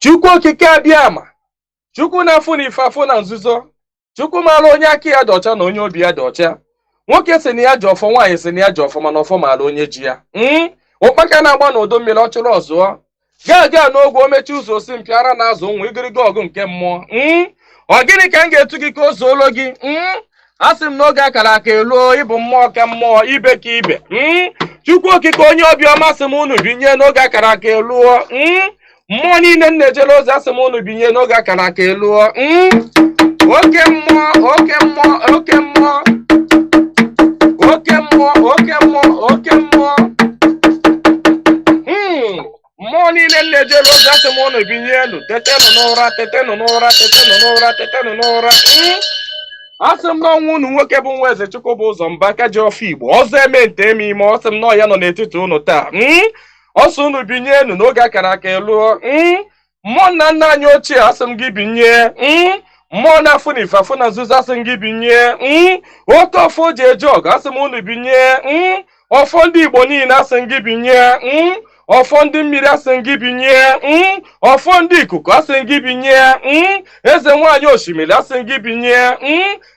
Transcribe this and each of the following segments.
Chukwu okike abịama, Chukwu na-afụ na ife afụ na nzuzo, Chukwu maara onye aka ya dị ọcha na onye obi ya dị ọcha. Nwoke si na ya ji ọfọ, nwaanyị si na ya ji ọfọ, mana ọfọ maara onye ji ya. Ụkpaka na-agba n'udu mmiri ọ chụrụ ọzụọ. Gaa n'ogwe o mechi ụzọ osi mpịara na azụ nwa igiriga ọgụ nke mmụọ. Ọ gịnị ka m ga-etu gị ka o zuolo gị? Asị m n'oge akara aka eluo, ịbụ mmụọ ka mmụọ, ibe ka ibe. Chukwu okike onye obiọma sị m unu binye n'oge akara aka eluo. Mmụọ niile na-ejere ozi asị m unu binye n'oge akara aka eluo. Oke mmụọ, oke mmụọ, oke mmụọ, oke mmụọ, oke mmụọ, oke mmụọ. Mmụọ niile na-ejere ozi asị m unu binye elu. Tetenụ n'ụra, tetenụ n'ụra, tetenụ n'ụra, tetenụ n'ụra. Asị m n'ọnwa unu nwoke bụ nwa eze Chukwu bụ ụzọ mba aka ji ọfọ Igbo ọzọ eme nte eme ime. Ọ sị m nọ ya nọ n'etiti unu taa. Ọsọ unu binye enu n'oge akara aka eluo. Mmụọ nna nna anyị ochie asị m gị binye. Mmụọ na-afụ na ife afụ na nzuzo asị m gị binye. Oke ọfọ ji eje ọgụ asị m unu binye. Ọfọ ndị Igbo niile asị m gị binye. Ọfọ ndị mmiri asị m gị binye. Ọfọ ndị ikuku asị m gị binye. Eze nwaanyị osimiri asị m gị binye.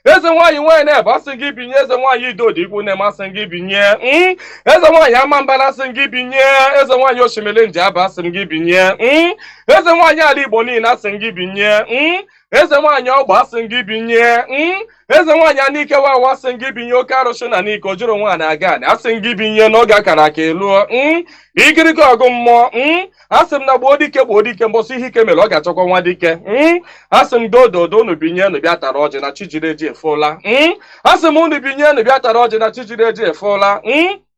Eze nwaanyị nwanyị na-ebe asị m gị binye. Eze nwaanyị idodi ikwu na-eme asị m gị binye. Eze nwaanyị amambara asị m gị binye. Eze nwaanyị osimiri Njaba asị m gị binye. Eze nwaanyị ala Igbo niile asị m gị binye. Eze nwaanyị ọgba asị m gị binye. Eze nwaanyị anike wawa asị m gị binye. Oke arụsị na n'ike o juru nwaanyị aga anị asị m gị binye n'oge akara aka eluo. Igirigi ọgụ mmụọ. Asị m na gboo dike mbọsị ihe ike mere ọ ga-achọkwa nwa dike. Asị m dododo unu binye unu bịa tara ọjị na chijiri eji efola. Asị m unu binye unu bịa tara ọjị na chijiri eji efola.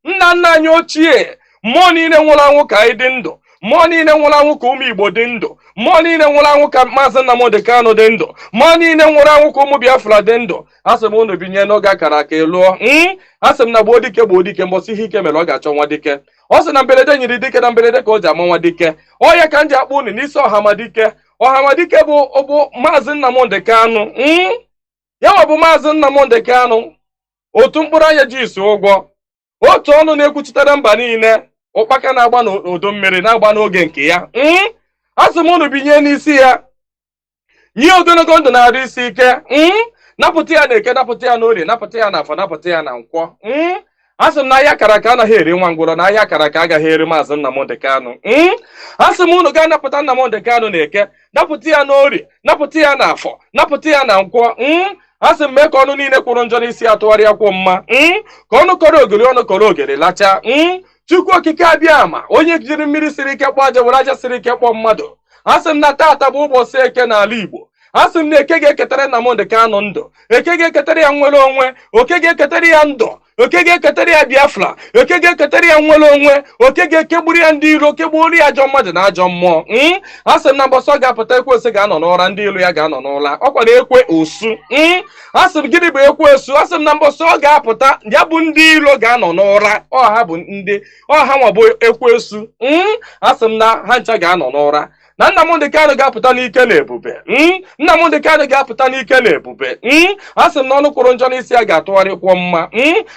Nna nna anyị ochie, mmụọ niile nwụrụ anwụ ka anyị dị ndụ. Mmụọ niile nwụrụ anwụ ka ụmụ Igbo dị ndụ. Mmụọ niile nwụrụ anwụ ka Mazi Nnamdi Kanu dị ndụ. Mmụọ niile nwụrụ anwụ ka ụmụ Biafra dị ndụ. Asị m unu binye n'oge akara aka eluo. Asị m na gboo dike mbọsị ihe ike mere ọ ga-achọ nwa dike. Ọ sị na mberede nyiri dike na mberede ka o ji ama nwa dike. Ọ ya ka m ji akpọ unu n'isi Ọhamadike. Ọhamadike bụ Mazi Nnamdi Kanu. Ya bụ Mazi Nnamdi Kanu. Otu mkpụrụ anya ji isi ụgwọ. Otu ọnụ na-ekwuchitere mba niile. Ụkpaka na-agba n'udu mmiri na-agba n'oge nke ya. Asị m unu binye n'isi ya. Nye ogologo ndụ na-arụ isi ike. Napụta ya na Eke, napụta ya na Orie, napụta ya na Afọ, napụta ya na Nkwọ. Asị m na ahịa akara aka anaghị eri nwa ngwụrọ, na ahịa akara aka agaghị eri Mazi Nnamdi Kanu. Asị m unu gaa napụta Nnamdi Kanu na Eke, napụta ya na Orie, napụta ya na Afọ, napụta ya na Nkwọ. Asị m mee ka ọnụ niile kwụrụ njọ n'isi ya tụgharịa kwụ mma. Ka ọnụ kọrọ ogiri ọnụ kọrọ ogiri lacha. Chukwu okike abịama, onye jiri mmiri siri ike kpọọ aja were aja siri ike kpọọ mmadụ. Asị m na taata bụ ụbọchị Eke n'ala Igbo. Asị m na Eke ga-eketara Nnamdi Kanu ndụ. Eke ga-eketara ya nnwere onwe. Oke ga-eketara ya ndụ. Oke ga-eketara ya Biafra. Oke ga-eketara ya nnwere onwe. Oke ga-ekegburu ya ndị iro, kegburu ya ajọ mmadụ na ajọ mmụọ. Asị m na mbọsị ọ ga-apụta ekwensu ga-anọ n'ụra, ndị ilo ya ga-anọ n'ụra. Ọkwa na ekwe osu. Asị m gịnị bụ ekwe osu? Asị m na mbọsị ọ ga-apụta ya bụ ndị ilo ga-anọ n'ụra. Ọha bụ ọha nwa bụ ekwe osu. Asị m na ha ncha ga-anọ n'ụra. Na Nnamdi Kanu ga-apụta n'ike na ebube. Nnamdi Kanu ga-apụta n'ike na ebube. Asị m na ọnụ kwụrụ njọ n'isi ya ga-atụgharịkwọ mma.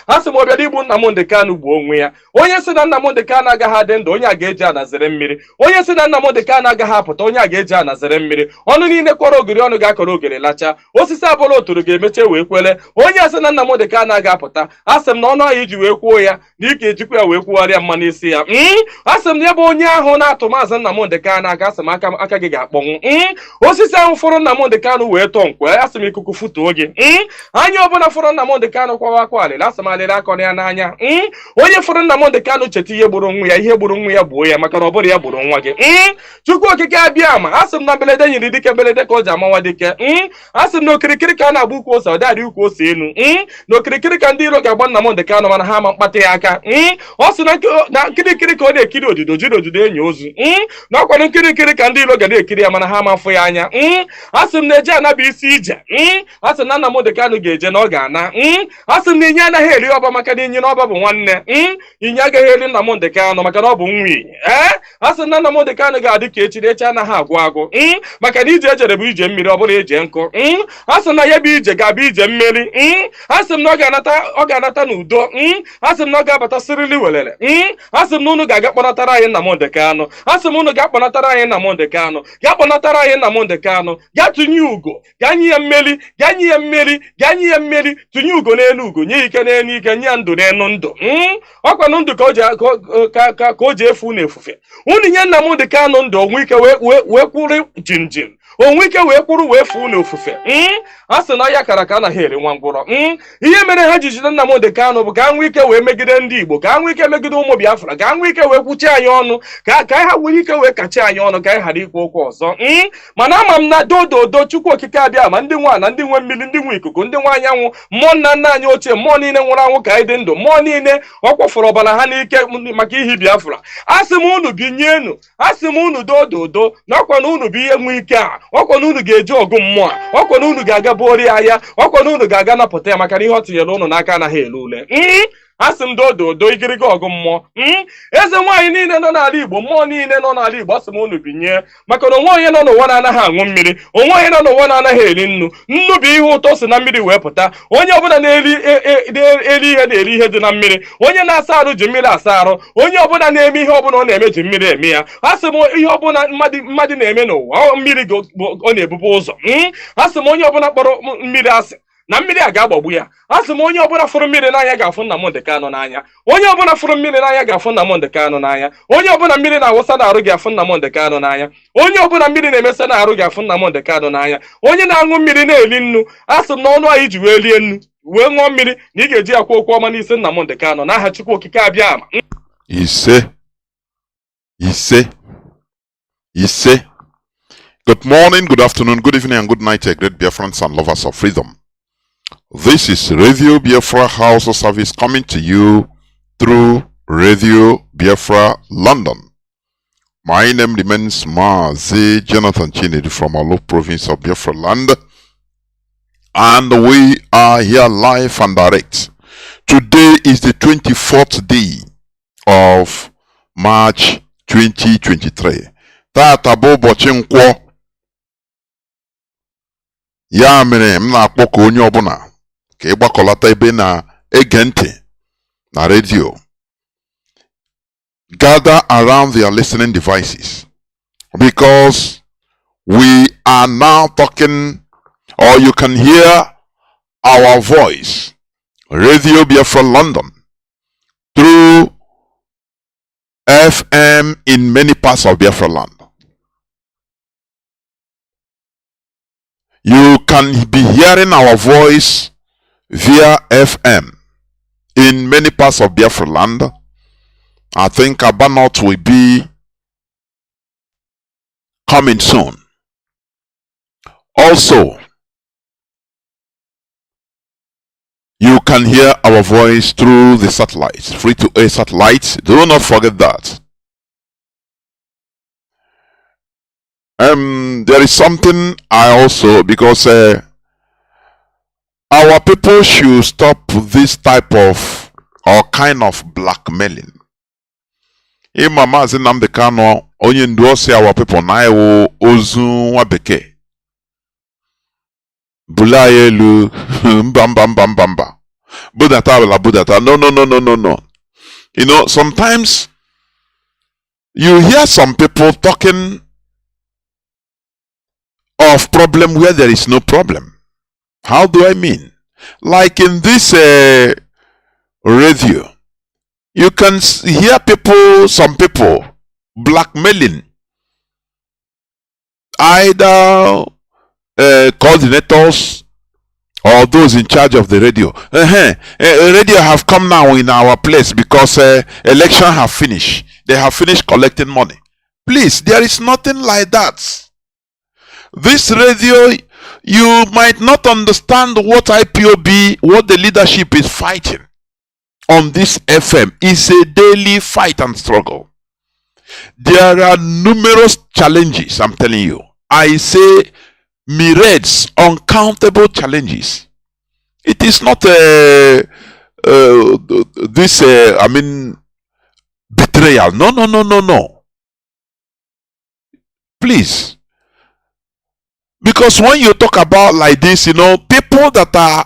Asị m ọbịa igbu Nnamdi Kanu gbuo onwe ya. Onye si na Nnamdi Kanu agaghị adị ndụ, onye a ga-eji anazere mmiri. Onye si na Nnamdi Kanu agaghị apụta, onye a ga-eji anazere mmiri. Ọnụ niile kọrọ ogiri ọnụ ga-akọrọ ogiri lacha. Osisi abụla oturu ga-emeche wee kwele. Onye si na Nnamdi Kanu agaghị apụta, asị m na ọnụ ahụ iji wee kwuo ya na ike ejikwa ya wee kwugharịa mma n'isi ya. Asị m na ya bụ onye ahụ na-atụ Mazi Nnamdi Kanu aka, asị m aka gị ga-akpọnwụ. Osisi ahụ fụrụ Nnamdi Kanu wee tọọ nkwe, asị m ikuku futuo gị. Anya ọbụla fụrụ Nnamdi Kanu kwawa akwa alịla, asị m alịla akọ ya n'anya. Onye fụrụ Nnamdi Kanu cheta ihe gburu nwa ya, ihe gburu nwa ya gbuo ya, maka na ọ bụrụ ya gburu nwa gị. Chukwu okike abịama, asị m na mberede nyiri dike mberede ka o ji ama nwa dike. Asị m na okirikiri ka a na-agba ukwu ose, ọ dadị ukwu ose enu. Na okirikiri ka ndị iro ga-agba Nnamdi Kanu mana ha ama mkpata ya aka. Ọ sị na nkirikiri ka ọ na-ekiri odido jiri odido enyi ozu. Na ọkwanụ nkirikiri ka ndị iro ga na-ekiri ya mana ha ama mfụ ya anya. Asị m na eje anaba isi ije. Asị m na Nnamdi Kanu ga-eje na ọ ga-ana. Asị m na inye anaghị eri ọba maka na inye na ọba bụ nwanne. Inye agaghị eri Nnamdi Kanu maka na ọ bụ nwa inye. Asị m na Nnamdi Kanu ga-adị ka echi na echi anaghị agwụ agwụ. Maka na ije ejere bụ ije mmiri, ọ bụla eje nkụ. Asị m na ya bụ ije ga-abụ ije mmeri. Asị m na ọ ga-anata n'udo. Asị m na ọ ga-abata sirili welele. Asị m na unu ga-aga kpọnatara anyị Nnamdi Kanu. Asị m unu ga-akpọnatara anyị Nnamdi Nnamdi Kanu, ga kpọnatara anyị Nnamdi Kanu, ga tụnye ugo, ga nye ya mmeri, ga nye ya mmeri, ga nye ya mmeri, tụnye ugo n'elu ugo, nye ike n'elu ike, nye ndụ n'elu ndụ. Ọkwanụ ndụ ka o ji efu n'efufe. Unu nye Nnamdi Kanu ndụ onwe ike wee kwuru jinjin, onwe ike wee kwuru wee fu n'ofufe. A sị na ya kara ka anaghị eri nwa ngwụrọ. Ihe mere ha ji jide Nnamdi Kanu bụ ka nwee ike wee megide ndị Igbo, ka nwee ike megide ụmụ Biafra, ka nwee ike wee kwuchi anyị ọnụ, ka ha nwee ike wee kachi anyị ọnụ, ka anyị ghara ikwu okwu ọzọ. Mana ama m na dododo Chukwu okike abịa ma ndị nwa na ndị nwe mmiri, ndị nwe ikuku, ndị nwe anyanwụ, mmụọ nna nna anyị ochie, mmụọ niile nwụrụ anwụ ka anyị dị ndụ, mmụọ niile ọ kwafọrọ ọbara ha n'ike maka ihi Biafra. Asị m unu binyenu, asị m unu dododo na ọkwa na unu bụ ihe nwe ike a, ọkwa na unu ga-eji ọgụ mmụọ a, ọkwa na unu ga-aga bụori ya, ọkwa na unu ga-aga napụta ya maka na ihe ọ tinyere unu n'aka anaghị ele ule. Asị m dododo igiriga ọgụ mmụọ. Eze nwaanyị niile nọ n'ala Igbo, mmụọ niile nọ n'ala Igbo, asị m unu binye, maka na onwe onye nọ n'ụwa na-anaghị aṅụ mmiri, onwe onye nọ n'ụwa na-anaghị eri nnu. Nnu bụ ihe ụtọ si na mmiri wee pụta. Onye ọbụla na-eri ihe na-eri ihe dị na mmiri. Onye na-asa arụ ji mmiri asa arụ. Onye ọbụla na-eme ihe ọbụla ọ na-eme ji mmiri eme ya. Asị m ihe ọbụla mmadụ na-eme n'ụwa mmiri ọ na-ebubu ụzọ. Asị m onye ọbụla kpọrọ mmiri asị na mmiri a ga-agbagbu ya. Asị m onye ọbụla fụrụ mmiri n'anya ga-afụ Nnamdi Kanu n'anya. Onye ọbụla fụrụ mmiri n'anya ga-afụ Nnamdi Kanu n'anya. Onye ọbụla mmiri na-awụsa n'arụ ga-afụ Nnamdi Kanu n'anya. Onye ọbụla mmiri na-emesa n'arụ ga-afụ Nnamdi Kanu n'anya. Onye na-aṅụ mmiri na-eli nnu, asị m na ọnụ anyị ji wee lie nnu wee ṅụọ mmiri na ị ga-eji akwa okwu ọma n'isi Nnamdi Kanu n'aha Chukwu okike abịa ama. Ise. Good morning, good afternoon, good evening, and good night, great Biafrans and lovers of freedom. This is Radio Biafra House of Service coming to you through Radio Biafra London. My name remains Mazi Jonathan Chinedu from Alo province of Biafra land. And we are here live and direct. Today is the 24th day of March 2023. Tata bụ ụbọchị Nkwọ. Ya mere m na-akpọ ka onye ọbụla ka ịgbakọlata ebe na-ege ntị na radio. Gather around their listening devices, because we are now talking, or you can hear our voice, Radio Biafra London, through FM in many parts of Biafra land. You can be hearing our voice via FM in many parts of Biafra land. I think Abanot will be coming soon. Also, you can hear our voice through the satellites, free-to-air satellites. Do not forget that. There is something I also, because our people should stop this type of or kind of blackmailing. Mazi Nnamdi Kanu onye ndu osi our people na iwu ozu nwa bekee bula elu mba budata no. You know, sometimes you hear some people talking of problem where there is no problem. How do I mean? Like in this radio, you can hear some people blackmailing either coordinators or those in charge of the radio. Radio have come now in our place because election have finished. They have finished collecting money. Please, there is nothing like that. This radio, you might not understand what IPOB, what the leadership is fighting on this FM. Is a daily fight and struggle. There are numerous challenges, I'm telling you. I say myriads, uncountable challenges. It is not betrayal. No. Please. Because when you talk about like this, you know, people that are,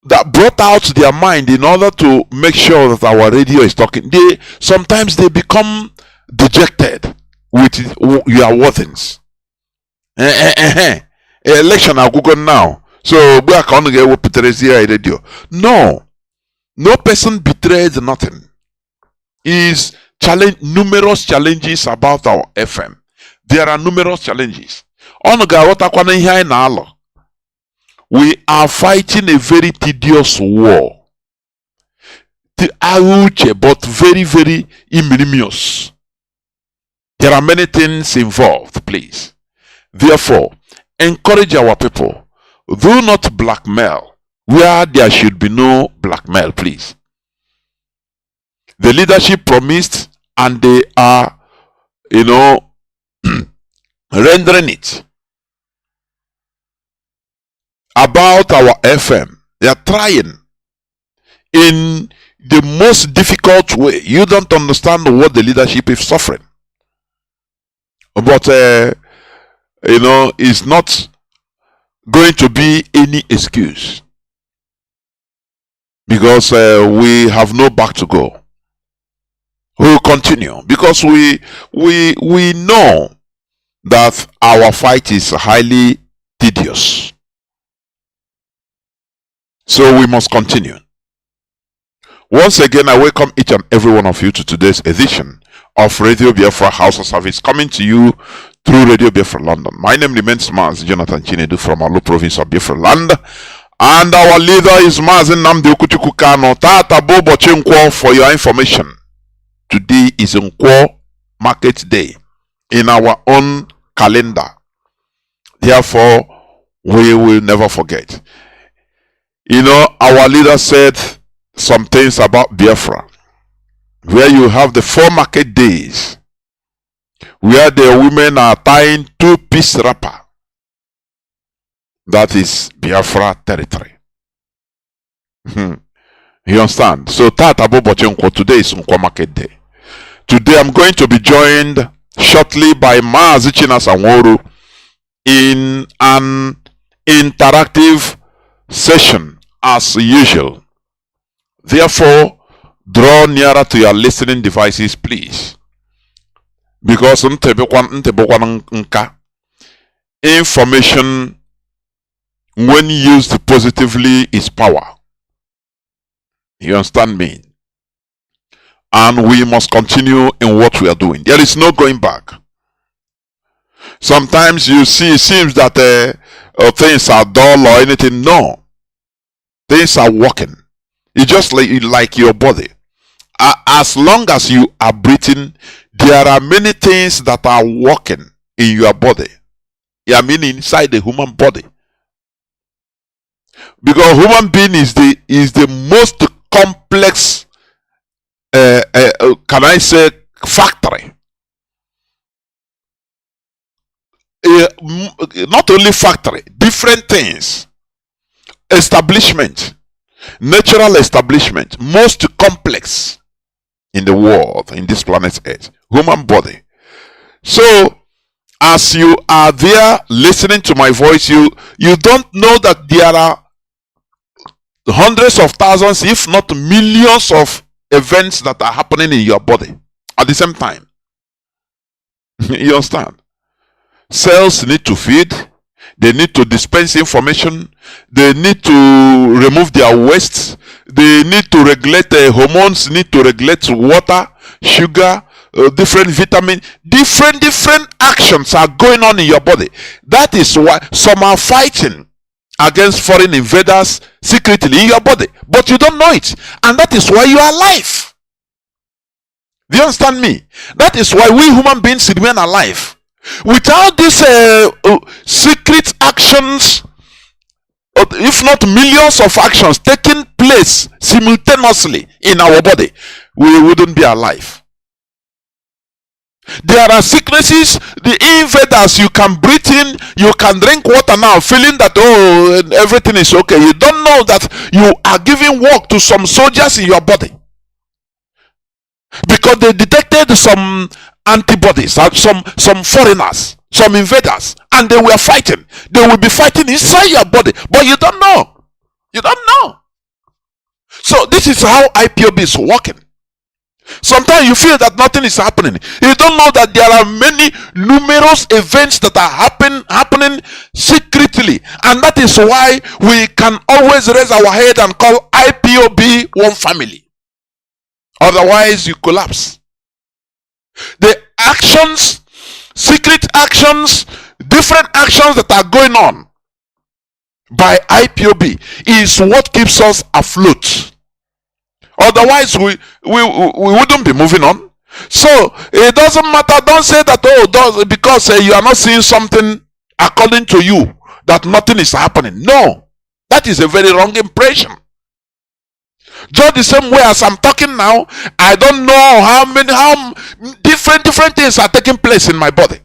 that brought out their mind in order to make sure that our radio is talking, sometimes they become dejected. with your worthings. Election are Google now. So we are going to get what radio. No person betrayed nothing. Is numerous challenges about our FM. There are numerous challenges. We are fighting a very tedious war. But very, very ignominious. There are many things involved, please. Therefore, encourage our people. Do not blackmail where there should be no blackmail, please. The leadership promised and they are, rendering it. About our FM, they are trying in the most difficult way. You don't understand what the leadership is suffering. But, it's not going to be any excuse. Because we have no back to go. We will continue. Because we know that our fight is highly tedious. So we must continue. Once again, I welcome each and every one of you to today's edition of Radio Biafra House of Service, coming to you through Radio Biafra London. My name remains Mazi Jonathan Chinedu from Alu province of Biafra land. And our leader is Mazi Nnamdi Okuchukwu Kano. Tata Bobo Chinkwo. For your information, today is Nkwo Market Day in our own calendar. Therefore, we will never forget. Our leader said some things about Biafra, where you have the 4 market days, where the women are tying 2-piece wrapper. That is Biafra territory. You understand? So Tata Bobo today is Nkwo Market Day. Today I'm going to be joined shortly by Mazi, Chinasa and Nworu in an interactive session as usual. Therefore, draw nearer to your listening devices, please. Because information, when used positively, is power. You understand me? And we must continue in what we are doing. There is no going back. Sometimes you see, it seems that things are dull or anything. No. Things are working. It's just like your body. As long as you are breathing, there are many things that are working in your body. I mean inside the human body. Because human being is the most complex, can I say, factory. Not only factory, different things. Establishment, natural establishment, most complex in the world, in this planet Earth, human body. So, as you are there listening to my voice, you don't know that there are hundreds of thousands, if not millions of events that are happening in your body at the same time. You understand? Cells need to feed. They need to dispense information. They need to remove their waste. They need to regulate hormones, need to regulate water, sugar, different vitamins. Different actions are going on in your body. That is why some are fighting against foreign invaders secretly in your body. But you don't know it. And that is why you are alive. Do you understand me? That is why we human beings remain alive. Without these secret actions, if not millions of actions taking place simultaneously in our body, we wouldn't be alive. There are sicknesses, the invaders, you can breathe in, you can drink water now, feeling that, oh, everything is okay. You don't know that you are giving work to some soldiers in your body. Because they detected some antibodies, some foreigners, some invaders, and they were fighting. They will be fighting inside your body, but you don't know. You don't know. So this is how IPOB is working. Sometimes you feel that nothing is happening. You don't know that there are many numerous events that are happening secretly, and that is why we can always raise our head and call IPOB one family. Otherwise, you collapse. The actions, secret actions, different actions that are going on by IPOB is what keeps us afloat. Otherwise, we wouldn't be moving on. So it doesn't matter. Don't say that because you are not seeing something according to you that nothing is happening. No, that is a very wrong impression. Just the same way as I'm talking now, I don't know how different things are taking place in my body.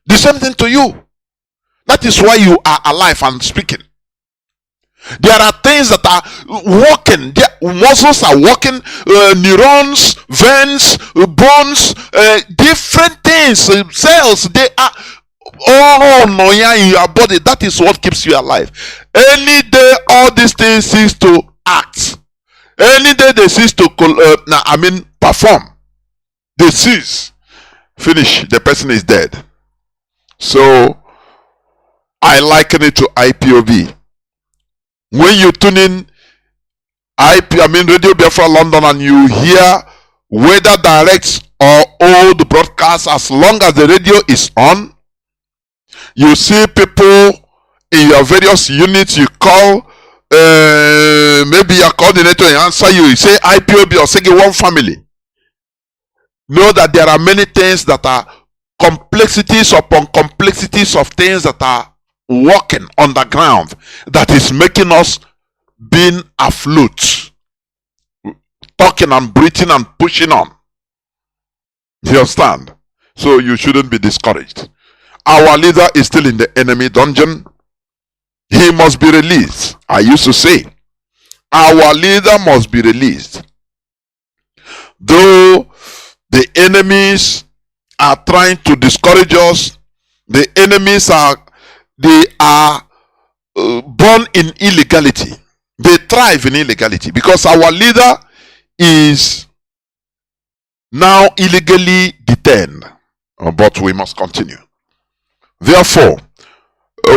The same thing to you. That is why you are alive and speaking. There are things that are working. Muscles are working, neurons, veins, bones, different things, cells. They are all in your body. That is what keeps you alive. Any day, all these things cease to act. Any day they cease to perform. They cease. Finish. The person is dead. So I liken it to IPOB. When you tune in Radio Biafra London, and you hear whether direct or old broadcasts, as long as the radio is on, you see people in your various units. You call, maybe your coordinator and answer you. You say IPOB or say one family. Know that there are many things that are complexities upon complexities of things that are working on the ground, that is making us being afloat, talking and breathing and pushing on. You understand? So you shouldn't be discouraged. Our leader is still in the enemy dungeon. He must be released. I used to say, our leader must be released. Though the enemies are trying to discourage us, the enemies are born in illegality. They thrive in illegality because our leader is now illegally detained. But we must continue. Therefore,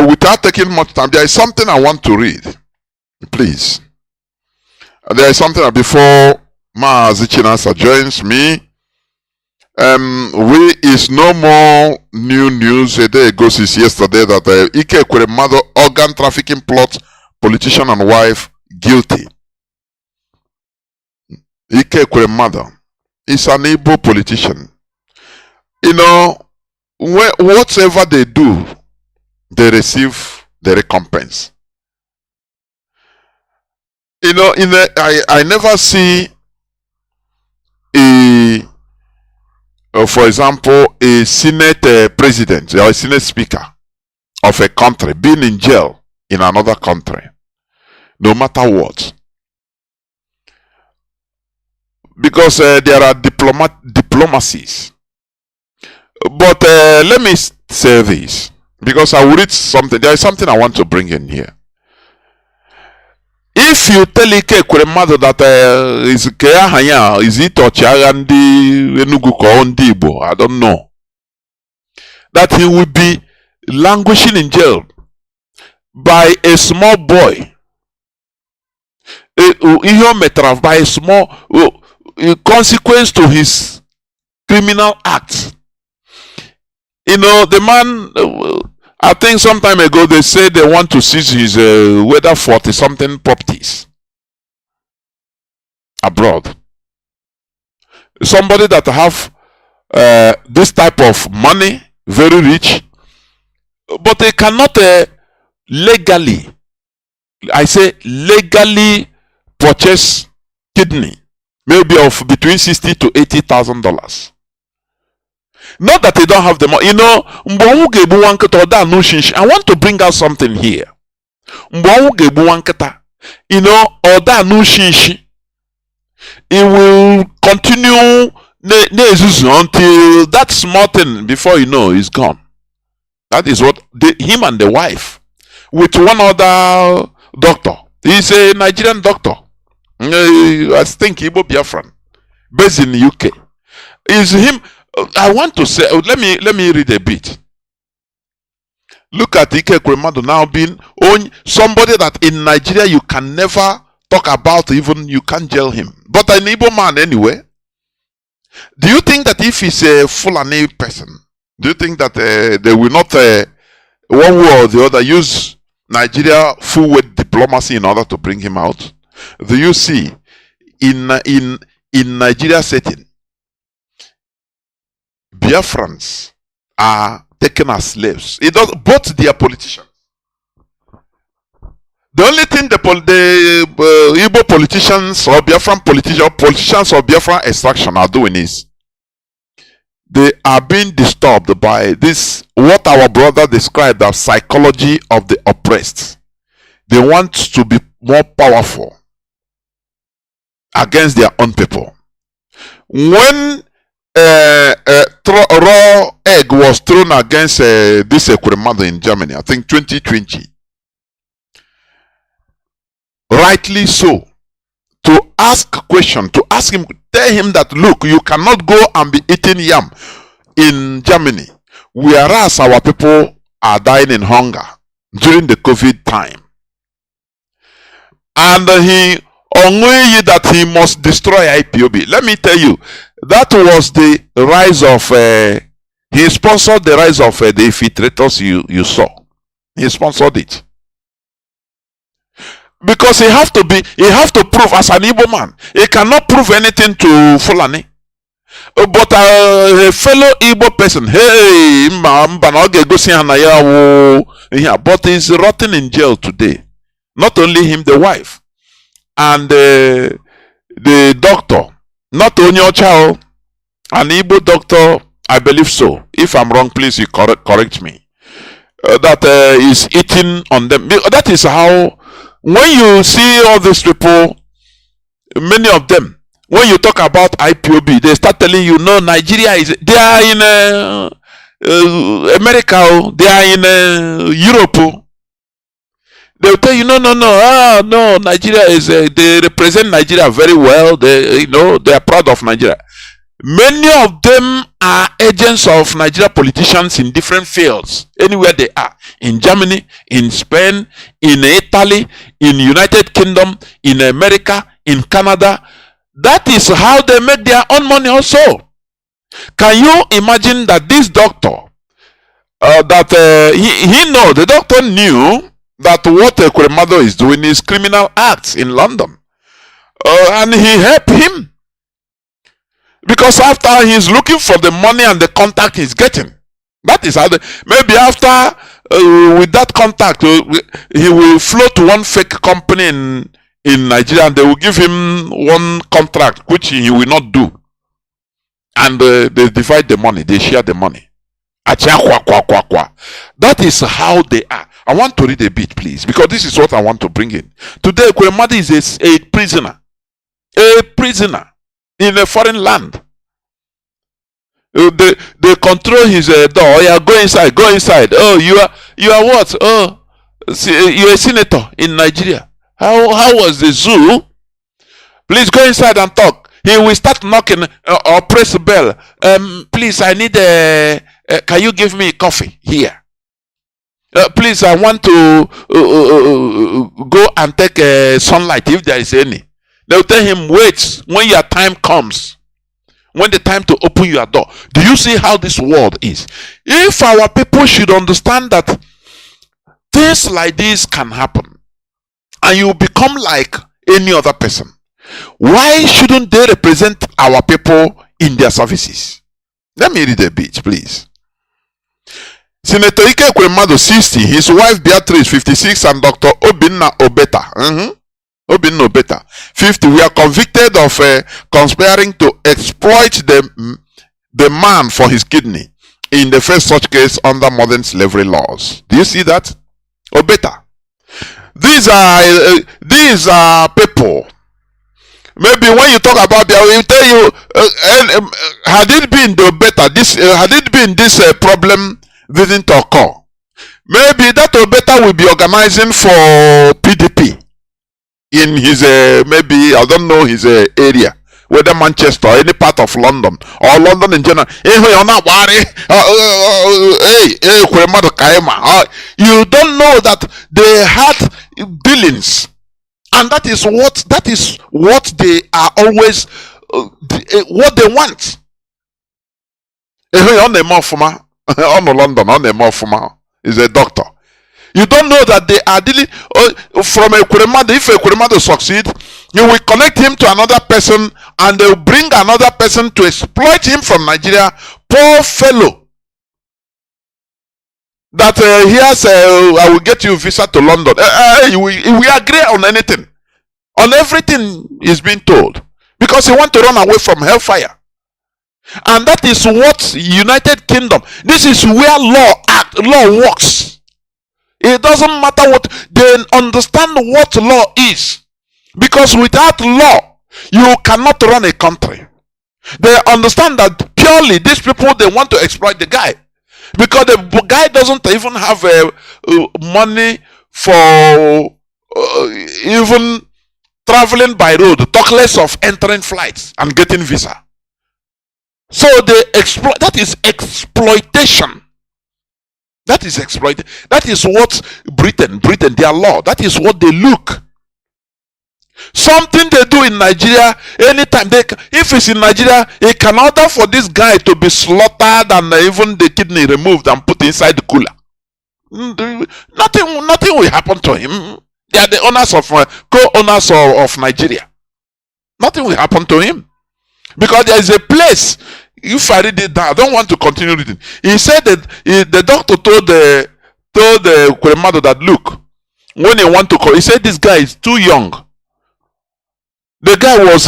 without taking much time, there is something I want to read. Please. There is something before Mazi Chinasa joins me. Is no more new news. A day ago since yesterday that Ike Ekweremadu organ trafficking plot, politician and wife guilty. Ike Ekweremadu is an Igbo politician. You know, whatever they do, they receive the recompense. You know, I never see for example, a Senate president or a Senate speaker of a country being in jail in another country, no matter what. Because there are diplomacies. But let me say this, because I will read something. There is something I want to bring in here. If you tell Ike Ekweremadu that is it Ochiagha ndi Enugu ko ndi Igbo, I don't know, that he will be languishing in jail by a small boy, by a small consequence to his criminal act. You know, the man, I think some time ago they said they want to seize his whether 40-something properties abroad. Somebody that have this type of money, very rich, but they cannot legally, I say legally, purchase kidney, maybe of between $60,000 to $80,000. Not that they don't have the money. You know, I want to bring out something here. You know, it will continue until that small thing, before you know, is gone. That is what him and the wife, with one other doctor. He's a Nigerian doctor. I think Igbo Biafran. based in UK. Is him. I want to say. Let me read a bit. Look at Ike Ekwemadu now being somebody that in Nigeria you can never talk about, even you can't jail him. But an Igbo man anyway. Do you think that if he's a Fulani person, do you think that they will not one way or the other use Nigeria full weight diplomacy in order to bring him out? Do you see in Nigeria setting, Biafrans are taken as slaves? It does both their politicians. The only thing the Igbo politicians or Biafran politicians of Biafran extraction are doing is they are being disturbed by this, what our brother described as psychology of the oppressed. They want to be more powerful against their own people. When raw egg was thrown against this Ekwemadu in Germany, I think 2020, rightly so, to ask a question, to ask him, tell him that look, you cannot go and be eating yam in Germany, whereas our people are dying in hunger during the COVID time. And he only that he must destroy IPOB. Let me tell you, that was the rise of he sponsored the rise of the infiltrators you saw. He sponsored it. Because he have to prove as an Igbo man. He cannot prove anything to Fulani. But a fellow Igbo person, hey, but he's rotting in jail today. Not only him, the wife and the doctor. Not only your child, an Igbo doctor, I believe so. If I'm wrong, please you correct me. That is eating on them. That is how. When you see all these people, many of them, when you talk about IPOB, they start telling you, no, Nigeria is, they are in America, they are in Europe. They will tell you, no, Nigeria is, they represent Nigeria very well, they are proud of Nigeria. Many of them are agents of Nigeria politicians in different fields, anywhere they are. In Germany, in Spain, in Italy, in United Kingdom, in America, in Canada. That is how they make their own money also. Can you imagine that this doctor, the doctor knew that what Ekwemadu is doing is criminal acts in London. And he helped him. Because after he's looking for the money and the contact he's getting. That is how maybe after with that contact he will flow to one fake company in Nigeria and they will give him one contract which he will not do. And they divide the money, they share the money. That is how they are. I want to read a bit, please, because this is what I want to bring in. Today, Ekwemadu is a prisoner. A prisoner in a foreign land. They control his door. Oh, yeah, go inside, go inside. Oh, you are what? Oh, you're a senator in Nigeria. How was the zoo? Please go inside and talk. He will start knocking or press the bell. Please, I need can you give me coffee here? Please, I want to go and take sunlight if there is any. They'll tell him, wait, when your time comes, when the time to open your door. Do you see how this world is? If our people should understand that things like this can happen, and you become like any other person, why shouldn't they represent our people in their services? Let me read a bit, please. Senator Ike Ekwemadu 60, his wife Beatrice 56, and Dr. Obinna Obeta Obinna Obeta 50 were convicted of conspiring to exploit the man for his kidney in the first such case under modern slavery laws. Do you see that? Obeta. These are people. Maybe when you talk about them, will tell you, had it been the Obeta, this problem didn't occur, maybe that Obeta will be organizing for PDP in his maybe I don't know his area, whether Manchester or any part of London or London in general. You don't know that they had dealings, and that is what they are always what they want. On London, is a doctor. You don't know that they are dealing from a Kuremado. If a Kuremado succeed, you will connect him to another person, and they will bring another person to exploit him from Nigeria. Poor fellow. That I will get you a visa to London. We agree on anything. On everything is being told. Because he want to run away from hellfire. And that is what United Kingdom. This is where law works. It doesn't matter what they understand what law is, because without law you cannot run a country. They understand that purely these people, they want to exploit the guy, because the guy doesn't even have money for even traveling by road, talk less of entering flights and getting visa. So they exploit. That is exploitation. That is exploited. That is what Britain, their law. That is what they look. Something they do in Nigeria, anytime if it's in Nigeria, they can order for this guy to be slaughtered and even the kidney removed and put inside the cooler. Nothing will happen to him. They are the owners of co-owners of Nigeria. Nothing will happen to him, because there is a place. If I read it down, I don't want to continue reading. He said that the doctor told the Kuremado that, look, when he want to call, he said this guy is too young. The guy was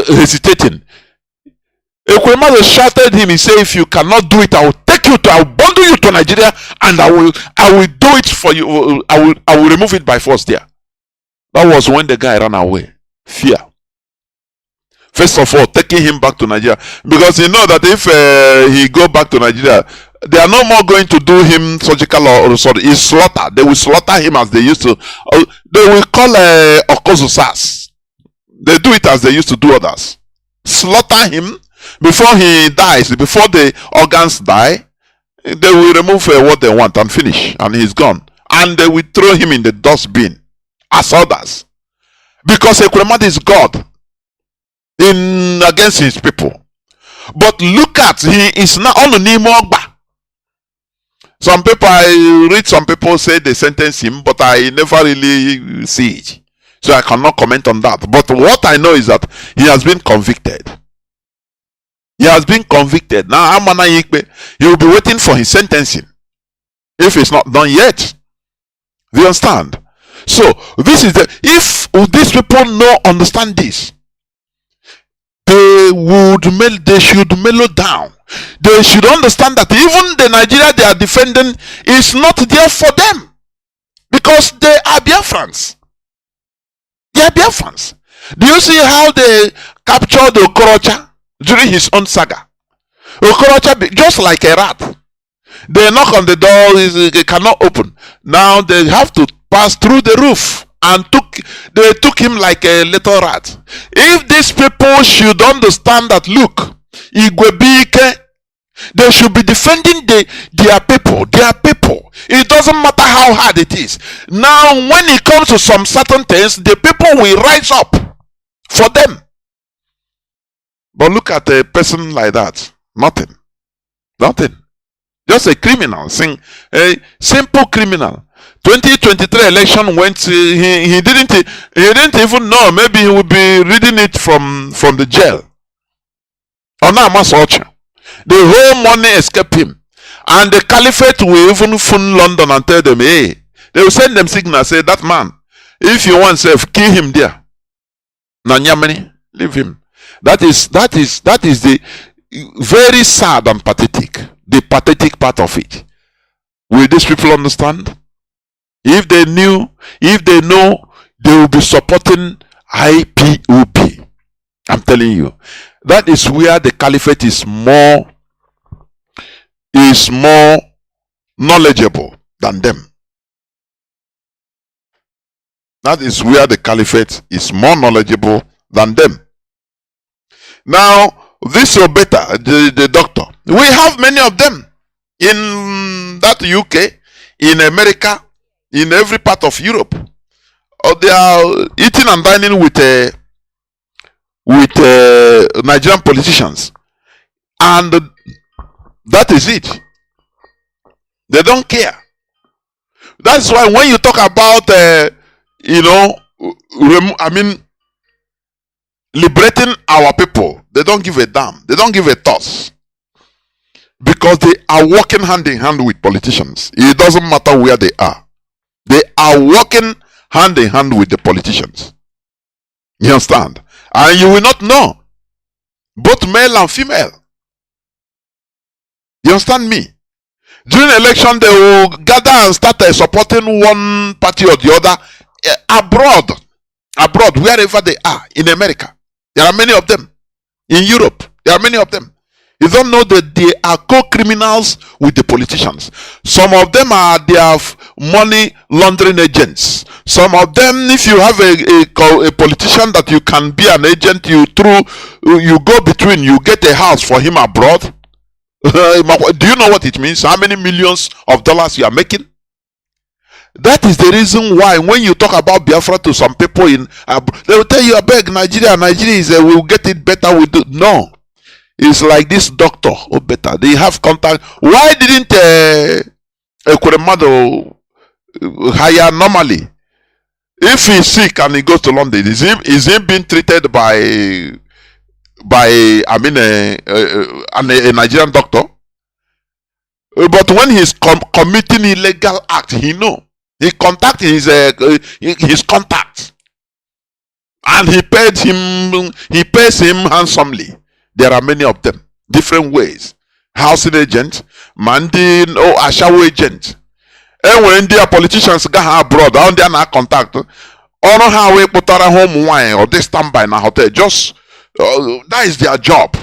hesitating. Kuremado shouted him. He said, if you cannot do it, I will bundle you to Nigeria, and I will do it for you. I will remove it by force there. That was when the guy ran away. Fear. First of all, taking him back to Nigeria, because you know that if he go back to Nigeria, they are no more going to do him surgical or he's slaughter. They will slaughter him as they used to. They will call Okozusas. They do it as they used to do others. Slaughter him before he dies, before the organs die. They will remove what they want and finish, and he's gone. And they will throw him in the dustbin as others, because Ekuremadu is God against his people. But look at, he is now on the Nimogba. Some people, I read some people say they sentence him, but I never really see it, so I cannot comment on that. But what I know is that he has been convicted. He has been convicted. Now Amana Yikbe, he will be waiting for his sentencing, if it's not done yet. Do you understand? So this is if these people understand this, they should mellow down. They should understand that even the Nigeria they are defending is not there for them, because they are Biafrans. They are Biafrans. Do you see how they captured Okorocha during his own saga? Okorocha, just like a rat, they knock on the door, it cannot open. Now they have to pass through the roof, and they took him like a little rat. If these people should understand that, look, Igwebike, they should be defending their people. It doesn't matter how hard it is. Now, when it comes to some certain things, the people will rise up for them. But look at a person like that. Nothing. Just a criminal, a simple criminal. 2023 election went. He didn't even know. Maybe he would be reading it from the jail. The whole money escaped him, and the caliphate will even phone London and tell them, hey, they will send them signal, say, that man, if you want self, kill him there. Nanyamani, leave him. That is the very sad and pathetic. The pathetic part of it. Will these people understand? If they know, they will be supporting IPOB. I'm telling you. That is where the caliphate is more knowledgeable than them. That is where the caliphate is more knowledgeable than them. Now, this Obeta, the doctor, we have many of them in that UK, in America, in every part of Europe. They are eating and dining with Nigerian politicians, and that is it. They don't care. That's why when you talk about, liberating our people, they don't give a damn. They don't give a toss. Because they are working hand in hand with politicians. It doesn't matter where they are. They are working hand in hand with the politicians. You understand? And you will not know. Both male and female. You understand me? During election, they will gather and start supporting one party or the other abroad, wherever they are, in America. There are many of them. In Europe, there are many of them. You don't know that they are co-criminals with the politicians. Some of them are their money laundering agents. Some of them, if you have a politician that you can be an agent, you go between, you get a house for him abroad. Do you know what it means? How many millions of dollars you are making? That is the reason why when you talk about Biafra to some people they will tell you, I beg, Nigeria is we'll get it better with it. No. It's like this doctor, or better. They have contact. Why didn't Ekuremado hire normally? If he's sick and he goes to London, is he being treated by a Nigerian doctor? But when he's committing illegal act, he contact his contacts, and he pays him handsomely. There are many of them, different ways. Housing agent, manding ashawo agent. And when their politicians go abroad, on their contact, on how we put our home wine or they stand by in a hotel, just that is their job.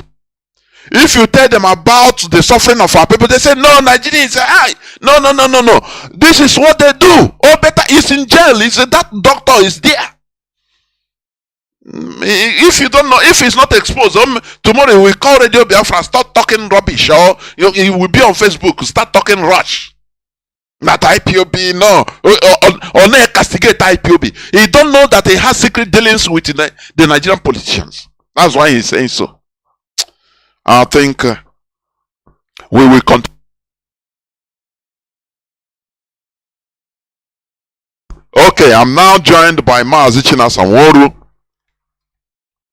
If you tell them about the suffering of our people, they say, no, Nigeria is high. No. This is what they do. Better is in jail. That doctor is there. If you don't know, if it's not exposed, tomorrow we call Radio Biafra, start talking rubbish, or you will be on Facebook, start talking rush. Not IPOB, no, or not castigate IPOB. He don't know that he has secret dealings with the Nigerian politicians. That's why he's saying so. I think we will continue. Okay, I'm now joined by Mazi, Chinasa, and Nworu.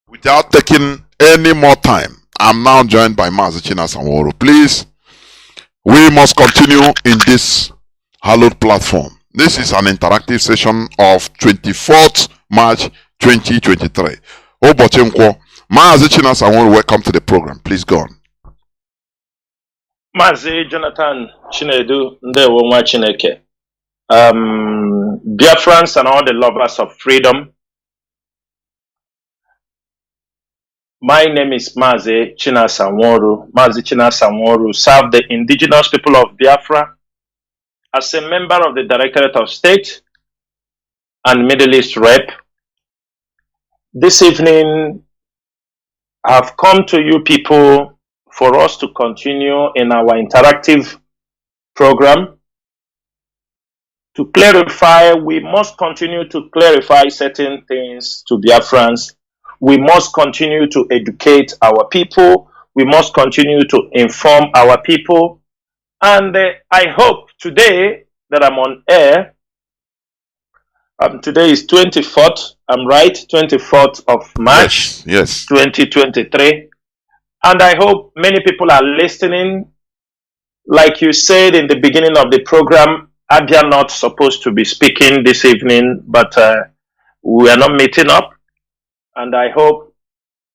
Without taking any more time, I'm now joined by Mazi, Chinasa, and Nworu. Please, we must continue in this hallowed platform. This is an interactive session of 24th March 2023. Obochinkwo, Mazi, Chinasa, and Nworu, welcome to the program. Please go on. Mazi Jonathan Chinedu Ndewo Nwa Chineke. Biafrans and all the lovers of freedom. My name is Mazi Chinasa Nworu. Mazi Chinasa Nworu served the indigenous people of Biafra as a member of the Directorate of State and Middle East Rep. This evening, I've come to you people for us to continue in our interactive program. To clarify, we must continue to clarify certain things to Biafrans. We must continue to educate our people. We must continue to inform our people. And I hope today that I'm on air, today is 24th, I'm right, 24th of March, yes. 2023. And I hope many people are listening. Like you said in the beginning of the program, Abia not supposed to be speaking this evening, but we are not meeting up. And I hope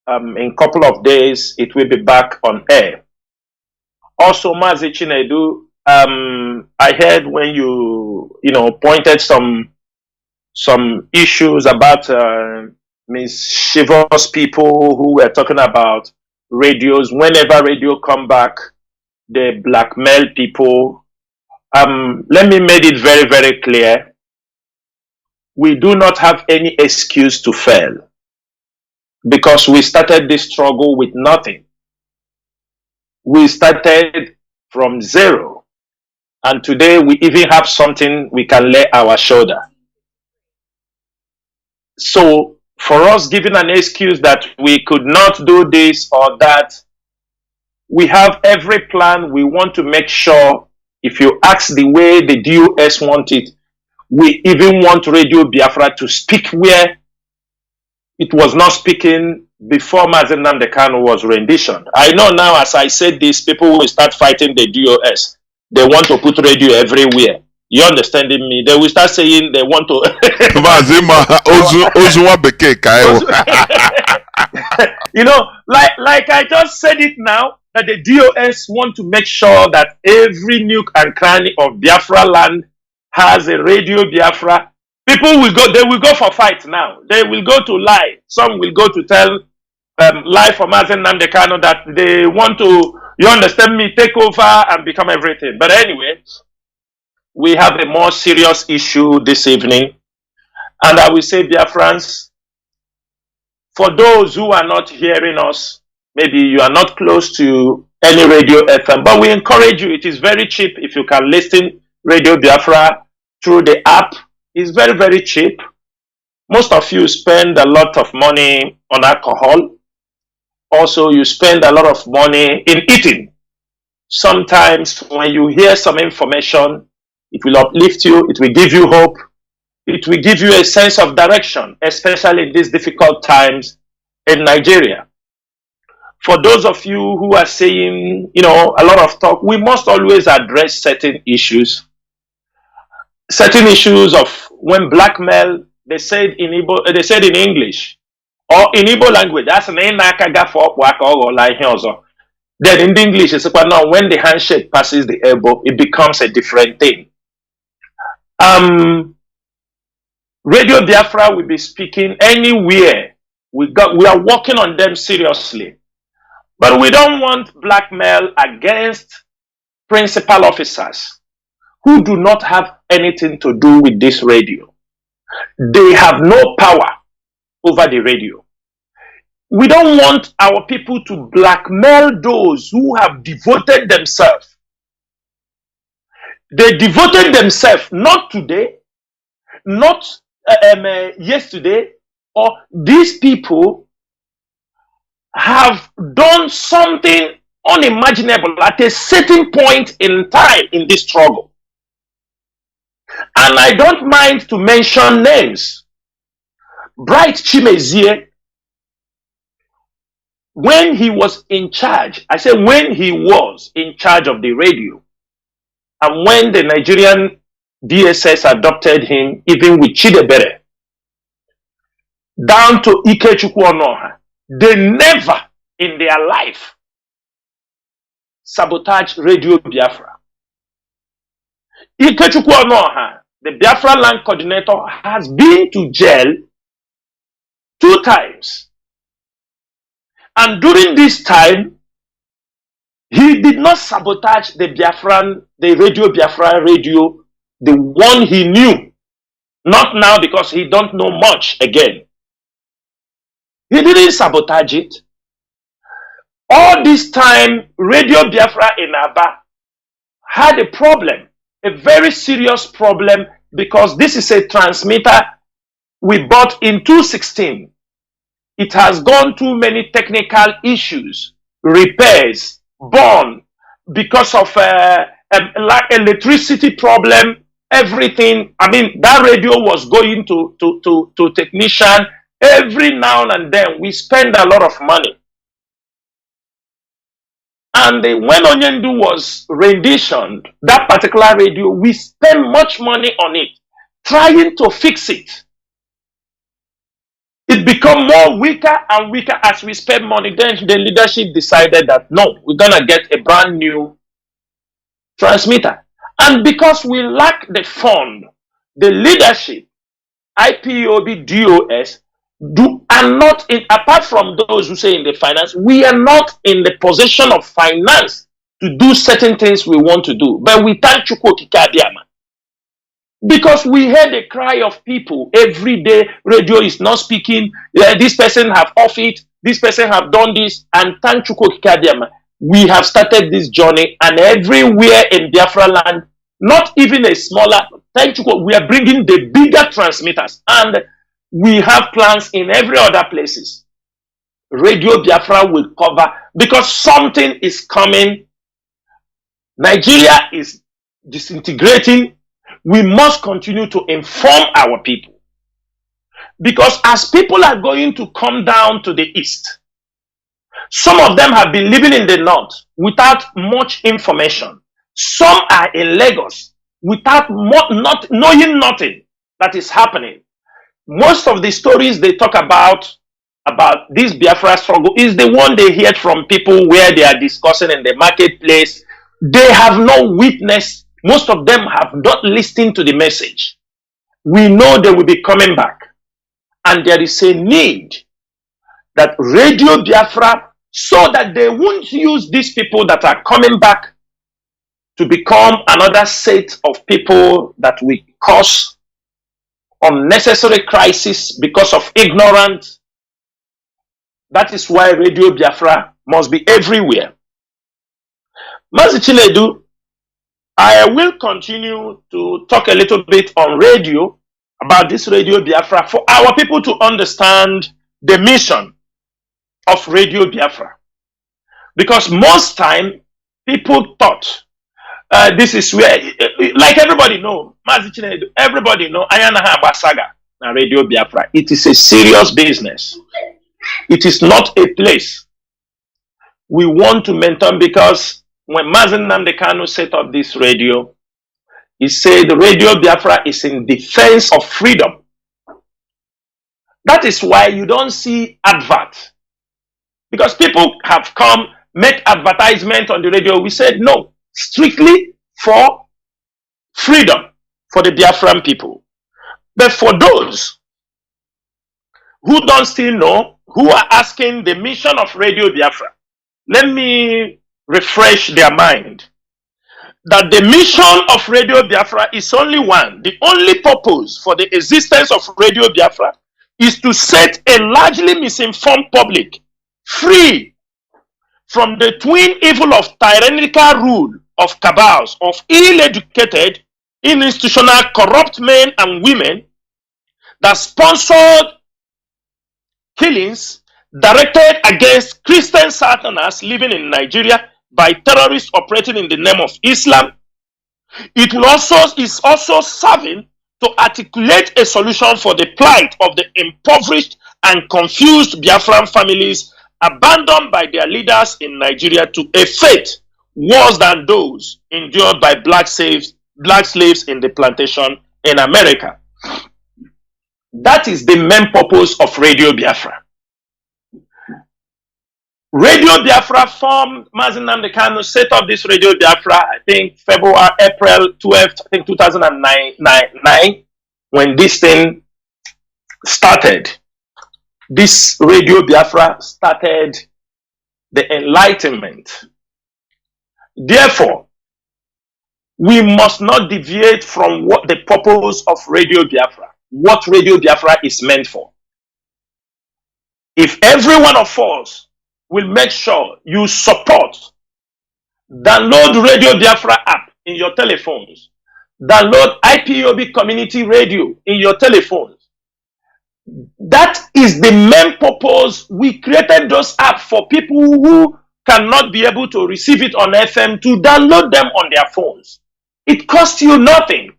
in a couple of days it will be back on air. Also, Mazi Chinedu, I heard when you pointed some issues about mischievous people who were talking about radios. Whenever radio come back, they blackmail people. Let me make it very, very clear. We do not have any excuse to fail. because we started this struggle with nothing. We started from zero. And today we even have something we can lay our shoulder. So for us giving an excuse that we could not do this or that, we have every plan. We want to make sure, if you ask the way the DOS want it, we even want Radio Biafra to speak where it was not speaking before Mazi Nnamdi Kanu was renditioned. I know now, as I said this, people will start fighting the DOS. They want to put radio everywhere. You understanding me? They will start saying they want to. You know, like I just said it now, that the DOS want to make sure that every nook and cranny of Biafra land has a Radio Biafra. People will go, they will go for fight now. They will go to lie. Some will go to tell lie for Mazi Nnamdi Kanu that they want to, you understand me, take over and become everything. But anyway, we have a more serious issue this evening. And I will say, Biafrans, for those who are not hearing us, maybe you are not close to any radio FM, but we encourage you. It is very cheap if you can listen Radio Biafra through the app. It's very, very cheap. Most of you spend a lot of money on alcohol. Also, you spend a lot of money in eating. Sometimes when you hear some information, it will uplift you, it will give you hope, it will give you a sense of direction, especially in these difficult times in Nigeria. For those of you who are saying, you know, a lot of talk, we must always address certain issues. Certain issues of when blackmail, they said in English, or in Igbo language, that's an enakaga for or like also. Then in the English, it's now when the handshake passes the elbow, it becomes a different thing. Radio Biafra will be speaking anywhere. We are working on them seriously. But we don't want blackmail against principal officers who do not have anything to do with this radio. They have no power over the radio. We don't want our people to blackmail those who have devoted themselves. They devoted themselves not today, not yesterday, or these people have done something unimaginable at a certain point in time in this struggle. And I don't mind to mention names. Bright Chimezie, when he was in charge, I say when he was in charge of the radio, and when the Nigerian DSS adopted him, even with Chidebere, down to Ikechukwu Onoha, they never in their life sabotaged Radio Biafra. Ikechukwu Onoha, the Biafra land coordinator, has been to jail 2 times. And during this time, he did not sabotage the Radio Biafra radio, the one he knew. Not now, because he don't know much again. He didn't sabotage it. All this time, Radio Biafra in Aba had a problem, a very serious problem, because this is a transmitter we bought in 2016. It has gone through many technical issues, repairs, born because of like electricity problem, everything. I mean, that radio was going to technician every now and then. We spend a lot of money. And when Onyendu was renditioned, that particular radio, we spent much money on it, trying to fix it. It became more weaker and weaker as we spend money. Then the leadership decided that no, we're going to get a brand new transmitter. And because we lack the fund, the leadership, IPOB, DOS, are not in, apart from those who say in the finance, we are not in the position of finance to do certain things we want to do. But we thank Chukwu Okike Abiyama. Because we hear the cry of people every day. Radio is not speaking. This person have off it. This person have done this. And thank Chukwu Kadiama, we have started this journey, and everywhere in Biafra land, not even a smaller, thank Chukwu, we are bringing the bigger transmitters, and we have plans in every other places. Radio Biafra will cover, because something is coming. Nigeria is disintegrating. We must continue to inform our people, because as people are going to come down to the east, some of them have been living in the north without much information. Some are in Lagos without not knowing nothing that is happening. Most of the stories they talk about this Biafra struggle is the one they hear from people where they are discussing in the marketplace. They have no witness. Most of them have not listened to the message. We know they will be coming back. And there is a need that Radio Biafra, so that they won't use these people that are coming back to become another set of people that will cause unnecessary crisis because of ignorance. That is why Radio Biafra must be everywhere. Mazi Chinedu, I will continue to talk a little bit on radio, about this Radio Biafra, for our people to understand the mission of Radio Biafra. Because most time, people thought this is where, like everybody know, Mazi Chinedu, everybody know, Ayanaha Basaga, na Radio Biafra. It is a serious business. It is not a place we want to maintain, because when Mazi Nnamdi Kanu set up this radio, he said Radio Biafra is in defense of freedom. That is why you don't see advert. Because people have come, make advertisement on the radio. We said no, strictly for freedom, for the Biafran people. But for those who don't still know, who are asking the mission of Radio Biafra, let me refresh their mind. That the mission of Radio Biafra is only one. The only purpose for the existence of Radio Biafra is to set a largely misinformed public free from the twin evil of tyrannical rule of cabals, of ill-educated, institutional, corrupt men and women that sponsored killings directed against Christian Southerners living in Nigeria by terrorists operating in the name of Islam. It is also serving to articulate a solution for the plight of the impoverished and confused Biafran families abandoned by their leaders in Nigeria to a fate worse than those endured by black slaves in the plantation in America. That is the main purpose of Radio Biafra. Radio Biafra formed, Mazi Nnamdi Kanu set up this Radio Biafra, I think April 12th, I think 2009, when this thing started. This Radio Biafra started the Enlightenment. Therefore, we must not deviate from what the purpose of Radio Biafra, what Radio Biafra is meant for. If every one of us will make sure you support, download Radio Biafra app in your telephones, download IPOB community radio in your telephones. That is the main purpose. We created those apps for people who cannot be able to receive it on FM to download them on their phones. It costs you nothing.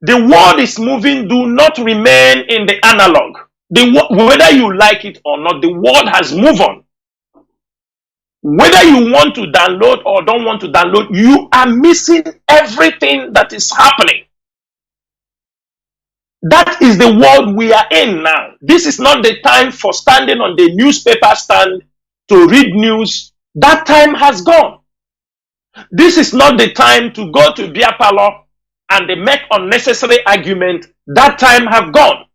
The world is moving. Do not remain in the analog. Whether you like it or not, the world has moved on. Whether you want to download or don't want to download, you are missing everything that is happening. That is the world we are in now. This is not the time for standing on the newspaper stand to read news. That time has gone. This is not the time to go to beer parlor and make unnecessary argument. That time has gone.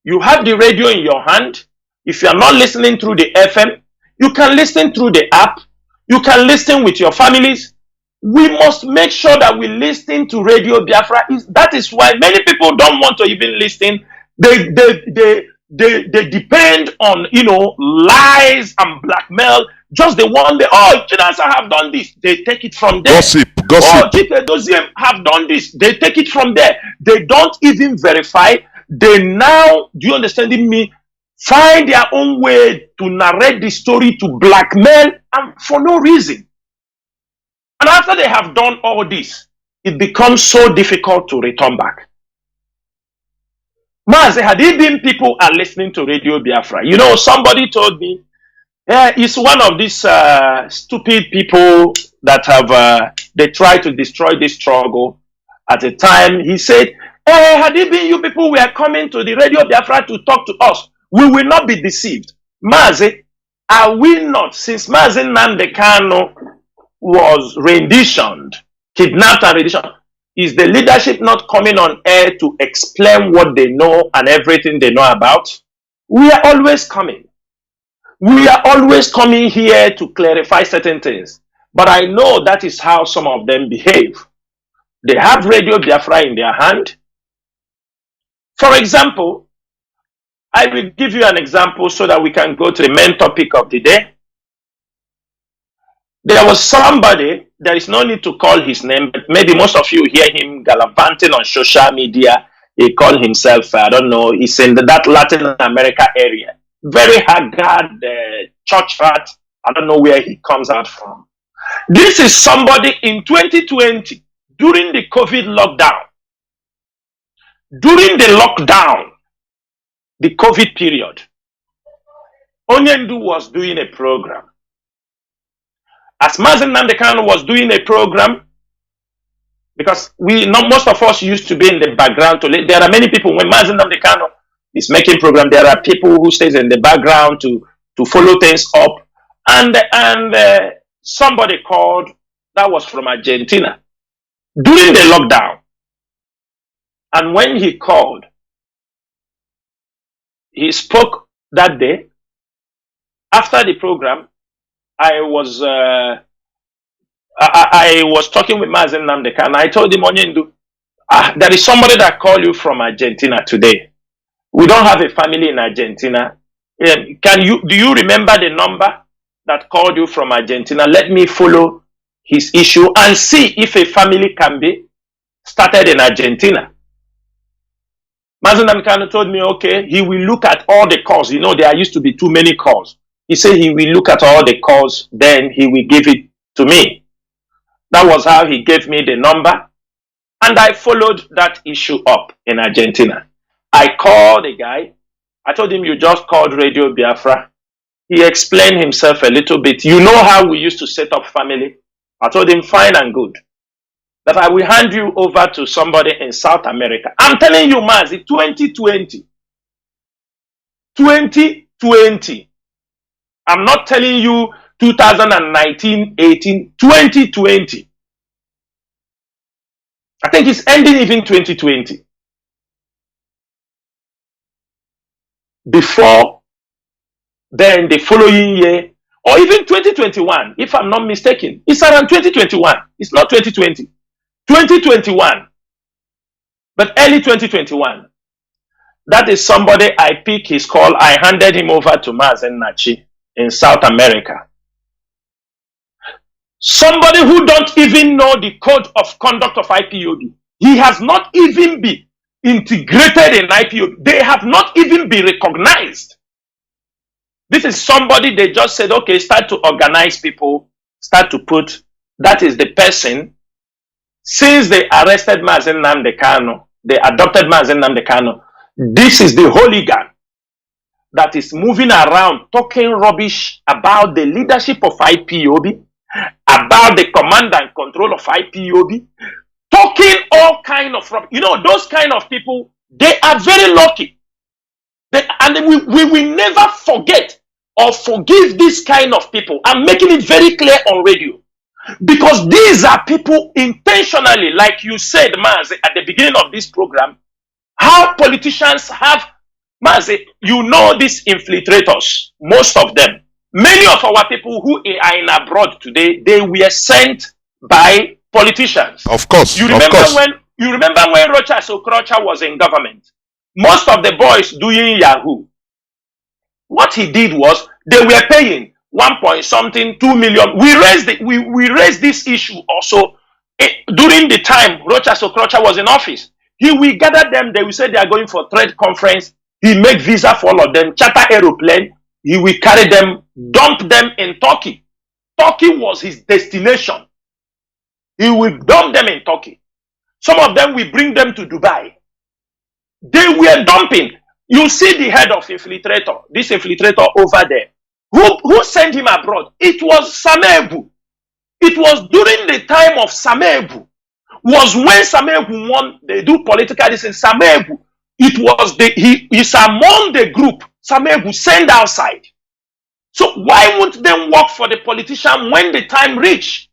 You have the radio in your hand. If you are not listening through the FM, you can listen through the app. You can listen with your families. We must make sure that we listen to Radio Biafra. That is why many people don't want to even listen. They depend on, lies and blackmail. Just the one Chinasa have done this, they take it from there. Gossip. Doziem have done this, they take it from there. They don't even verify. They now, do you understand me? Find their own way to narrate the story, to blackmail, and for no reason. And after they have done all this, it becomes so difficult to return back. Mazi, had it been people are listening to Radio Biafra, somebody told me, it's one of these stupid people that have, they try to destroy this struggle. At the time, he said, had it been you people were coming to the Radio Biafra to talk to us, we will not be deceived. Mazi, are we not, since Mazi Nnamdi Kanu was renditioned, kidnapped and renditioned, is the leadership not coming on air to explain what they know and everything they know about? We are always coming. We are always coming here to clarify certain things. But I know that is how some of them behave. They have Radio Biafra in their hand. For example, I will give you an example so that we can go to the main topic of the day. There was somebody, there is no need to call his name, but maybe most of you hear him gallivanting on social media. He called himself, I don't know, he's in that Latin America area. Very haggard, church rat. I don't know where he comes out from. This is somebody in 2020, during the COVID lockdown. During the lockdown, the COVID period, Onyendu was doing a program. As Mazi Nnamdi Kanu was doing a program, because most of us used to be in the background. There are many people, when Mazi Nnamdi Kanu is making program, there are people who stays in the background to follow things up. And somebody called, that was from Argentina, during the lockdown. And when he called, he spoke that day. After the program, I was talking with Mazi Nnamdi Kanu. I told him, Onyendu, there is somebody that called you from Argentina today. We don't have a family in Argentina. Do you remember the number that called you from Argentina? Let me follow his issue and see if a family can be started in Argentina. Mazi Nnamdi Kanu told me, okay, he will look at all the calls. There used to be too many calls. He said he will look at all the calls, then he will give it to me. That was how he gave me the number. And I followed that issue up in Argentina. I called the guy. I told him, you just called Radio Biafra. He explained himself a little bit. You know how we used to set up family? I told him, fine and good, that I will hand you over to somebody in South America. I'm telling you, Mazi, 2020. 2020. I'm not telling you 2019, 18, 2020. I think it's ending even 2020. Before then, the following year, or even 2021, if I'm not mistaken, it's around 2021. It's not 2020. 2021. But early 2021. That is somebody, I picked his call. I handed him over to Mazi Nachi in South America. Somebody who don't even know the code of conduct of IPOB. He has not even been integrated in IPOB. They have not even been recognized. This is somebody they just said, okay, start to organize people, start to put, that is the person. Since they arrested Mazi Nnamdi Kanu, they adopted Mazi Nnamdi Kanu, this is the hooligan that is moving around talking rubbish about the leadership of IPOB, about the command and control of IPOB, talking all kind of rubbish. Those kind of people, they are very lucky. We will never forget or forgive this kind of people. I'm making it very clear on radio. Because these are people intentionally, like you said, Mazi, at the beginning of this program, how politicians have, Mazi, these infiltrators, most of them, many of our people who are in abroad today, they were sent by politicians. Of course. You remember when Rochas Okrocha was in government? Most of the boys doing Yahoo. What he did was they were paying 1 point something, 2 million. We raised this issue also during the time Rochas Okrocha was in office. He will gather them, they will say they are going for trade conference. He make visa for all of them, charter aeroplane. He will carry them, dump them in Turkey. Turkey was his destination. He will dump them in Turkey. Some of them will bring them to Dubai. They were dumping. You see the head of infiltrator, this infiltrator over there. Who sent him abroad? It was Samebu. It was during the time of Samebu. Was when Samebu won, they do political this in Samebu. It was he is among the group Samebu sent outside. So why won't they work for the politician when the time reach?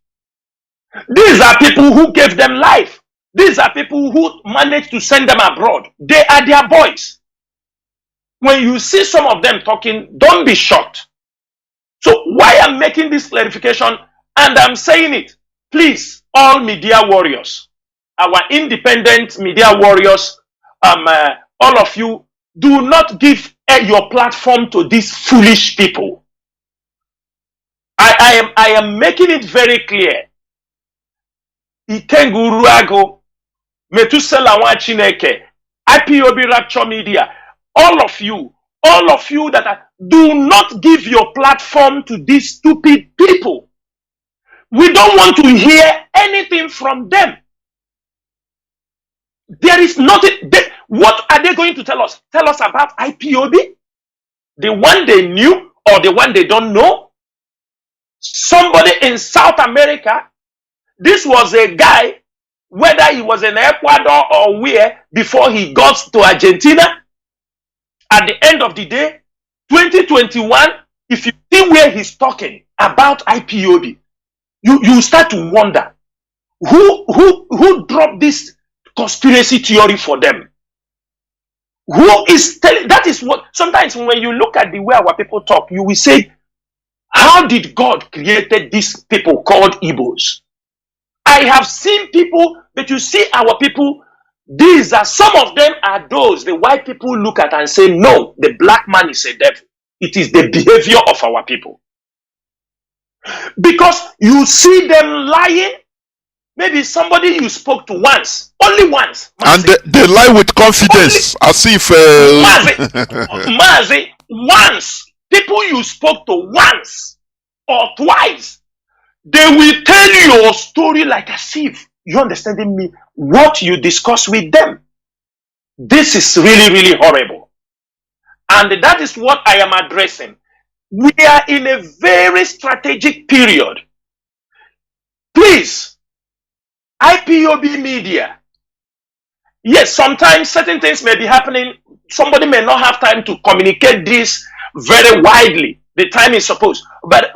These are people who gave them life. These are people who managed to send them abroad. They are their boys. When you see some of them talking, don't be shocked. So why I'm making this clarification, and I'm saying it, please, all media warriors, our independent media warriors, all of you, do not give your platform to these foolish people. I am making it very clear. Itenguruago, Metusela Chineke, IPOB Rapture Media, all of you that are, do not give your platform to these stupid people. We don't want to hear anything from them. There is nothing. What are they going to tell us? Tell us about IPOB? The one they knew or the one they don't know? Somebody in South America. This was a guy, whether he was in Ecuador or where, before he got to Argentina. At the end of the day, 2021, if you see where he's talking about IPOB, you start to wonder who dropped this conspiracy theory for them. Who is telling? That is what sometimes when you look at the way our people talk, you will say, how did God created these people called Igbos? I have seen people, but you see our people, these are, some of them are those the white people look at and say, no, the black man is a devil. It is the behavior of our people. Because you see them lying. Maybe somebody you spoke to once, only once. Mazi. And they lie with confidence, as if... Mazi, once. People you spoke to once or twice, they will tell your story like as if you understanding me, what you discuss with them. This is really, really horrible. And that is what I am addressing. We are in a very strategic period. Please, IPOB media. Yes, sometimes certain things may be happening. Somebody may not have time to communicate this very widely. The time is supposed. But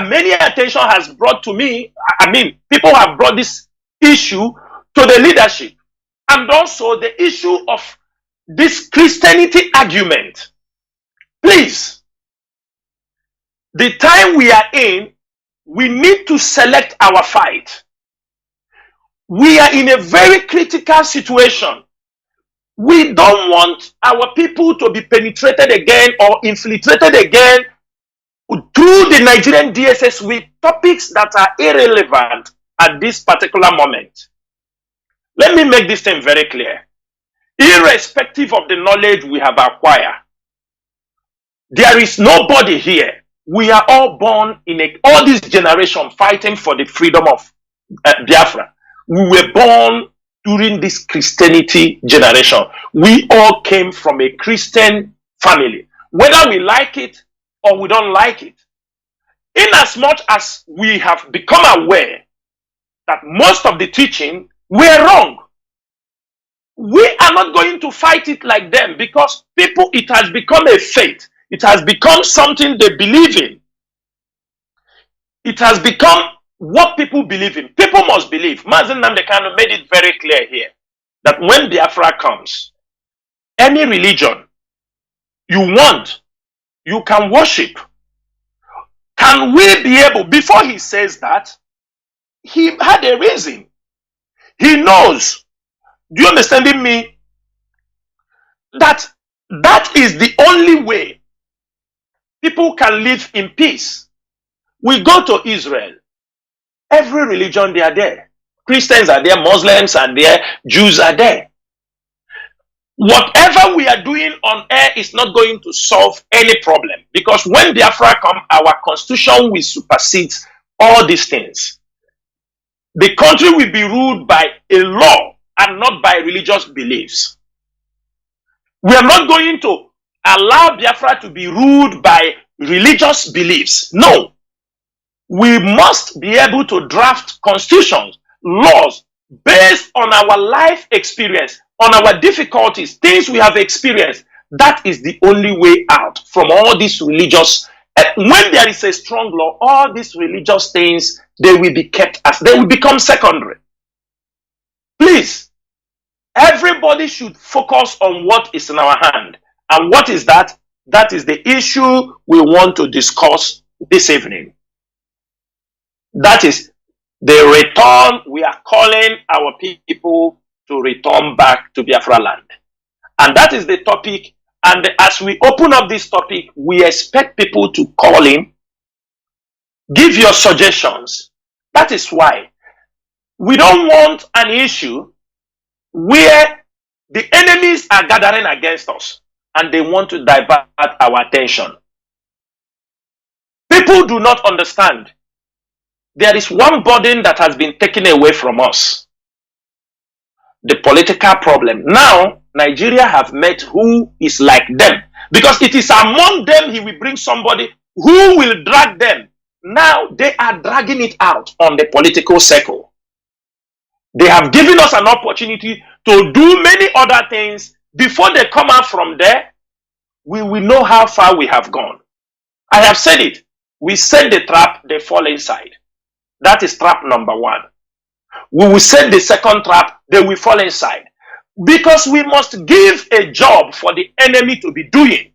many attention has brought to me. I mean, people have brought this issue to the leadership. And also the issue of this Christianity argument. Please, the time we are in, we need to select our fight. We are in a very critical situation. We don't want our people to be penetrated again or infiltrated again through the Nigerian DSS with topics that are irrelevant at this particular moment. Let me make this thing very clear. Irrespective of the knowledge we have acquired, there is nobody here. We are all born in all this generation fighting for the freedom of Biafra. We were born during this Christianity generation. We all came from a Christian family. Whether we like it or we don't like it. Inasmuch as we have become aware that most of the teaching were wrong, we are not going to fight it like them, because people, it has become a faith. It has become something they believe in. It has become what people believe in. People must believe. Mazi Nnamdi Kanu made it very clear here that when Biafra comes, any religion you want, you can worship. Can we be able, before he says that, he had a reason. He knows. Do you understand me? That is the only way people can live in peace. We go to Israel. Every religion, they are there. Christians are there, Muslims are there, Jews are there. Whatever we are doing on air is not going to solve any problem, because when Biafra come, our constitution will supersede all these things. The country will be ruled by a law and not by religious beliefs. We are not going to allow Biafra to be ruled by religious beliefs. No. We must be able to draft constitutions, laws, based on our life experience, on our difficulties, things we have experienced. That is the only way out from all these religious. When there is a strong law, all these religious things, they will be kept as, they will become secondary. Please, everybody should focus on what is in our hand. And what is that? That is the issue we want to discuss this evening. That is the return. We are calling our people to return back to Biafra land. And that is the topic. And as we open up this topic, we expect people to call in, give your suggestions. That is why we don't want an issue where the enemies are gathering against us and they want to divert our attention. People do not understand. There is one burden that has been taken away from us. The political problem. Now, Nigeria have met who is like them. Because it is among them he will bring somebody who will drag them. Now, they are dragging it out on the political circle. They have given us an opportunity to do many other things. Before they come out from there, we will know how far we have gone. I have said it. We set the trap, they fall inside. That is trap number one. We will set the second trap, they will fall inside. Because we must give a job for the enemy to be doing.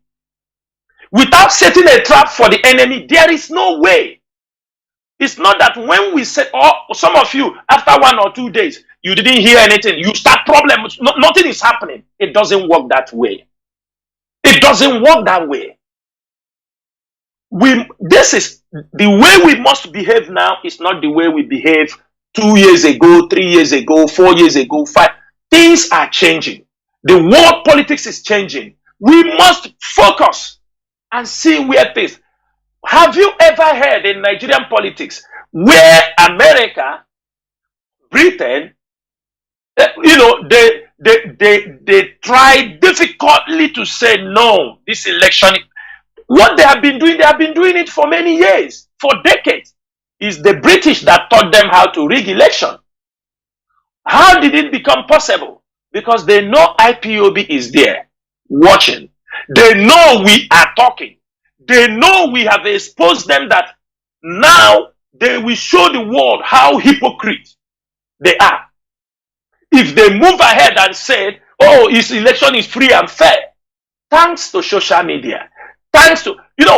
Without setting a trap for the enemy, there is no way. It's not that when we set, or some of you, after 1 or 2 days, you didn't hear anything, you start problems, nothing is happening. It doesn't work that way. It doesn't work that way. This is the way we must behave now. Is not the way we behaved 2 years ago, 3 years ago, 4 years ago, 5. Things are changing. The world politics is changing. We must focus and see where things. Have you ever heard in Nigerian politics where America, Britain, they try difficultly to say no, this election. What they have been doing it for many years, for decades. It's the British that taught them how to rig election. How did it become possible? Because they know IPOB is there, watching. They know we are talking. They know we have exposed them that now they will show the world how hypocrite they are. If they move ahead and say, oh, his election is free and fair, thanks to social media, thanks to,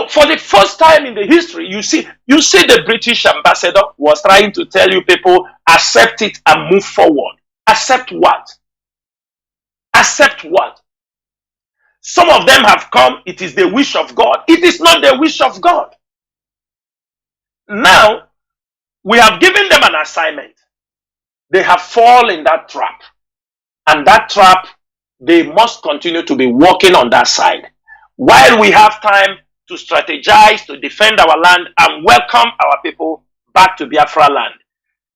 for the first time in the history, you see the British ambassador was trying to tell you people, accept it and move forward. Accept what? Accept what? Some of them have come, it is the wish of God. It is not the wish of God. Now, we have given them an assignment. They have fallen in that trap. And that trap, they must continue to be working on that side. While we have time to strategize, to defend our land, and welcome our people back to Biafra land.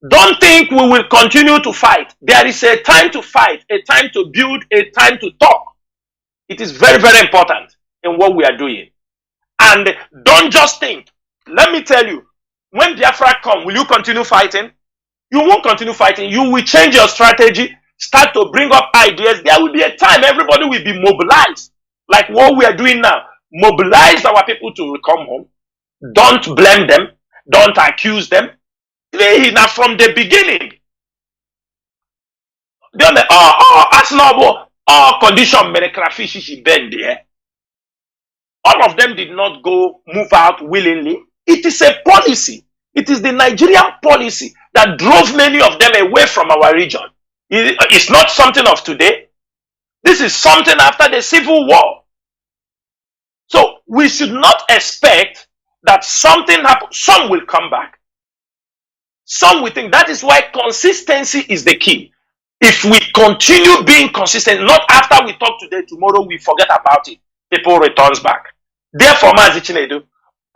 Don't think we will continue to fight. There is a time to fight, a time to build, a time to talk. It is very, very important in what we are doing. And don't just think. Let me tell you, when Biafra come, will you continue fighting? You won't continue fighting. You will change your strategy, start to bring up ideas. There will be a time everybody will be mobilized. Like what we are doing now. Mobilize our people to come home. Don't blame them. Don't accuse them. Now from the beginning. All condition she bend there. All of them did not move out willingly. It is a policy. It is the Nigerian policy that drove many of them away from our region. It's not something of today. This is something after the Civil War. So we should not expect that something happens. Some will come back. Some will think. That is why consistency is the key. If we continue being consistent, not after we talk today, tomorrow we forget about it, people returns back. Therefore, Mazi Chinedu,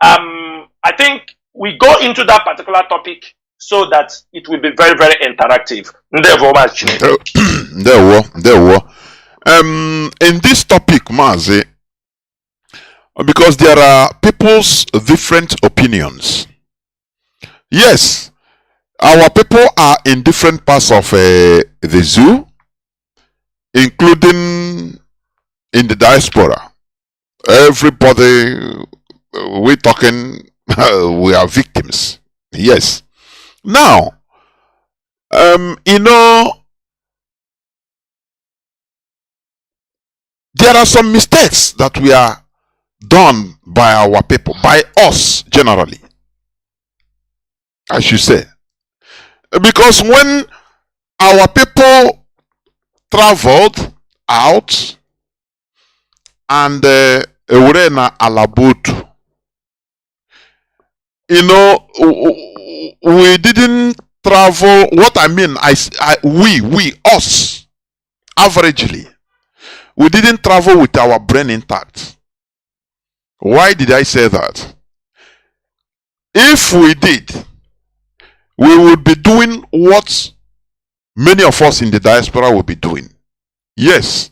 I think we go into that particular topic so that it will be very, very interactive. Therefore, Mazi Chinedu. There were. In this topic, Mazi, because there are people's different opinions. Yes, our people are in different parts of the zoo, including in the diaspora. Everybody, we're talking, we are victims. Yes. Now, there are some mistakes that we are done by our people, by us generally, I should say. Because when our people traveled out and were na Alabutu, we didn't travel. What I mean, we, us, averagely, we didn't travel with our brain intact. Why did I say that? If we did, we would be doing what many of us in the diaspora will be doing. Yes,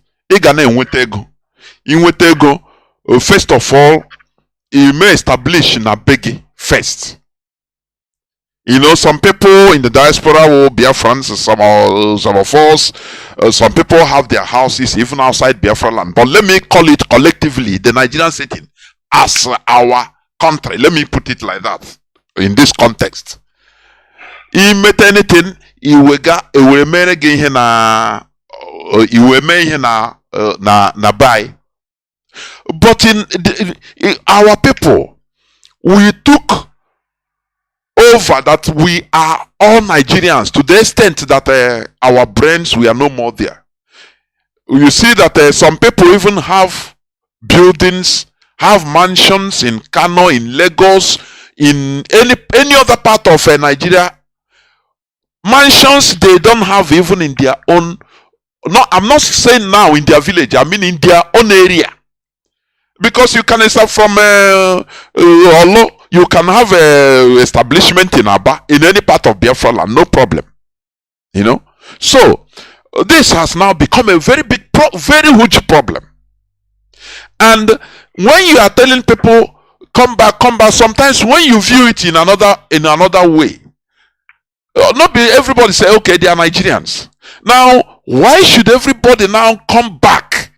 first of all, you may establish in a biggie first. Some people in the diaspora will Biafrans, some of us, some people have their houses even outside Biafra land. But let me call it collectively, the Nigerian setting, as our country. Let me put it like that in this context. Imete anything, iwe mere ge ihe na buy. But in our people, we took over that we are all Nigerians to the extent that our brains, we are no more there. You see that some people even have buildings, have mansions in Kano, in Lagos, in any other part of Nigeria. Mansions they don't have even in their own. No, I'm not saying now in their village. I mean in their own area. Because you can start from Olo, you can have a establishment in Aba, in any part of Biafra land, no problem. So this has now become a very big, very huge problem. And when you are telling people come back, sometimes when you view it in another way, not be everybody say okay, they are Nigerians. Now, why should everybody now come back?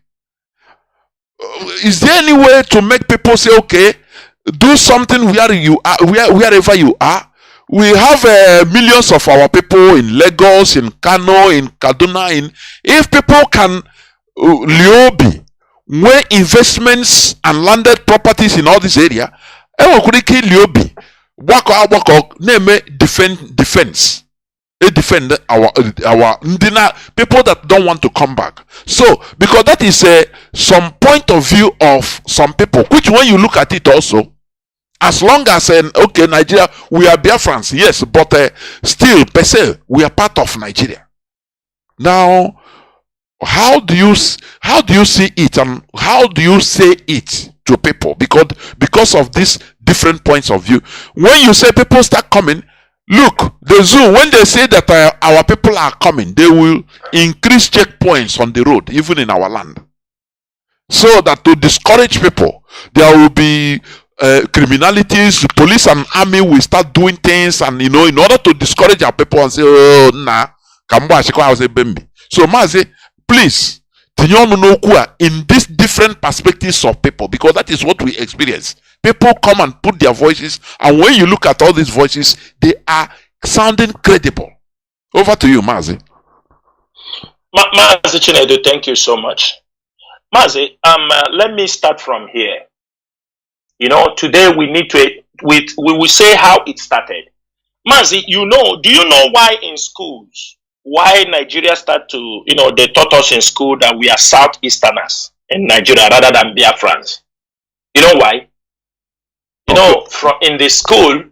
Is there any way to make people say okay, do something where you are, wherever you are? We have millions of our people in Lagos, in Kano, in Kaduna. If people can Liobi, where investments and landed properties in all this area, Liobi, name defense. They defend our people that don't want to come back. So because that is some point of view of some people, which when you look at it also, as long as okay, Nigeria, we are Biafrans, yes, but still per se we are part of Nigeria. Now, how do you see it, and how do you say it to people? Because of these different points of view, when you say people start coming. Look, the zoo, when they say that our people are coming, they will increase checkpoints on the road, even in our land. So that to discourage people, there will be criminalities, police and army will start doing things, and in order to discourage our people and say, oh, nah, so Mazi, please, in these different perspectives of people, because that is what we experience. People come and put their voices, and when you look at all these voices, they are sounding credible. Over to you, Mazi. Mazi Chinedu, thank you so much. Mazi, let me start from here. Today we need to, we will say how it started. Mazi, do you know why in schools, why Nigeria start to, they taught us in school that we are Southeasterners in Nigeria rather than Biafrans? You know why? From in the school,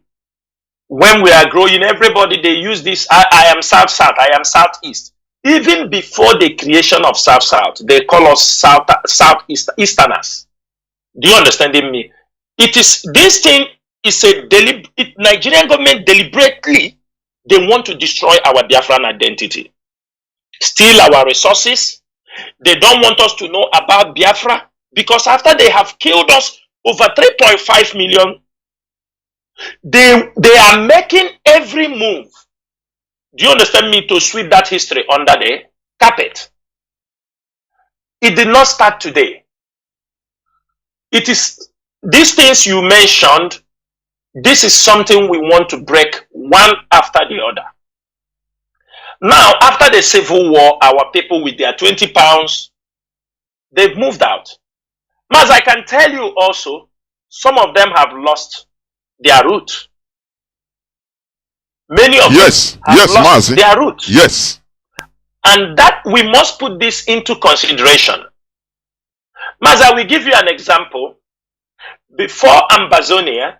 when we are growing, everybody, they use this, I am South-South, I am Southeast. Even before the creation of South-South, they call us Southeasterners. Do you understand me? This thing is Nigerian government deliberately, they want to destroy our Biafran identity. Steal our resources. They don't want us to know about Biafra, because after they have killed us over 3.5 million, they are making every move. Do you understand me? To sweep that history under the carpet. It did not start today. It is these things you mentioned. This is something we want to break one after the other. Now, after the Civil War, our people with their 20 pounds, they've moved out. Mas, I can tell you also, some of them have lost their root. Many of them have lost their root. Yes. And that we must put this into consideration. Mas, I will give you an example. Before Ambazonia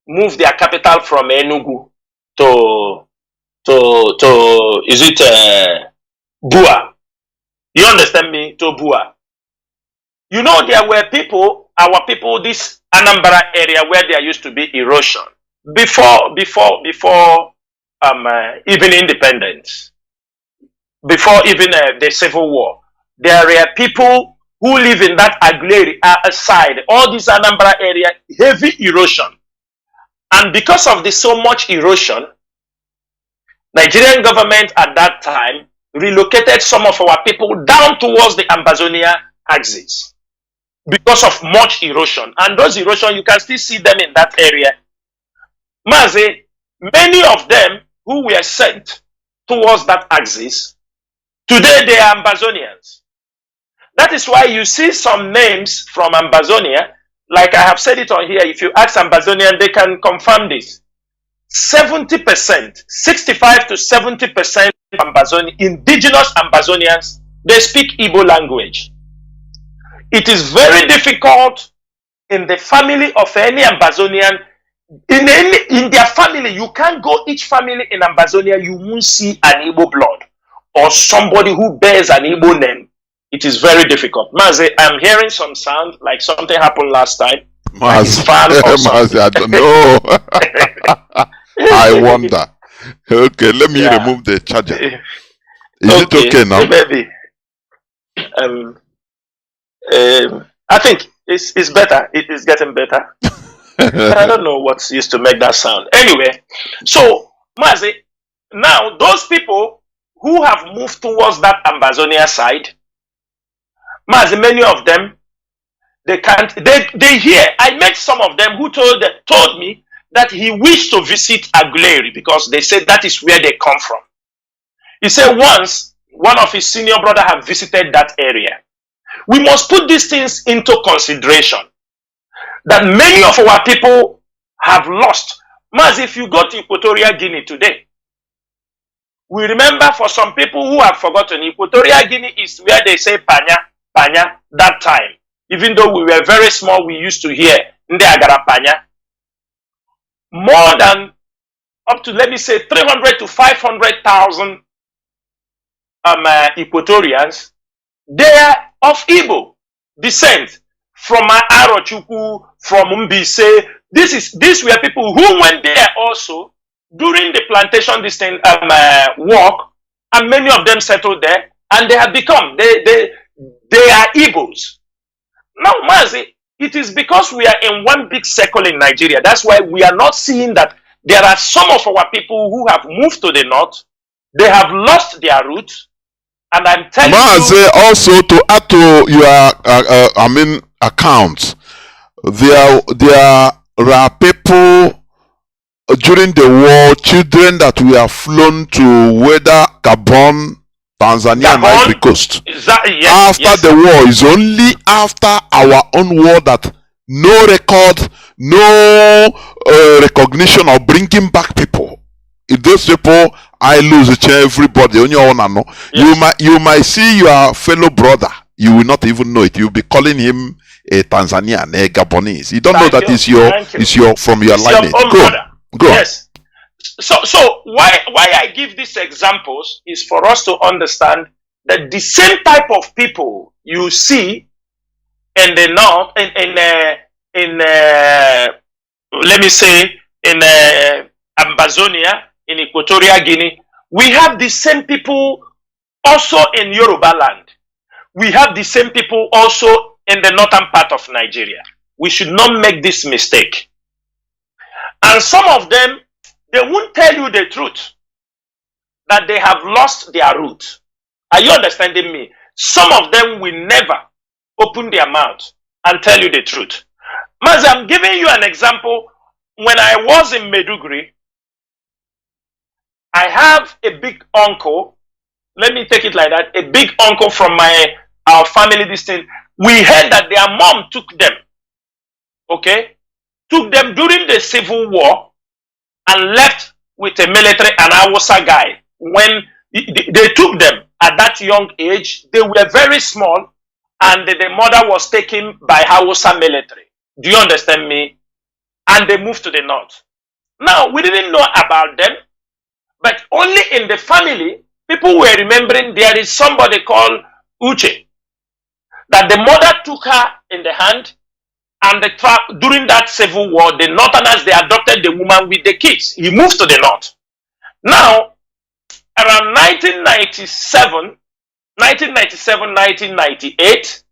moved their capital from Enugu to Bua. You understand me? To Bua. There were people, our people, this Anambra area where there used to be erosion before even independence, before even the Civil War. There were people who live in that Aguilera side, all this Anambra area, heavy erosion. And because of so much erosion, Nigerian government at that time relocated some of our people down towards the Ambazonia axis because of much erosion. And those erosion, you can still see them in that area. Mazi, many of them who were sent towards that axis, today they are Ambazonians. That is why you see some names from Ambazonia, like I have said it on here. If you ask Ambazonian, they can confirm this. 70%, 65 to 70% indigenous Ambazonians, they speak Igbo language. It is very difficult in the family of any Ambazonian. In their family, you can't go each family in Ambazonia, you won't see an Igbo blood or somebody who bears an Igbo name. It is very difficult. Mazi, I'm hearing some sound like something happened last time. Mazi, Mazi, I don't know. I wonder. Okay, let me remove the charger. Is it okay now? Maybe. I think it's better. It is getting better. I don't know what's used to make that sound. Anyway, so Mazi, now those people who have moved towards that Ambazonia side, Mazi, many of them, they can't. They hear. I met some of them who told me that he wished to visit Aguilera because they said that is where they come from. He said once one of his senior brother had visited that area. We must put these things into consideration. That many of our people have lost. Mas, if you go to Equatorial Guinea today, we remember for some people who have forgotten, Equatorial Guinea is where they say Panya, Panya, that time. Even though we were very small, we used to hear Nde Agara Panya. More than up to, let me say, 300 to 500,000 Equatorians, they are of Igbo descent. From Arochukwu, from Mbise. These were people who went there also during the plantation work, and many of them settled there, and they have become, they are Igbos. Now, Mazi, it is because we are in one big circle in Nigeria. That's why we are not seeing that there are some of our people who have moved to the north. They have lost their roots. And I'm telling you, also to add to your, account, there are people during the war, children that we have flown to whether Gabon, Tanzania, and Ivory Coast. After the war, is only after our own war that no record, no recognition or bringing back people. If those people, I lose a chair, everybody on your own. No. Yes. You might see your fellow brother. You will not even know it. You'll be calling him a Tanzanian, a Gabonese. You don't know that it's your from your lineage. Your own Go brother. on. Go on. Yes. So why I give these examples is for us to understand that the same type of people you see in the north, let me say in Amazonia, in Equatorial Guinea, we have the same people also in Yoruba land. We have the same people also in the northern part of Nigeria. We should not make this mistake. And some of them, they won't tell you the truth, that they have lost their root. Are you understanding me? Some of them will never open their mouth and tell you the truth. Mazi, I'm giving you an example. When I was in Maiduguri, I have a big uncle. Let me take it like that. A big uncle from our family distinct. We heard that their mom took them. Okay? Took them during the Civil War and left with a military and Hausa guy. When they took them at that young age, they were very small and the mother was taken by Hausa military. Do you understand me? And they moved to the north. Now, we didn't know about them, but only in the family, people were remembering there is somebody called Uche, that the mother took her in the hand, and during that Civil War, the Northerners, they adopted the woman with the kids. He moved to the north. Now, around 1998,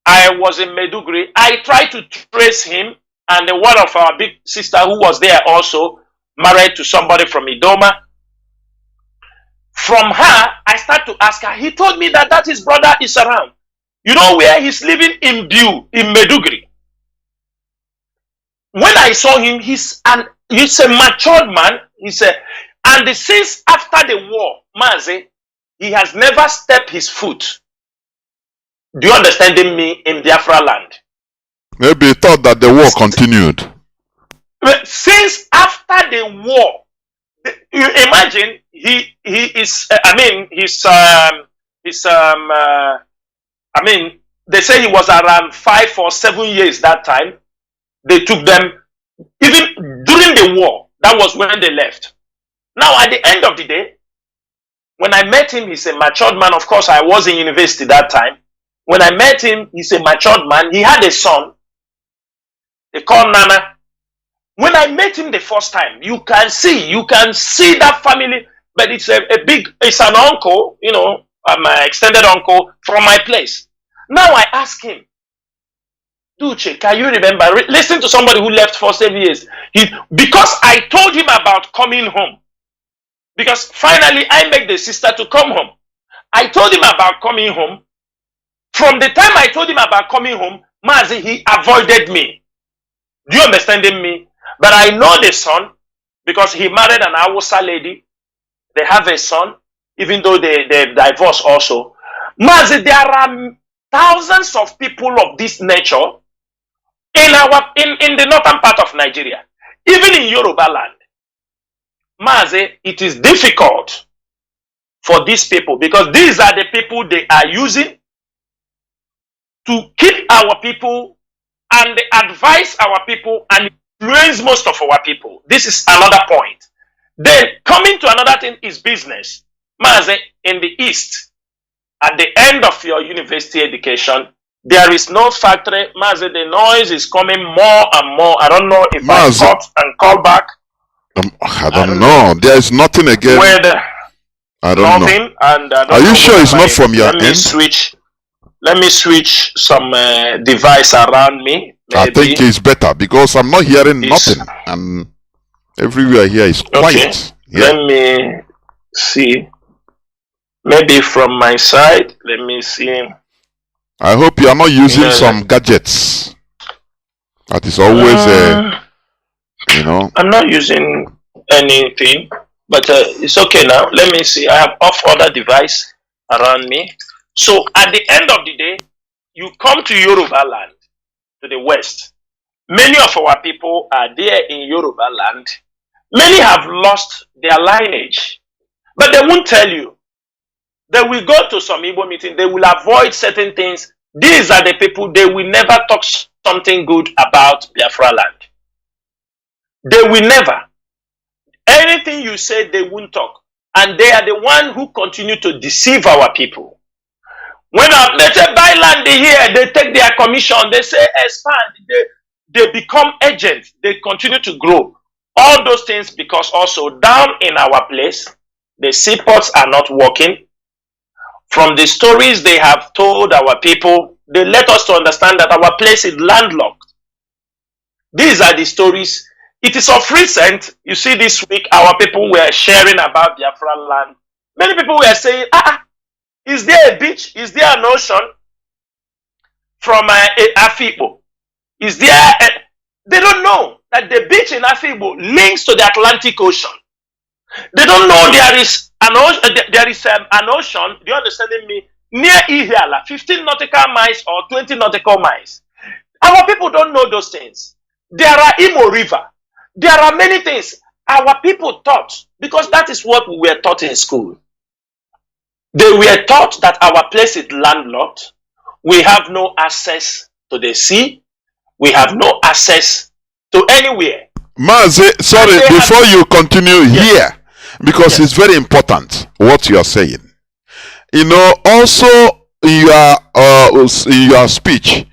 I was in Maiduguri. I tried to trace him, and one of our big sister who was there also, married to somebody from Idoma. From her, I started to ask her. He told me that his brother is around. You know where he's living? In Biu, in Maiduguri. When I saw him, he's a matured man. And since after the war, Mazi, he has never stepped his foot. Do you understand me? In Biafra land. Maybe he thought that the war continued. Since after the war, you imagine he is. They say he was around 5 or 7 years that time. They took them even during the war. That was when they left. Now at the end of the day, when I met him, he's a matured man. Of course, I was in university that time. When I met him, he's a matured man. He had a son. They call Nana. When I met him the first time, you can see that family, but it's it's an uncle, my extended uncle from my place. Now I ask him, Duce, can you remember? Listen to somebody who left for 7 years. Because I told him about coming home. Because finally I made the sister to come home. I told him about coming home. From the time I told him about coming home, Mazi, he avoided me. Do you understand me? But I know the son because he married an Hausa lady. They have a son, even though they divorced also. Mazi, there are thousands of people of this nature in the northern part of Nigeria, even in Yoruba land. Mazi, it is difficult for these people because these are the people they are using to keep our people and they advise our people and influence most of our people. This is another point. Then coming to another thing is business. Mazi, in the East, at the end of your university education, there is no factory. Mazi, the noise is coming more and more. I don't know if Mazi, I cut and call back. I don't know. There is nothing again. I don't know. And are you sure it's not from your end? Let me switch some device around me. Maybe. I think it's better because I'm not hearing nothing, and everywhere here is quiet. Okay. Yeah. Let me see. Maybe from my side. Let me see. I hope you are not using some gadgets. That is always, I'm not using anything, but it's okay now. Let me see. I have off other device around me. So at the end of the day, you come to Yoruba land, to the west. Many of our people are there in Yoruba land. Many have lost their lineage, but they won't tell you. They will go to some Igbo meeting. They will avoid certain things. These are the people, they will never talk something good about Biafra land. They will never. Anything you say, they won't talk. And they are the one who continue to deceive our people. When they say buy land here, they take their commission, they say expand, they become agents, they continue to grow. All those things because also down in our place, the seaports are not working. From the stories they have told our people, they let us to understand that our place is landlocked. These are the stories. It is of recent, you see this week, our people were sharing about Biafra land. Many people were saying, is there a beach? Is there an ocean from Afibo? Is there they don't know that the beach in Afibo links to the Atlantic Ocean. They don't know there is an ocean, do you understand me, near Ihiala, 15 nautical miles or 20 nautical miles. Our people don't know those things. There are Imo River. There are many things our people taught, because that is what we were taught in school. They were taught that our place is landlocked. We have no access to the sea. We have no access to anywhere. Mazi, sorry, before you continue here, because it's very important what you are saying. You know, also in your speech,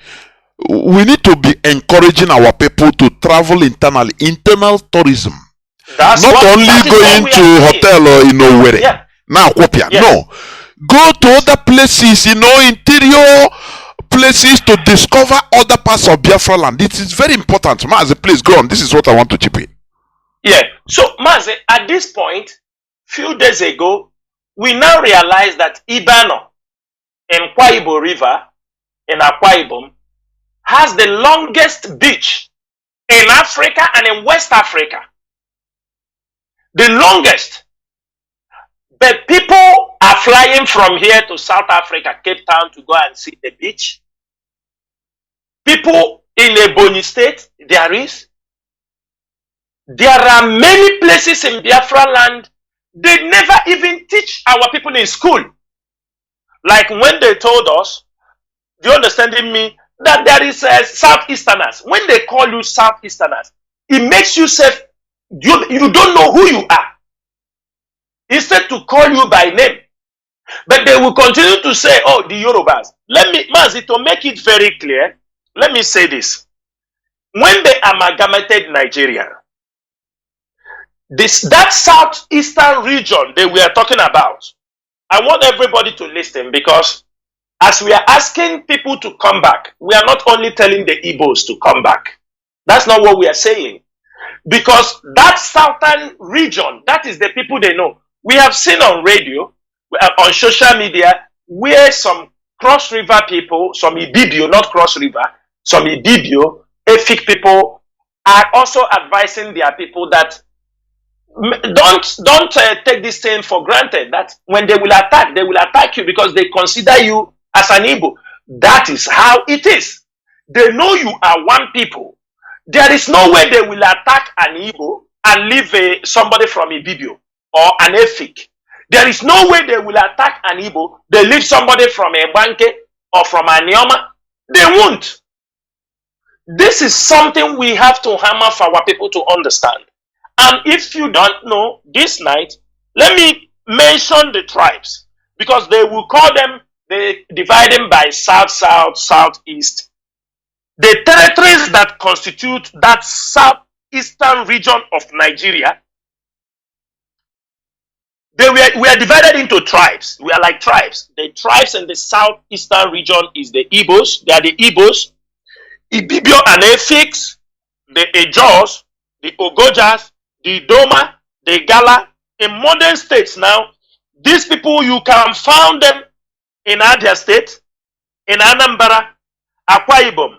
we need to be encouraging our people to travel internally, internal tourism. That's not only going to hotel or Nworu. Now, no, go to other places, interior places to discover other parts of Biafra land. It is very important. Mazi, please go on. This is what I want to chip in. Yeah. So, Mazi, at this point, few days ago, we now realize that Ibano in Akwa Ibom River in Akwa Ibom has the longest beach in Africa and in West Africa. The longest. But people are flying from here to South Africa, Cape Town, to go and see the beach. People in Ebonyi State, there is. There are many places in Biafra land they never even teach our people in school. Like when they told us, do you understand me, that there is Southeasterners. When they call you Southeasterners, it makes you say, you don't know who you are. Instead to call you by name. But they will continue to say, oh, the Yorubas. Mazi, to make it very clear, let me say this. When they amalgamated Nigeria, that southeastern region they were talking about, I want everybody to listen, because as we are asking people to come back, we are not only telling the Igbos to come back. That's not what we are saying. Because that southern region, that is the people they know. We have seen on radio, on social media, where some Cross River people, some Ibibio, not Cross River, some Ibibio, Efik people are also advising their people that don't take this thing for granted, that when they will attack you because they consider you as an Igbo. That is how it is. They know you are one people. There is no way they will attack an Igbo and leave somebody from Ibibio or an Efik. There is no way they will attack an Igbo, they leave somebody from Ebanke or from Anioma. They won't. This is something we have to hammer for our people to understand. And if you don't know, this night, let me mention the tribes, because they will call them, they divide them by south, south, southeast. The territories that constitute that southeastern region of Nigeria, we are divided into tribes. We are like tribes. The tribes in the southeastern region is the Igbos. They are the Igbos, Ibibio and Efiks, the Ejos, the Ogojas, the Doma, the Gala. In modern states now, these people, you can find them in Abia State, in Anambra, Akwa Ibom,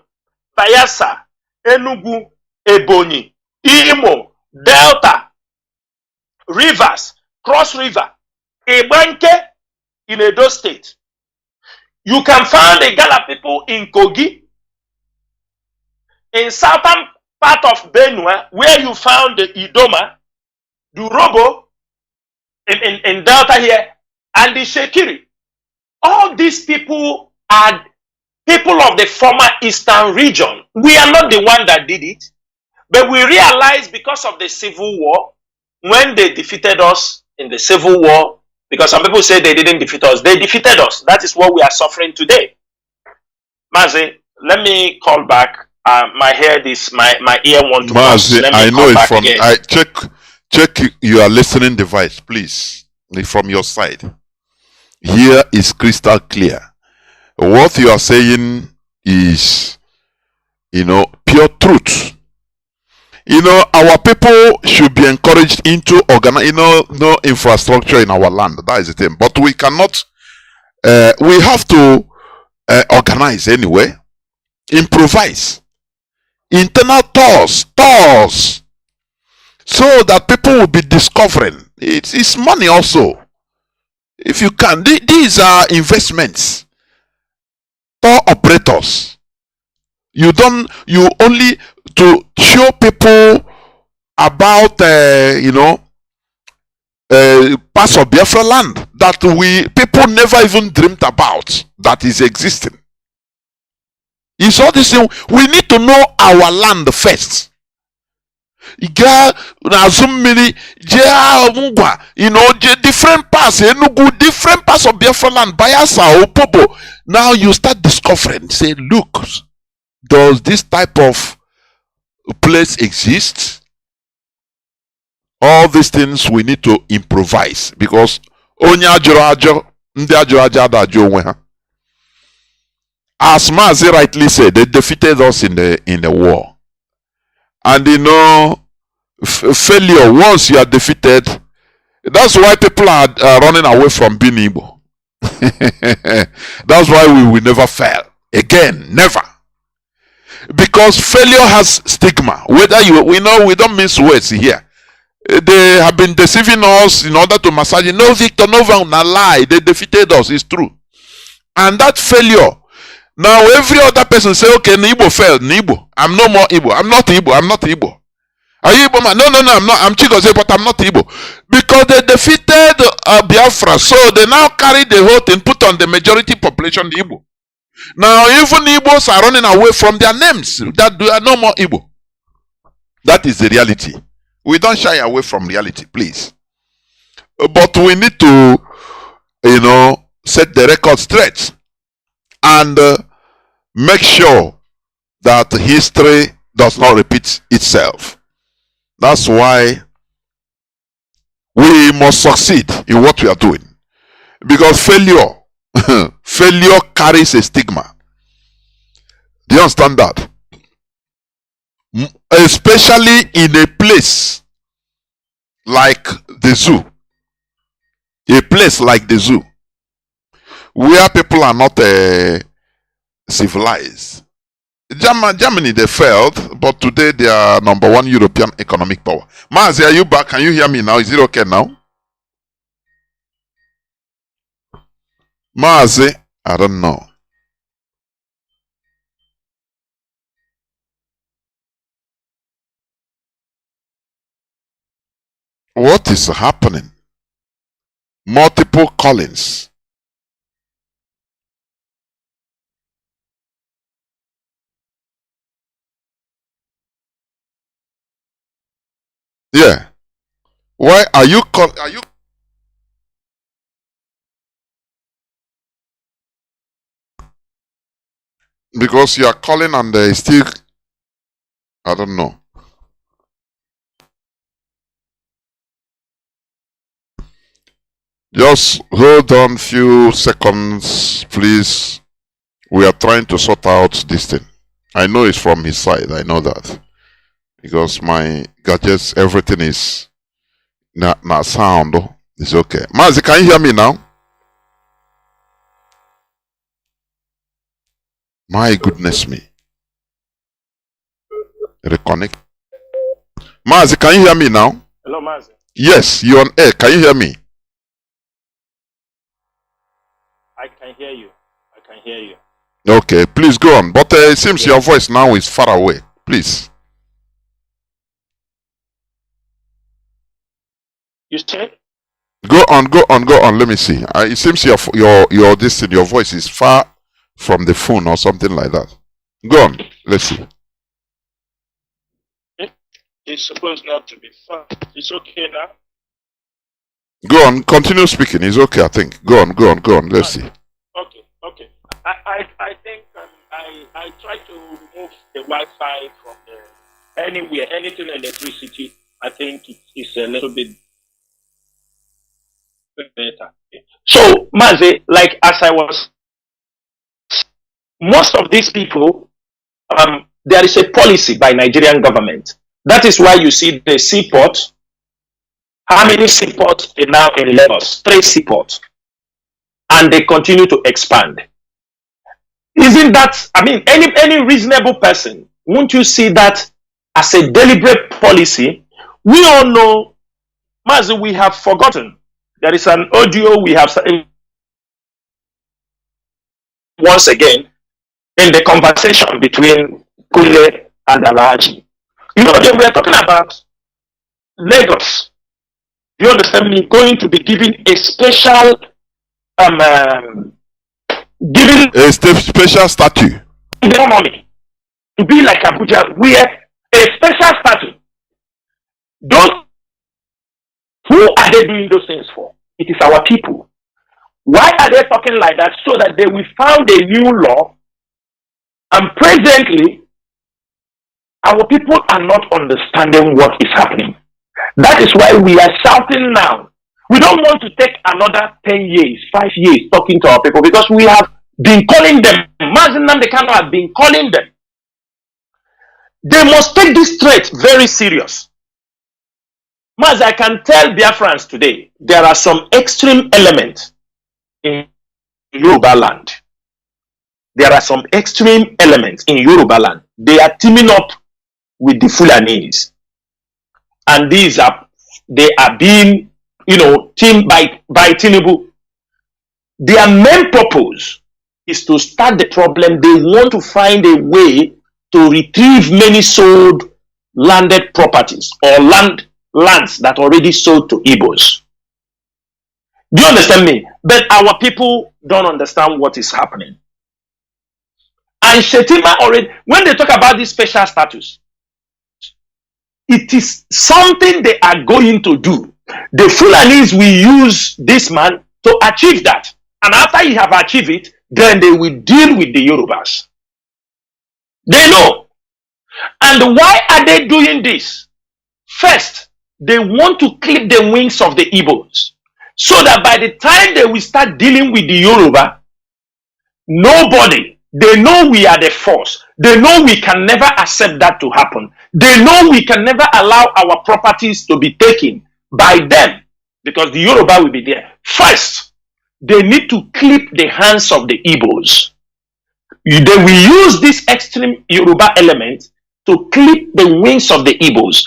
Bayelsa, Enugu, Ebonyi, Imo, Delta, Rivers, Cross River, Ebanke in Edo State. You can find the Gala people in Kogi, in southern part of Benue, where you found the Idoma, the Robo, in Delta here, and the Shekiri. All these people are people of the former Eastern region. We are not the one that did it, but we realized because of the Civil War, when they defeated us in the Civil War, because some people say they didn't defeat us, they defeated us. That is what we are suffering today. Mazi, let me call back. My head is my ear want to Mazi, let me I know it from again. I check your listening device, please. From your side. Here is crystal clear. What you are saying is, pure truth. Our people should be encouraged into no infrastructure in our land. That is the thing. But we cannot. We have to organize anyway. Improvise. Internal tours, so that people will be discovering. It's money also. If you can, these are investments. Tour operators. You only to show people about parts of Biafra land that people never even dreamed about that is existing. It's all this thing. We need to know our land first. Different parts, different parts of Biafra land, Bayelsa, Opobo. Now you start discovering, say, look, does this type of place exist? All these things we need to improvise, because as Mazi rightly said, they defeated us in the war. And failure, once you are defeated, that's why people are running away from being Igbo. That's why we will never fail again, never. Because failure has stigma. Whether we don't mince words here. They have been deceiving us in order to massage it. No, Victor, no, lie. They defeated us. It's true. And that failure. Now every other person say, okay, Igbo failed. Igbo. I'm no more Igbo. I'm not Igbo. I'm not Igbo. Are you Igbo man? No, I'm not. I'm Chigozie, but I'm not Igbo. Because they defeated Biafra. So they now carry the whole thing, put on the majority population, the Igbo. Now even Igbos are running away from their names. That they are no more Igbo. That is the reality. We don't shy away from reality, please. But we need to, set the record straight. And make sure that history does not repeat itself. That's why we must succeed in what we are doing. Because failure carries a stigma. Do you understand that? Especially in a place like the zoo. A place like the zoo, where people are not civilized. Germany, they failed, but today they are #1 European economic power. Mazi, are you back? Can you hear me now? Is it okay now? Mazi, I don't know. What is happening? Multiple callings. Yeah. Why are you because you are calling and they still, I don't know. Just hold on few seconds, please. We are trying to sort out this thing. I know it's from his side. I know that. Because my gadgets, everything is not sound. It's okay. Mazi, can you hear me now? My goodness me. Reconnect. Mazi, can you hear me now? Hello, Mazi. Yes, you're on air. Can you hear me? I can hear you. Okay, please go on. But it seems your voice now is far away. Please. You say? Go on, go on, go on. Let me see. It seems your this thing, your voice is far from the phone or something like that. Go on. Let's see. It's supposed not to be far. It's okay now. Go on. Continue speaking. It's okay, I think. Go on, go on, go on. Let's see. Okay. I think I try to remove the Wi-Fi from anywhere, anything electricity. I think it's a little bit better. So, Mazi, like as I was, most of these people, there is a policy by Nigerian government. That is why you see the seaport. How many seaports are now in Lagos? 3 seaports. And they continue to expand. Isn't that, I mean, any reasonable person, won't you see that as a deliberate policy? We all know, Mazi, we have forgotten. There is an audio we have once again in the conversation between Kule and Alaji. You know, they were talking about Lagos. You understand me? Going to be given a special giving A special statue. money to be like Abuja, where a special statue. Those who are they doing those things for? It is our people. Why are they talking like that? So that they will found a new law, and presently our people are not understanding what is happening. That is why we are shouting now. We don't want to take another 10 years, 5 years talking to our people, because we have been calling them. Mazi Nnamdi Kanu have been calling them. They must take this threat very serious. Mazi, I can tell Biafrans today, there are some extreme elements in Yoruba land. There are some extreme elements in Yoruba land. They are teaming up with the Fulanis. And they are being, teamed by Tinubu. Their main purpose is to start the problem. They want to find a way to retrieve many sold landed properties or lands that already sold to Igbos. Do you understand me? But our people don't understand what is happening. And Shetima already, when they talk about this special status, it is something they are going to do. The Fulanis will use this man to achieve that. And after he have achieved it, then they will deal with the Yorubas. They know. And why are they doing this? First, they want to clip the wings of the Igbos, so that by the time they will start dealing with the Yoruba, they know we are the force. They know we can never accept that to happen. They know we can never allow our properties to be taken by them, because the Yoruba will be there. First, they need to clip the hands of the Igbos. They will use this extreme Yoruba element to clip the wings of the Igbos.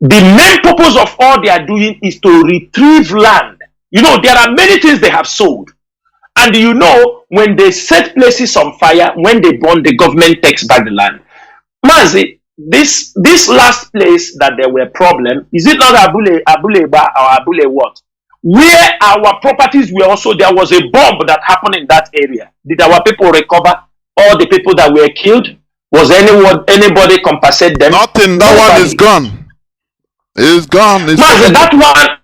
The main purpose of all they are doing is to retrieve land. There are many things they have sold. And when they set places on fire, when they burn, the government takes back the land. Mazi, this last place that there were problems, is it not Abuleba or Abule what? Where our properties were also, there was a bomb that happened in that area. Did our people recover all the people that were killed? Was anybody compensate them? Nothing. That one is gone. It's gone. Mazi, that one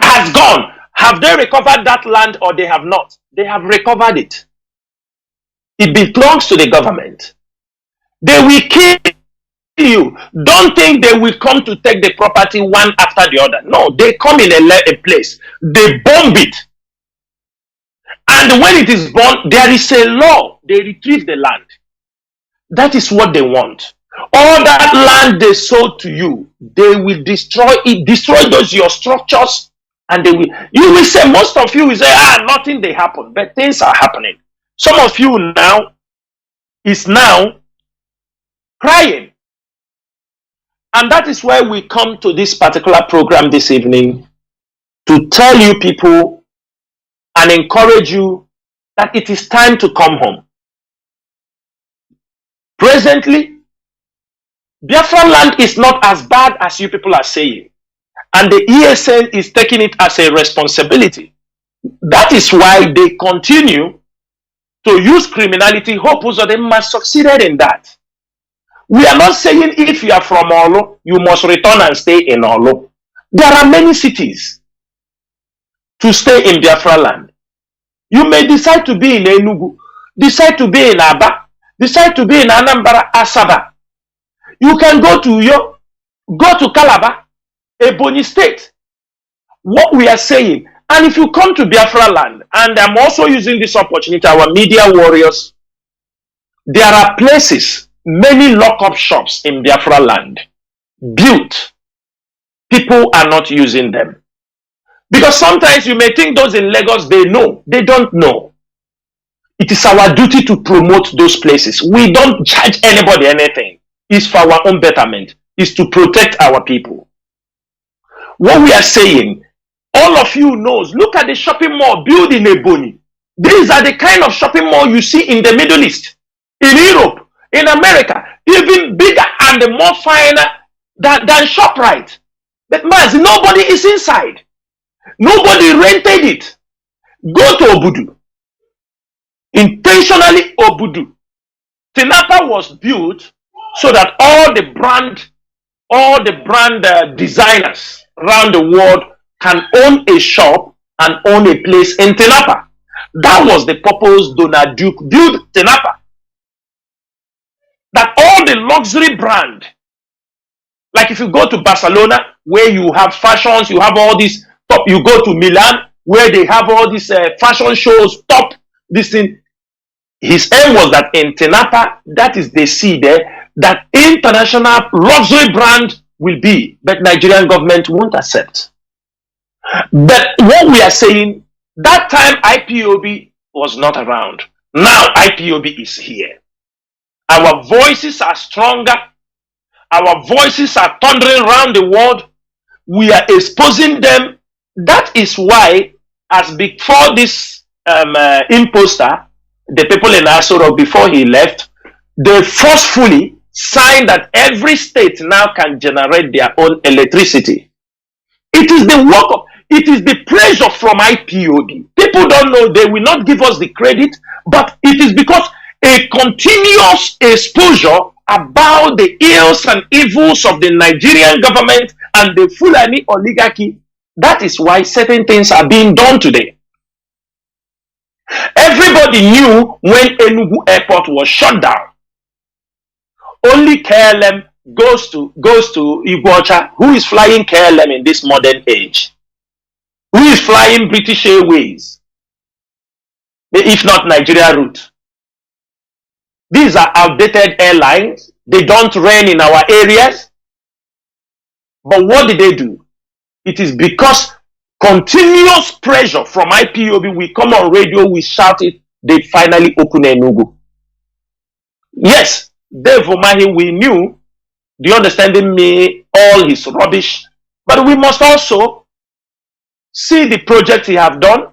has gone. Have they recovered that land or they have not? They have recovered it. It belongs to the government. They will kill you. Don't think they will come to take the property one after the other. No, they come in a place. They bomb it. And when it is bombed, there is a law. They retrieve the land. That is what they want. All that land they sold to you, they will destroy it, destroy those your structures, and you will say, most of you will say, nothing they happen, but things are happening. Some of you now is now crying. And that is why we come to this particular program this evening, to tell you people and encourage you that it is time to come home. Presently, Biafra land is not as bad as you people are saying. And the ESN is taking it as a responsibility. That is why they continue to use criminality. Hope they must succeeded in that. We are not saying if you are from Olo, you must return and stay in Olo. There are many cities to stay in Biafra land. You may decide to be in Enugu, decide to be in Aba, decide to be in Anambra, Asaba. You can go to Uyo, go to Calabar, Ebonyi State. What we are saying, and if you come to Biafra land, and I'm also using this opportunity, our media warriors, there are places, many lock-up shops in Biafra land, built. People are not using them. Because sometimes you may think those in Lagos, they know. They don't know. It is our duty to promote those places. We don't charge anybody anything. It's for our own betterment. It's to protect our people. What we are saying, all of you knows, look at the shopping mall built in Ebonyi. These are the kind of shopping mall you see in the Middle East, in Europe, in America, even bigger and more finer than ShopRite. But Mazi, nobody is inside. Nobody rented it. Go to Obudu. Intentionally Obudu. Tinapa was built so that all the brand designers around the world can own a shop and own a place in Tinapa. That was the purpose Donald Duke built Tinapa. That all the luxury brand, like if you go to Barcelona, where you have fashions, you have all these top, you go to Milan, where they have all these fashion shows, top, this thing. His aim was that in Tinapa, that is the seed there, that international luxury brand will be, but Nigerian government won't accept. But what we are saying, that time IPOB was not around. Now IPOB is here. Our voices are stronger. Our voices are thundering around the world. We are exposing them. That is why, as before this imposter, the people in Asoro, before he left, they forcefully signed that every state now can generate their own electricity. It is the work of, it is the pressure from IPOB. People don't know, they will not give us the credit, but it is because a continuous exposure about the ills and evils of the Nigerian government and the Fulani oligarchy. That is why certain things are being done today. Everybody knew when Enugu Airport was shut down. Only KLM goes to Iguacha. Who is flying KLM in this modern age? Who is flying British Airways? If not Nigeria route. These are outdated airlines. They don't run in our areas. But what did they do? It is because continuous pressure from IPOB, we come on radio, we shout it, they finally open Enugu. Yes, Dave Omahi, we knew, do you understanding me, all his rubbish, but we must also see the project he have done,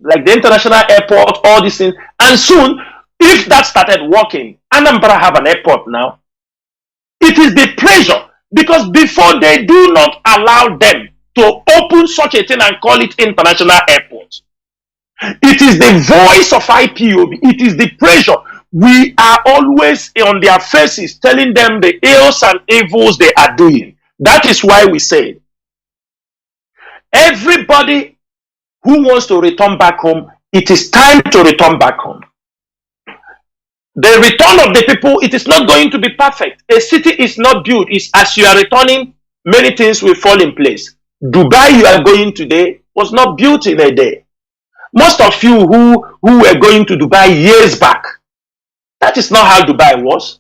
like the international airport, all these things, and soon, if that started working, Anambra have an airport now. It is the pressure, because before they do not allow them to open such a thing and call it international airport. It is the voice of IPOB. It is the pressure. We are always on their faces telling them the ills and evils they are doing. That is why we say, everybody who wants to return back home, it is time to return back home. The return of the people, it is not going to be perfect. A city is not built. It's as you are returning, many things will fall in place. Dubai you are going today was not built in a day. Most of you who were going to Dubai years back, that is not how Dubai was.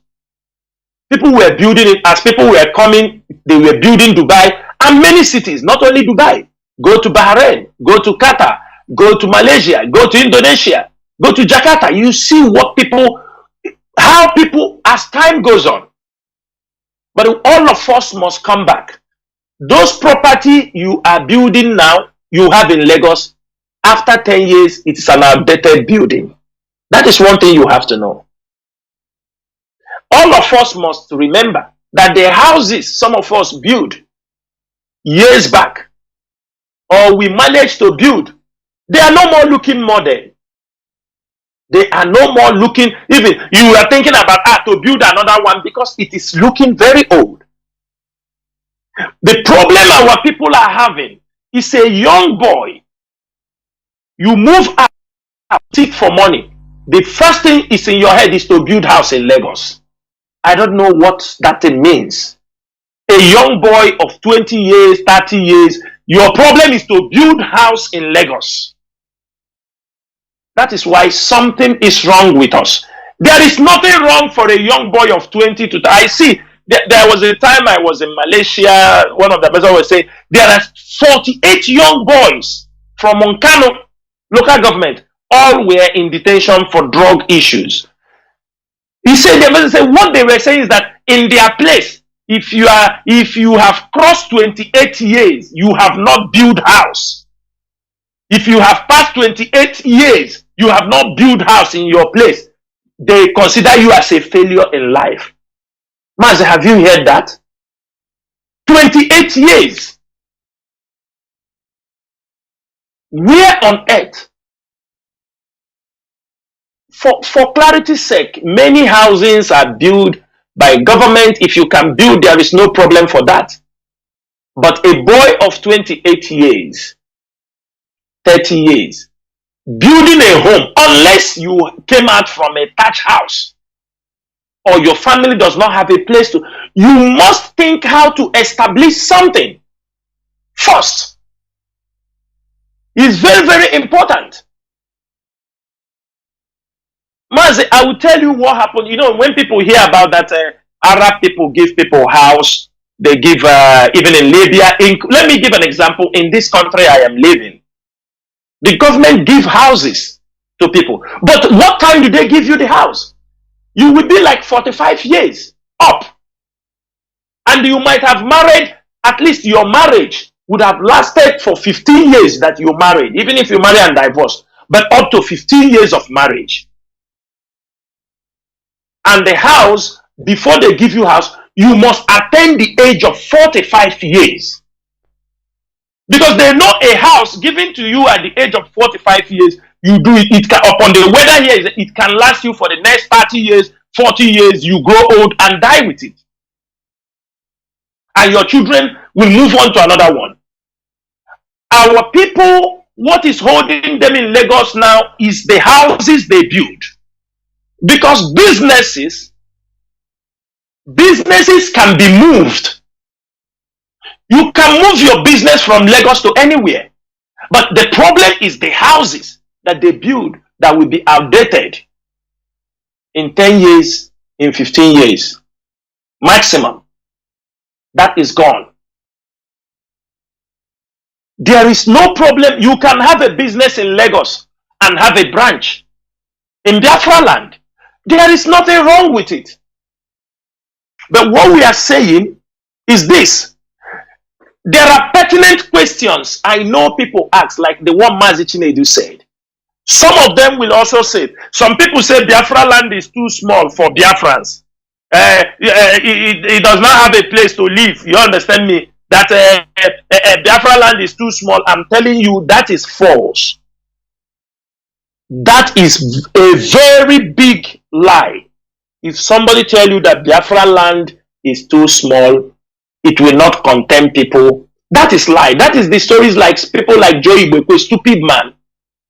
People were building it as people were coming, they were building Dubai and many cities, not only Dubai. Go to Bahrain, go to Qatar, go to Malaysia, go to Indonesia, go to Jakarta. You see what people, how people, as time goes on. But all of us must come back. Those property you are building now, you have in Lagos, after 10 years, it is an outdated building. That is one thing you have to know. All of us must remember that the houses some of us built years back, or we managed to build, they are no more looking modern. They are no more looking, even you are thinking about to build another one because it is looking very old. The problem our people are having is a young boy. You move out, seek for money. The first thing is in your head is to build house in Lagos. I don't know what that thing means. A young boy of 20 years, 30 years, your problem is to build house in Lagos. That is why something is wrong with us. There is nothing wrong for a young boy of 20 to... I see, there was a time I was in Malaysia, one of the person was saying, there are 48 young boys from Monkano local government, all were in detention for drug issues. He said, what they were saying is that in their place, if you have crossed 28 years, you have not built house. If you have passed 28 years, you have not built house in your place, they consider you as a failure in life. Mazi, have you heard that? 28 years. Where on earth? For clarity's sake, many houses are built by government. If you can build, there is no problem for that. But a boy of 28 years, 30 years, building a home, unless you came out from a thatch house or your family does not have a place to, you must think how to establish something first. It's very, very important. Mazi, I will tell you what happened. You know, when people hear about that, Arab people give people house, they give, even in Libya, let me give an example. In this country I am living, the government give houses to people. But what time do they give you the house? You will be like 45 years up. And you might have married, at least your marriage would have lasted for 15 years that you married, even if you marry and divorce, but up to 15 years of marriage. And the house, before they give you house, you must attain the age of 45 years. Because they know a house given to you at the age of 45 years, you do it can, upon the weather here, it can last you for the next 30 years, 40 years, you grow old and die with it. And your children will move on to another one. Our people, what is holding them in Lagos now is the houses they build. Because businesses can be moved. You can move your business from Lagos to anywhere. But the problem is the houses that they build that will be outdated in 10 years, in 15 years. Maximum. That is gone. There is no problem. You can have a business in Lagos and have a branch in Biafra land. There is nothing wrong with it. But what we are saying is this. There are pertinent questions I know people ask, like the one Mazi Chinedu said. Some of them will also say, some people say Biafra land is too small for Biafrans. It does not have a place to live. You understand me? That Biafra land is too small. I'm telling you, that is false. That is a very big lie. If somebody tell you that Biafra land is too small, it will not contain people, that is lie. That is the stories like people like Joey Ibekwe, stupid man.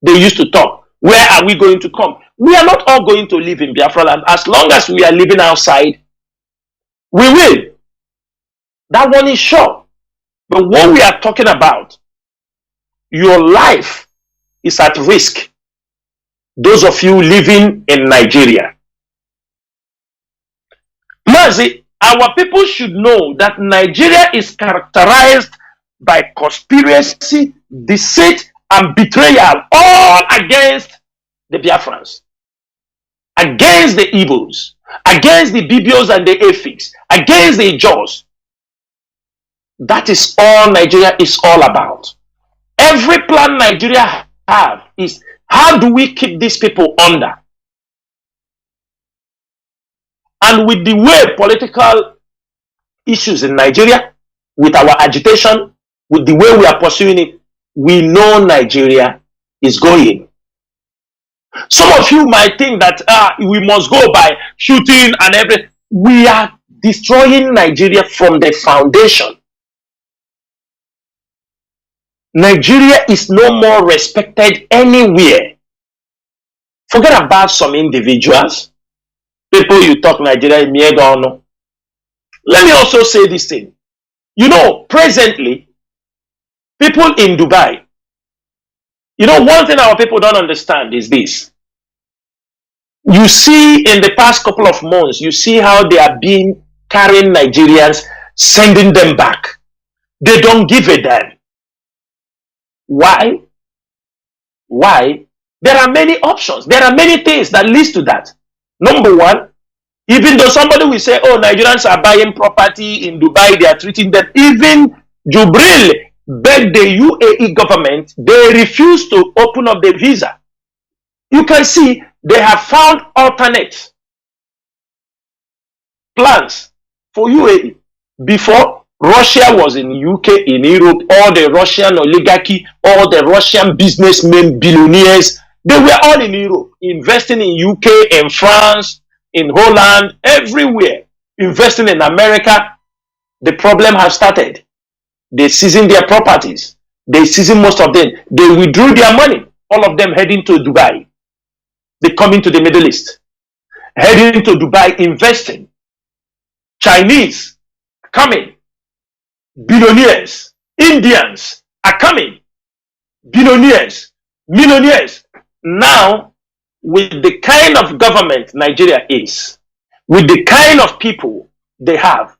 They used to talk. Where are we going to come? We are not all going to live in Biafra land. As long as we are living outside, we will. That one is sure. But what we are talking about, your life is at risk. Those of you living in Nigeria. Mazi, our people should know that Nigeria is characterized by conspiracy, deceit, and betrayal, all against the Biafrans, against the Igbos, against the Bibios and the Efiks, against the Jaws. That is all Nigeria is all about. Every plan Nigeria have is, how do we keep these people under? And with the way political issues in Nigeria, with our agitation, with the way we are pursuing it, we know Nigeria is going. Some of you might think that we must go by shooting and everything. We are destroying Nigeria from the foundation. Nigeria is no more respected anywhere. Forget about some individuals. People you talk Nigeria, let me also say this thing. You know, presently, people in Dubai, you know, one thing our people don't understand is this. You see in the past couple of months, you see how they are being carrying Nigerians, sending them back. They don't give a damn. Why? Why? There are many options. There are many things that leads to that. Number one, even though somebody will say, oh, Nigerians are buying property in Dubai, they are treating them. Even Jubril begged the UAE government, they refused to open up the visa. You can see they have found alternate plans for UAE. Before, Russia was in UK, in Europe, all the Russian oligarchy, all the Russian businessmen, billionaires, they were all in Europe, investing in UK, in France, in Holland, everywhere, investing in America. The problem has started. They seizing their properties. They seizing most of them. They withdrew their money, all of them heading to Dubai. They come into the Middle East, heading to Dubai, investing. Chinese coming. Billionaires, Indians are coming. Billionaires, millionaires. Now, with the kind of government Nigeria is, with the kind of people they have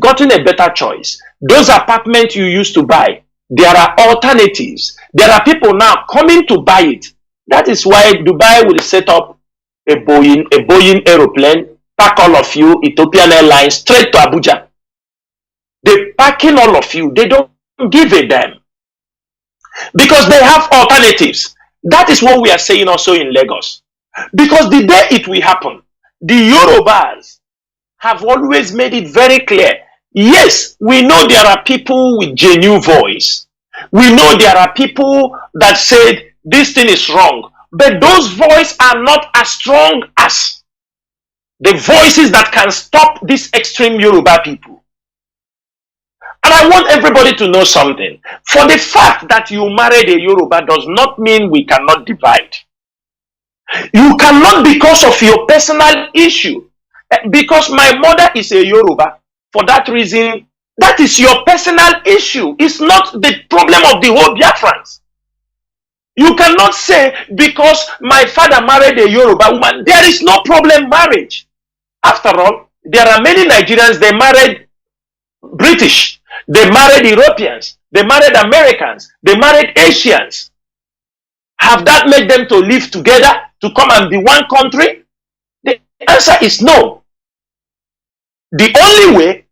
gotten a better choice. Those apartments you used to buy, there are alternatives. There are people now coming to buy it. That is why Dubai will set up a Boeing aeroplane, pack all of you, Ethiopian Airlines, straight to Abuja. They're packing all of you. They don't give a damn. Because they have alternatives. That is what we are saying also in Lagos. Because the day it will happen, the Yorubas have always made it very clear. Yes, we know there are people with genuine voice. We know there are people that said this thing is wrong. But those voices are not as strong as the voices that can stop these extreme Yoruba people. And I want everybody to know something. For the fact that you married a Yoruba does not mean we cannot divide. You cannot, because of your personal issue. Because my mother is a Yoruba, for that reason, that is your personal issue. It's not the problem of the whole Biafrans. You cannot say, because my father married a Yoruba woman, there is no problem marriage. After all, there are many Nigerians, they married British. They married Europeans. They married Americans. They married Asians. Have that made them to live together, to come and be one country? The answer is no. The only way,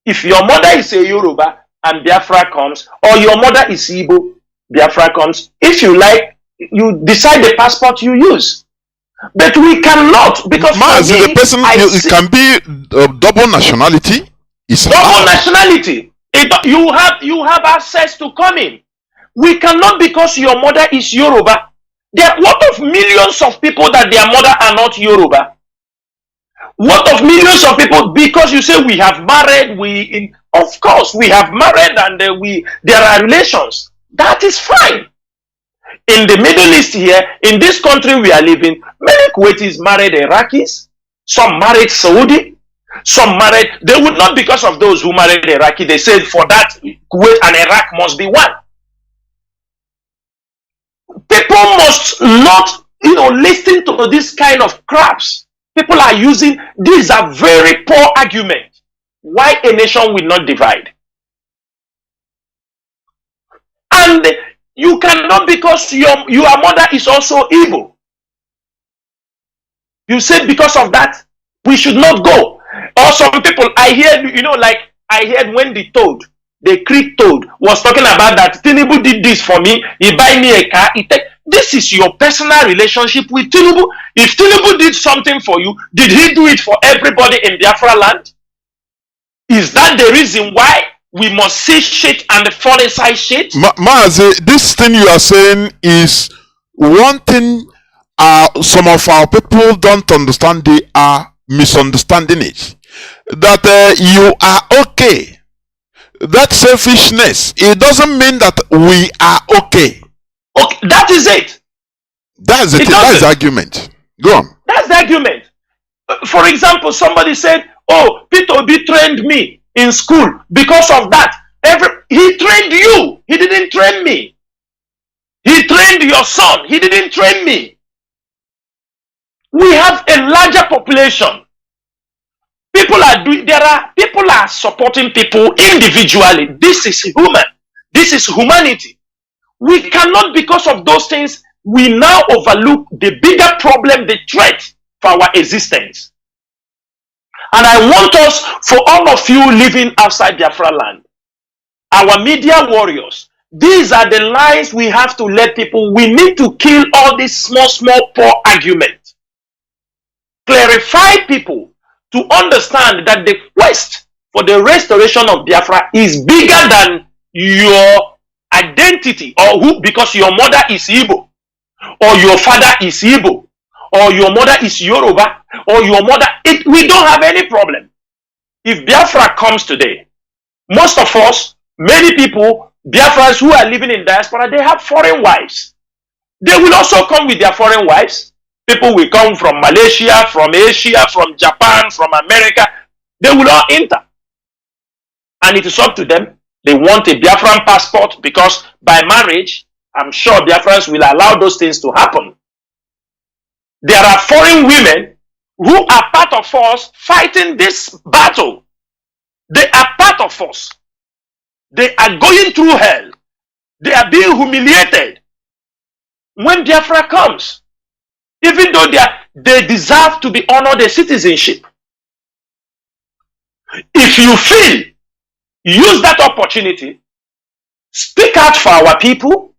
if your mother is a Yoruba and Biafra comes, or your mother is Igbo, Biafra comes, if you like, you decide the passport you use. But we cannot, because Mazi, the person, it can be double nationality. It's double nationality. You have access to come in. We cannot, because your mother is Yoruba. There are what of millions of people that their mother are not Yoruba? What of millions of people, because you say we have married, of course we have married and there are relations. That is fine. In the Middle East here, in this country we are living, many Kuwaitis married Iraqis, some married Saudi, some married, they would not, because of those who married Iraqi, they said for that Kuwait and Iraq must be one. People must not, listen to this kind of craps. People are using, these are very poor arguments. Why a nation will not divide? And you cannot, because your mother is also evil. You said because of that, we should not go. Or some people, I hear, like I heard when the Creek Toad was talking about that Tinubu did this for me, he buy me a car, this is your personal relationship with Tinubu. If Tinubu did something for you, did he do it for everybody in Biafra land? Is that the reason why we must see shit and fall inside shit? Mazi, this thing you are saying is one thing some of our people don't understand. They are misunderstanding it. That you are okay. That selfishness, it doesn't mean that we are okay. Okay, that is it. That's the that's the argument. Go on. That's the argument. For example, somebody said, "Oh, Peter Obi trained me in school because of that." He trained you. He didn't train me. He trained your son. He didn't train me. We have a larger population. People are supporting people individually. This is human. This is humanity. We cannot, because of those things, we now overlook the bigger problem, the threat for our existence. And I want us, for all of you living outside Biafra land, our media warriors, these are the lines we have to let people. We need to kill all these small, poor arguments. Clarify people to understand that the quest for the restoration of Biafra is bigger than your identity, or who, because your mother is Igbo, or your father is Igbo, or your mother is Yoruba, or your mother. We don't have any problem. If Biafra comes today, most of us, many people, Biafrans who are living in diaspora, they have foreign wives. They will also come with their foreign wives. People will come from Malaysia, from Asia, from Japan, from America. They will all enter. And it is up to them. They want a Biafran passport, because by marriage, I'm sure Biafrans will allow those things to happen. There are foreign women who are part of us fighting this battle. They are part of us. They are going through hell. They are being humiliated. When Biafra comes, even though they deserve to be honored a citizenship. If you feel, use that opportunity, speak out for our people.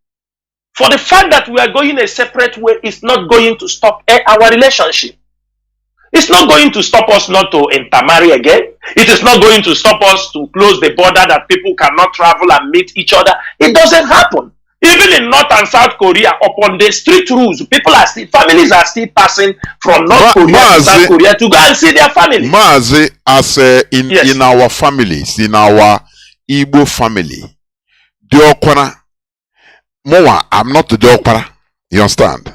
For the fact that we are going a separate way is not going to stop our relationship. It's not going to stop us not to intermarry again. It is not going to stop us to close the border that people cannot travel and meet each other. It doesn't happen. Even in North and South Korea, upon the strict rules, families are still passing from North Korea to South Korea to go and see their family. Mazi, as in our families, in our Igbo family, Diokwana, Moa, I'm not the Diokwana, you understand?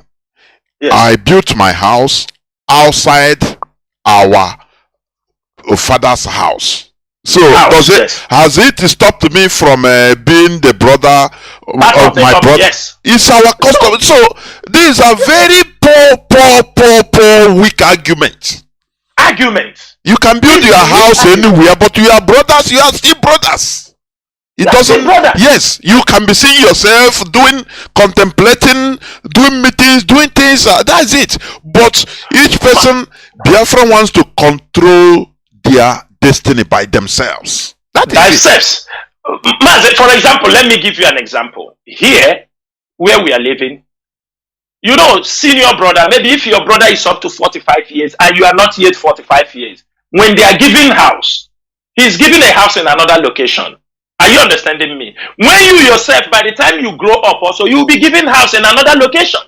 Yes. I built my house outside our father's house. So has it stopped me from being the brother of my brother? Yes. It's our custom. So these are very poor, weak arguments. You can build your house anywhere, but you are brothers. You are still brothers. It doesn't. Yes, you can be seeing yourself contemplating, doing meetings, doing things. That's it. But each person, Biafra wants to control their destiny by themselves. That is it. Mazi, for example, let me give you an example. Here, where we are living, you know, senior brother, maybe if your brother is up to 45 years and you are not yet 45 years, when they are giving house, he's giving a house in another location. Are you understanding me? When you yourself, by the time you grow up also, you will be giving house in another location.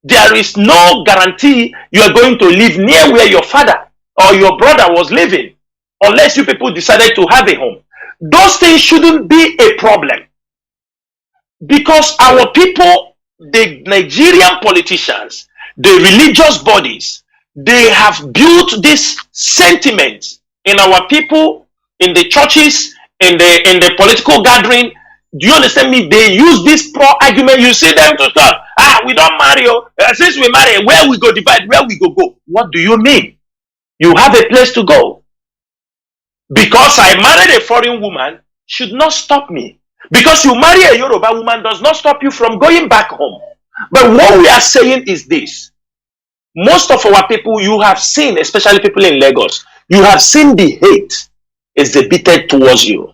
There is no guarantee you are going to live near where your father or your brother was living, unless you people decided to have a home. Those things shouldn't be a problem. Because our people, the Nigerian politicians, the religious bodies, they have built this sentiment in our people, in the churches, in the political gathering. Do you understand me? They use this pro argument. You see them to talk. We don't marry. Since we marry, where we go divide, where we go. What do you mean? You have a place to go. Because I married a foreign woman should not stop me. Because you marry a Yoruba woman does not stop you from going back home. But what we are saying is this. Most of our people, you have seen, especially people in Lagos, you have seen the hate exhibited towards you.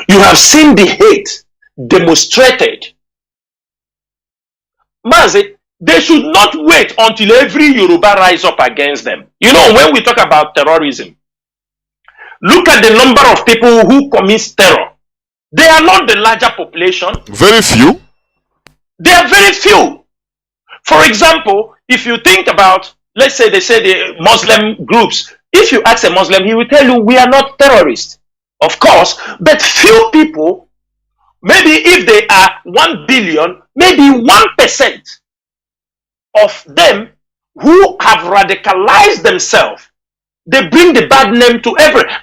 You have seen the hate demonstrated. Mazi, they should not wait until every Yoruba rise up against them. You know, when we talk about terrorism, Look at the number of people who commit terror. They are not the larger population. Very few. They are very few. For example, if you think about, let's say they say the Muslim groups, if you ask a Muslim, he will tell you we are not terrorists. Of course, but few people, maybe if they are 1 billion, maybe 1% of them who have radicalized themselves, they bring the bad name to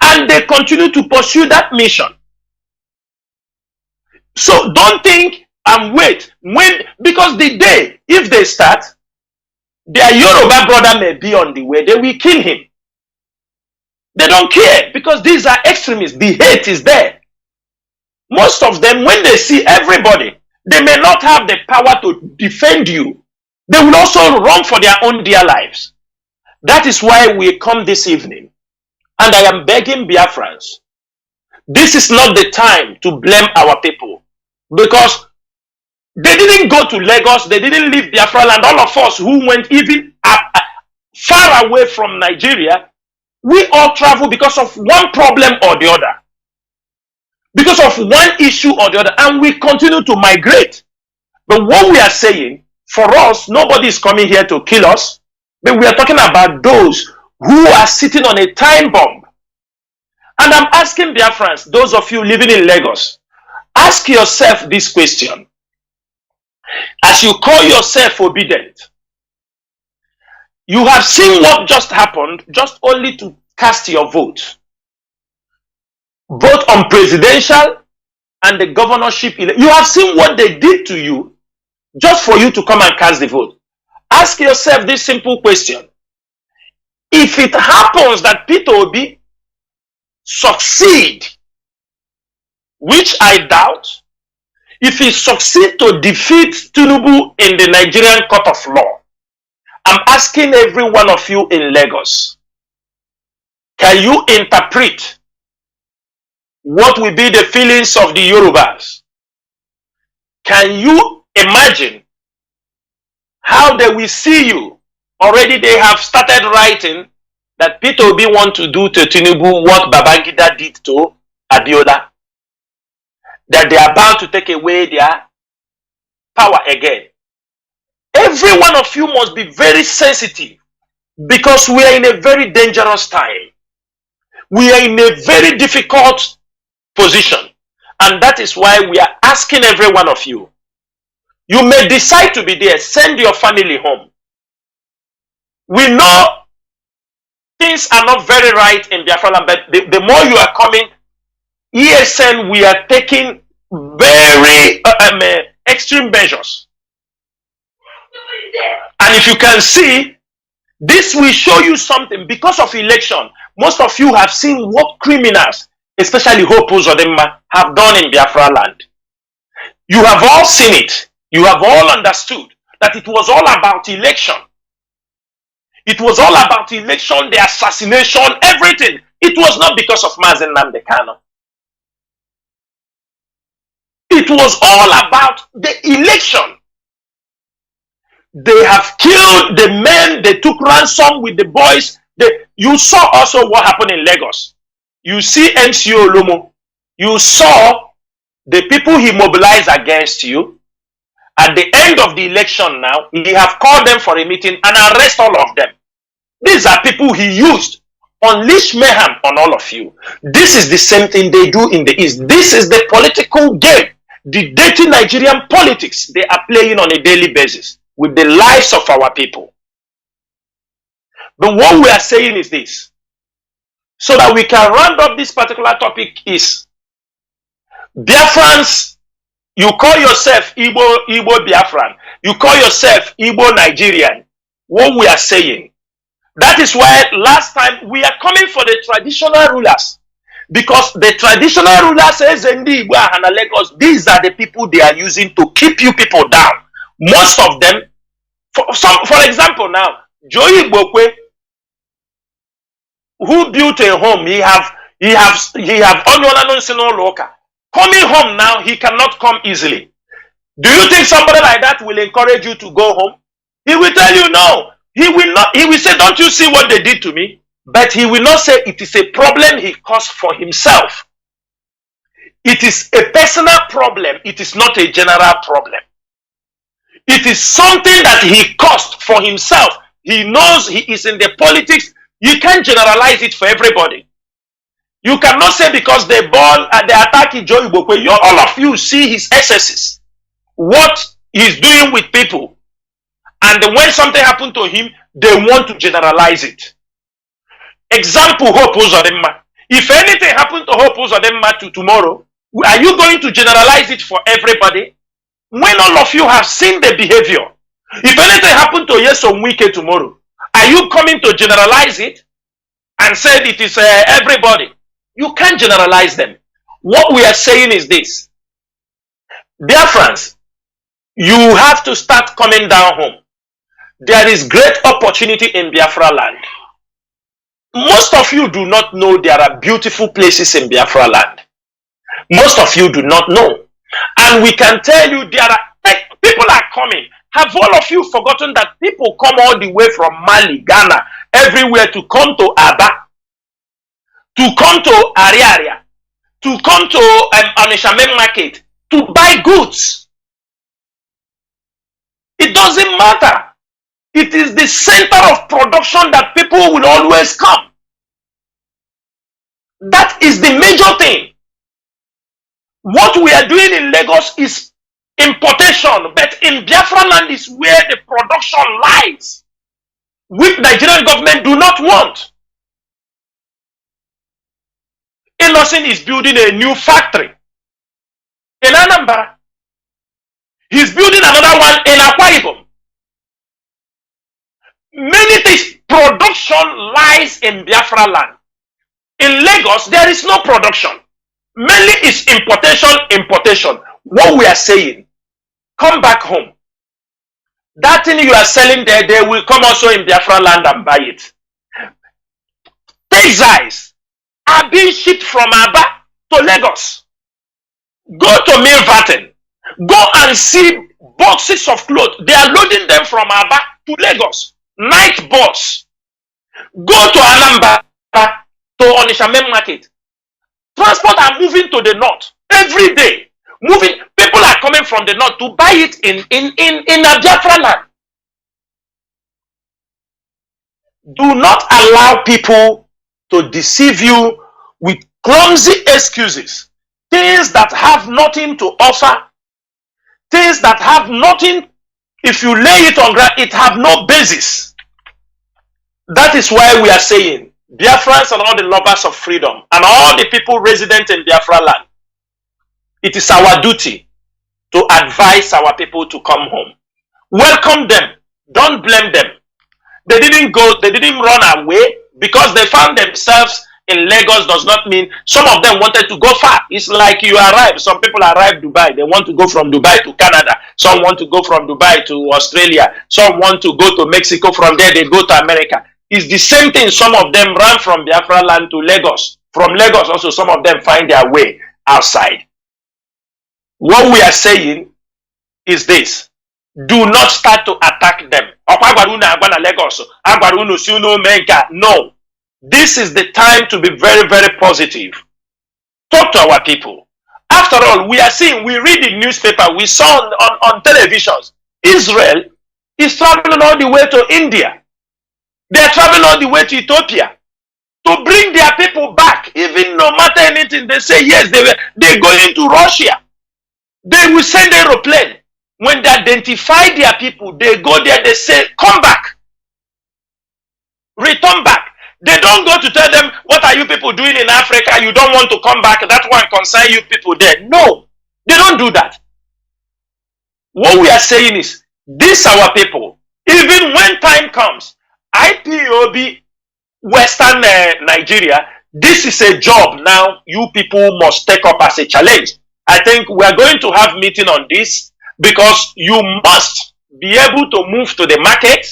and they continue to pursue that mission. So don't think and wait because the day, if they start, their Yoruba brother may be on the way, they will kill him. They don't care because these are extremists. The hate is there. Most of them, when they see everybody, they may not have the power to defend you. They will also run for their own dear lives. That is why we come this evening. And I am begging Biafrans, this is not the time to blame our people. Because they didn't go to Lagos, they didn't leave Biafra land. All of us who went even far away from Nigeria, we all travel because of one problem or the other. Because of one issue or the other. And we continue to migrate. But what we are saying, for us, nobody is coming here to kill us. But we are talking about those who are sitting on a time bomb. And I'm asking Biafrans, those of you living in Lagos, ask yourself this question. As you call yourself obedient, you have seen what just happened, just only to cast your vote, both on presidential and the governorship. You have seen what they did to you just for you to come and cast the vote. Ask yourself this simple question. If it happens that Peter Obi succeed, which I doubt, if he succeed to defeat Tinubu in the Nigerian court of law, I'm asking every one of you in Lagos, can you interpret what will be the feelings of the Yorubas? Can you imagine how they will see you? Already they have started writing that Peter Obi want to do to Tinubu what Babangida did to Abiola. That they are about to take away their power again. Every one of you must be very sensitive because we are in a very dangerous time. We are in a very difficult position. And that is why we are asking every one of you. You may decide to be there. Send your family home. We know things are not very right in Biafra land, but the more you are coming, ESN, we are taking very extreme measures. And if you can see, this will show you something. Because of election, most of you have seen what criminals, especially Hope Uzodinma, have done in Biafra land. You have all seen it. You have all understood that it was all about election. It was all about election, the assassination, everything. It was not because of Mazi Nnamdi Kanu. It was all about the election. They have killed the men, they took ransom with the boys. You saw also what happened in Lagos. You see MCO Olomo. You saw the people he mobilized against you. At the end of the election now, he have called them for a meeting and arrest all of them. These are people he used. Unleash mayhem on all of you. This is the same thing they do in the East. This is the political game. The dirty Nigerian politics they are playing on a daily basis with the lives of our people. But what we are saying is this. So that we can round up this particular topic is, Biafrans, you call yourself Igbo Biafran. You call yourself Igbo Nigerian. What we are saying. That is why last time we are coming for the traditional rulers. Because the traditional rulers, these are the people they are using to keep you people down. Most of them, for example now, Joey Bokwe, who built a home, he have coming home now, he cannot come easily. Do you think somebody like that will encourage you to go home? He will tell you no. He will not. He will say, don't you see what they did to me? But he will not say it is a problem he caused for himself. It is a personal problem. It is not a general problem. It is something that he caused for himself. He knows he is in the politics. You can't generalize it for everybody. You cannot say because they born at the attack in Joe Ibokwe, all of you see his excesses, what he's doing with people. And when something happened to him, they want to generalize it. Example, Hope Uzodinma. If anything happened to Hope Uzodinma to tomorrow, are you going to generalize it for everybody? When all of you have seen the behavior, if anything happened to Yeso Wike tomorrow, are you coming to generalize it and say it is everybody? You can't generalize them. What we are saying is this. Dear friends, you have to start coming down home. There is great opportunity in Biafra land. Most of you do not know there are beautiful places in Biafra land. Most of you do not know. And we can tell you there are people are coming. Have all of you forgotten that people come all the way from Mali, Ghana, everywhere to come to Aba, to come to Ariaria, to come to Onitsha Main Market, to buy goods. It doesn't matter. It is the center of production that people will always come. That is the major thing. What we are doing in Lagos is importation, but in Biafra land is where the production lies, which Nigerian government do not want. Innocent is building a new factory in Anambra. He's building another one in Akwa Ibom. Many things, production lies in Biafra land. In Lagos, there is no production. Mainly it's importation. What we are saying, come back home. That thing you are selling there, they will come also in Biafra land and buy it. Textiles are being shipped from Aba to Lagos. Go to Milverton. Go and see boxes of clothes. They are loading them from Aba to Lagos. Night bus. Go to Anambra, to Onitsha Main Market. Transport are moving to the north every day. Moving, people are coming from the north to buy it in Biafra land. Do not allow people to deceive you with clumsy excuses. Things that have nothing to offer. Things that have nothing, if you lay it on ground, it have no basis. That is why we are saying, Biafrans and all the lovers of freedom and all the people resident in Biafra land, it is our duty to advise our people to come home. Welcome them. Don't blame them. They didn't run away because they found themselves in Lagos does not mean some of them wanted to go far. It's like you arrive. Some people arrive Dubai. They want to go from Dubai to Canada. Some want to go from Dubai to Australia. Some want to go to Mexico. From there, they go to America. It's the same thing. Some of them ran from Biafra land to Lagos. From Lagos also, some of them find their way outside. What we are saying is this. Do not start to attack them. No. This is the time to be very, very positive. Talk to our people. After all, we are seeing, we read the newspaper, we saw on televisions. Israel is traveling all the way to India. They are traveling all the way to Ethiopia to bring their people back. Even no matter anything, they say yes, they're going to Russia. They will send aeroplane. When they identify their people, they go there, they say, come back. Return back. They don't go to tell them, what are you people doing in Africa? You don't want to come back. That one concern you people there. No, they don't do that. What we are saying is, these our people, even when time comes, IPOB, Western Nigeria, this is a job now you people must take up as a challenge. I think we are going to have meeting on this because you must be able to move to the market,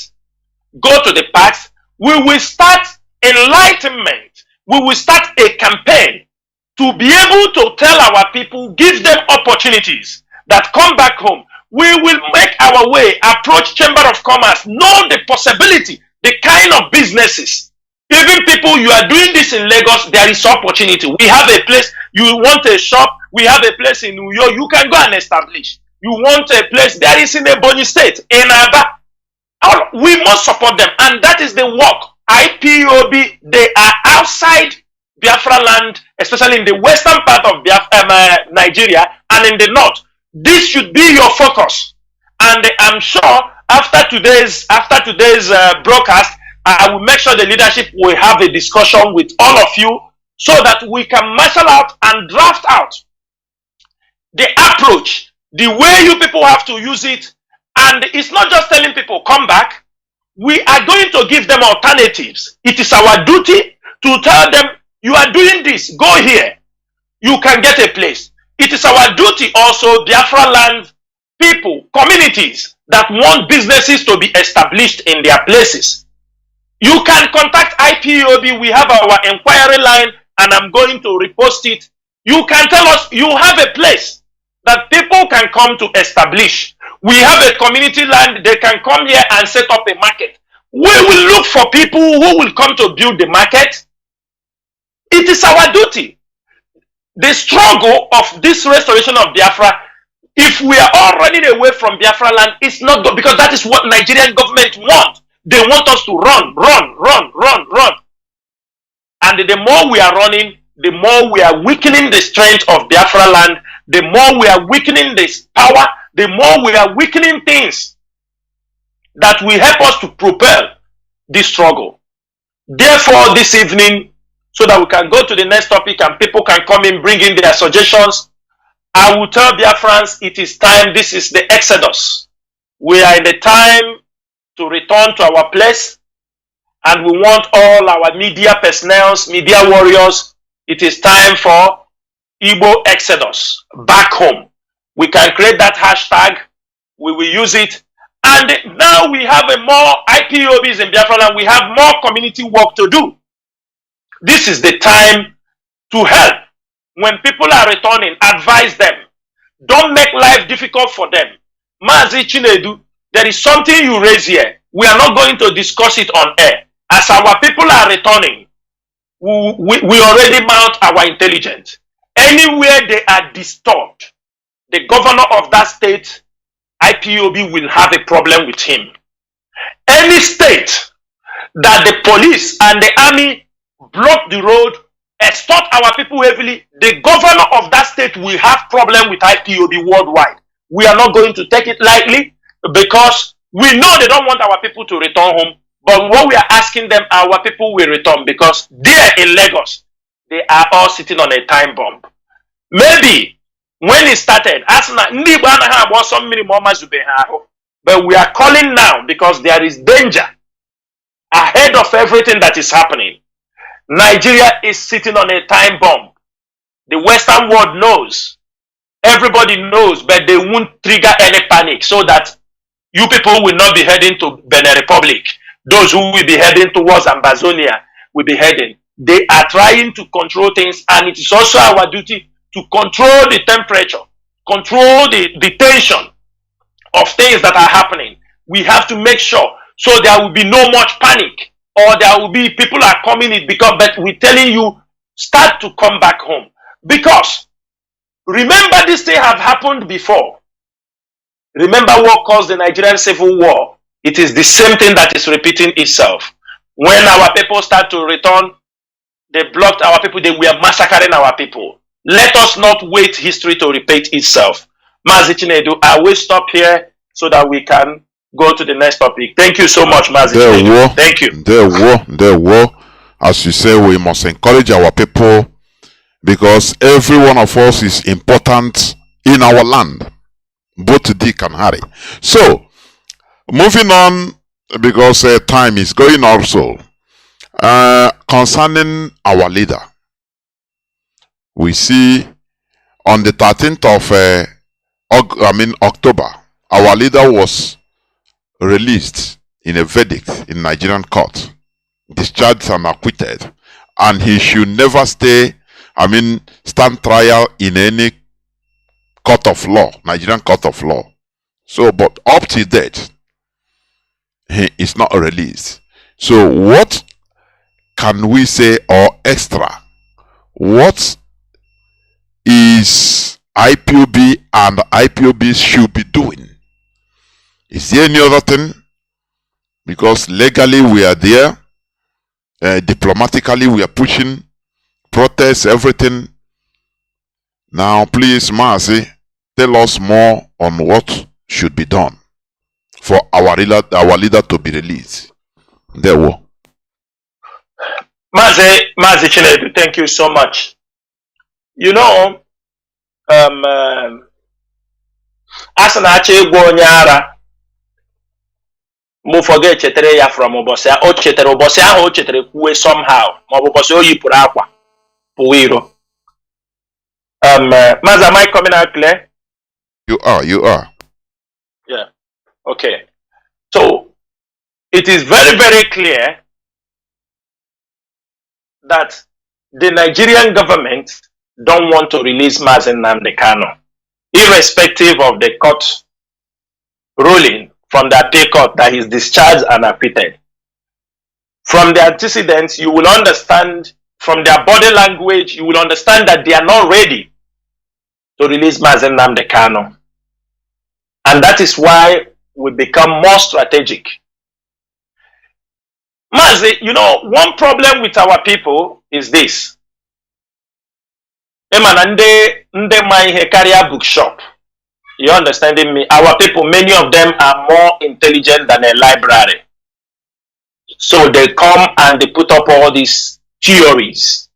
go to the parks. We will start enlightenment. We will start a campaign to be able to tell our people, give them opportunities that come back home. We will make our way, approach Chamber of Commerce, know the possibility, the kind of businesses Even people, you are doing this in Lagos, there is opportunity. We have a place, you want a shop, we have a place in New York, you can go and establish. You want a place, there is in Ebonyi State, in Aba. We must support them, and that is the work. IPOB, they are outside Biafra land, especially in the western part of Nigeria and in the north. This should be your focus. And I'm sure after today's broadcast, I will make sure the leadership will have a discussion with all of you so that we can marshal out and draft out the approach, the way you people have to use it. And it's not just telling people, come back. We are going to give them alternatives. It is our duty to tell them, you are doing this, go here. You can get a place. It is our duty also, Biafra land people, communities that want businesses to be established in their places. You can contact IPOB. We have our inquiry line, and I'm going to repost it. You can tell us you have a place that people can come to establish. We have a community land. They can come here and set up a market. We will look for people who will come to build the market. It is our duty. The struggle of this restoration of Biafra, if we are all running away from Biafra land, it's not good, because that is what Nigerian government wants. They want us to run. And the more we are running, the more we are weakening the strength of Biafra land, the more we are weakening this power, the more we are weakening things that will help us to propel this struggle. Therefore, this evening, so that we can go to the next topic and people can come in, bring in their suggestions, I will tell Biafrans, it is time. This is the Exodus. We are in the time to return to our place, and we want all our media personnel, media warriors. It is time for Igbo Exodus, back home. We can create that hashtag. We will use it. And now we have a more IPOBs in Biafra land. We have more community work to do. This is the time to help. When people are returning, advise them. Don't make life difficult for them. Mazi Chinedu, there is something you raise here. We are not going to discuss it on air. As our people are returning, we already mount our intelligence. Anywhere they are disturbed, the governor of that state, IPOB, will have a problem with him. Any state that the police and the army block the road, extort our people heavily, the governor of that state will have problem with IPOB worldwide. We are not going to take it lightly, because we know they don't want our people to return home. But what we are asking them, our people will return, because there in Lagos, they are all sitting on a time bomb. Maybe when it started, but we are calling now because there is danger ahead of everything that is happening. Nigeria is sitting on a time bomb. The Western world knows. Everybody knows, but they won't trigger any panic, so that you people will not be heading to Benin Republic. Those who will be heading towards Amazonia will be heading. They are trying to control things, and it is also our duty to control the temperature, control the tension of things that are happening. We have to make sure, so there will be no much panic, or there will be people are coming in, because, but we're telling you, start to come back home. Because remember, this thing have happened before. Remember what caused the Nigerian Civil War? It is the same thing that is repeating itself. When our people start to return, they blocked our people, they were massacring our people. Let us not wait history to repeat itself. Mazi Chinedu, I will stop here so that we can go to the next topic. Thank you so much, Mazi Chinedu. Thank you. There were. As you say, we must encourage our people, because every one of us is important in our land, both Dick and Harry. So, moving on, because time is going also, concerning our leader, we see on the 13th of October, our leader was released in a verdict in Nigerian court, discharged and acquitted, and he should never stand trial in any court of law, Nigerian court of law. So, but up to date, he is not released. So, what can we say, or extra? What is IPOB and IPOB should be doing? Is there any other thing? Because legally we are there, diplomatically we are pushing, protests, everything. Now please, Mazi, tell us more on what should be done for our leader to be released. There we go. Mazi Chinedu, thank you so much. You know, Asanache Gwonyara mo forget chetere ya from obosia o chetere obosia ahụ o chetere kwue somehow ma ọ bụ obosia o yipụrụ akwa pụwiro. Mazi, am I coming out clear? You are. Yeah. Okay. So it is very, very clear that the Nigerian government don't want to release Mazi Nnamdi Kanu, irrespective of the court ruling from the appeal court that he's discharged and acquitted. From the antecedents, you will understand, from their body language, you will understand that they are not ready to release Mazi Nnamdi Kanu. And that is why we become more strategic. Mazi, you know, one problem with our people is this. Nde my career bookshop. You understanding me? Our people, many of them are more intelligent than a library. So they come and they put up all these theories.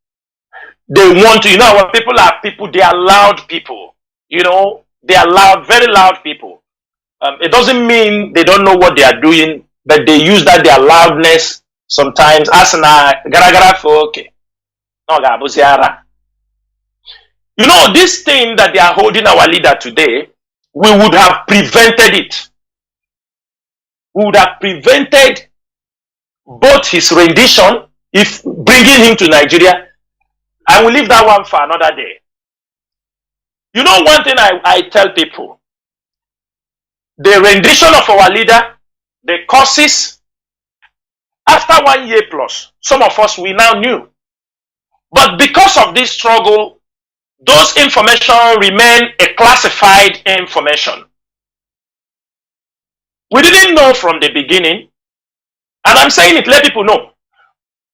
They want to, you know, our people are people, they are loud people. You know, they are loud, very loud people. It doesn't mean they don't know what they are doing, but they use that their loudness sometimes as gara for okay. No, you know, this thing that they are holding our leader today, we would have prevented it. We would have prevented both his rendition, if bringing him to Nigeria. I will leave that one for another day. You know, one thing I tell people, the rendition of our leader, the causes, after 1 year plus, some of us we now knew. But because of this struggle, those information remain a classified information. We didn't know from the beginning, and I'm saying it, let people know.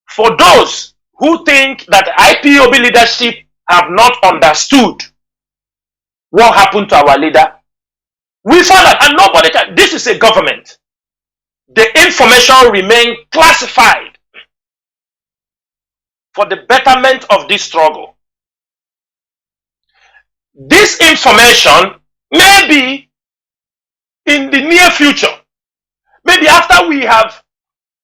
For those who think that IPOB leadership have not understood what happened to our leader, we found out, and nobody can, this is a government. The information remain classified for the betterment of this struggle. This information may be in the near future, maybe after we have,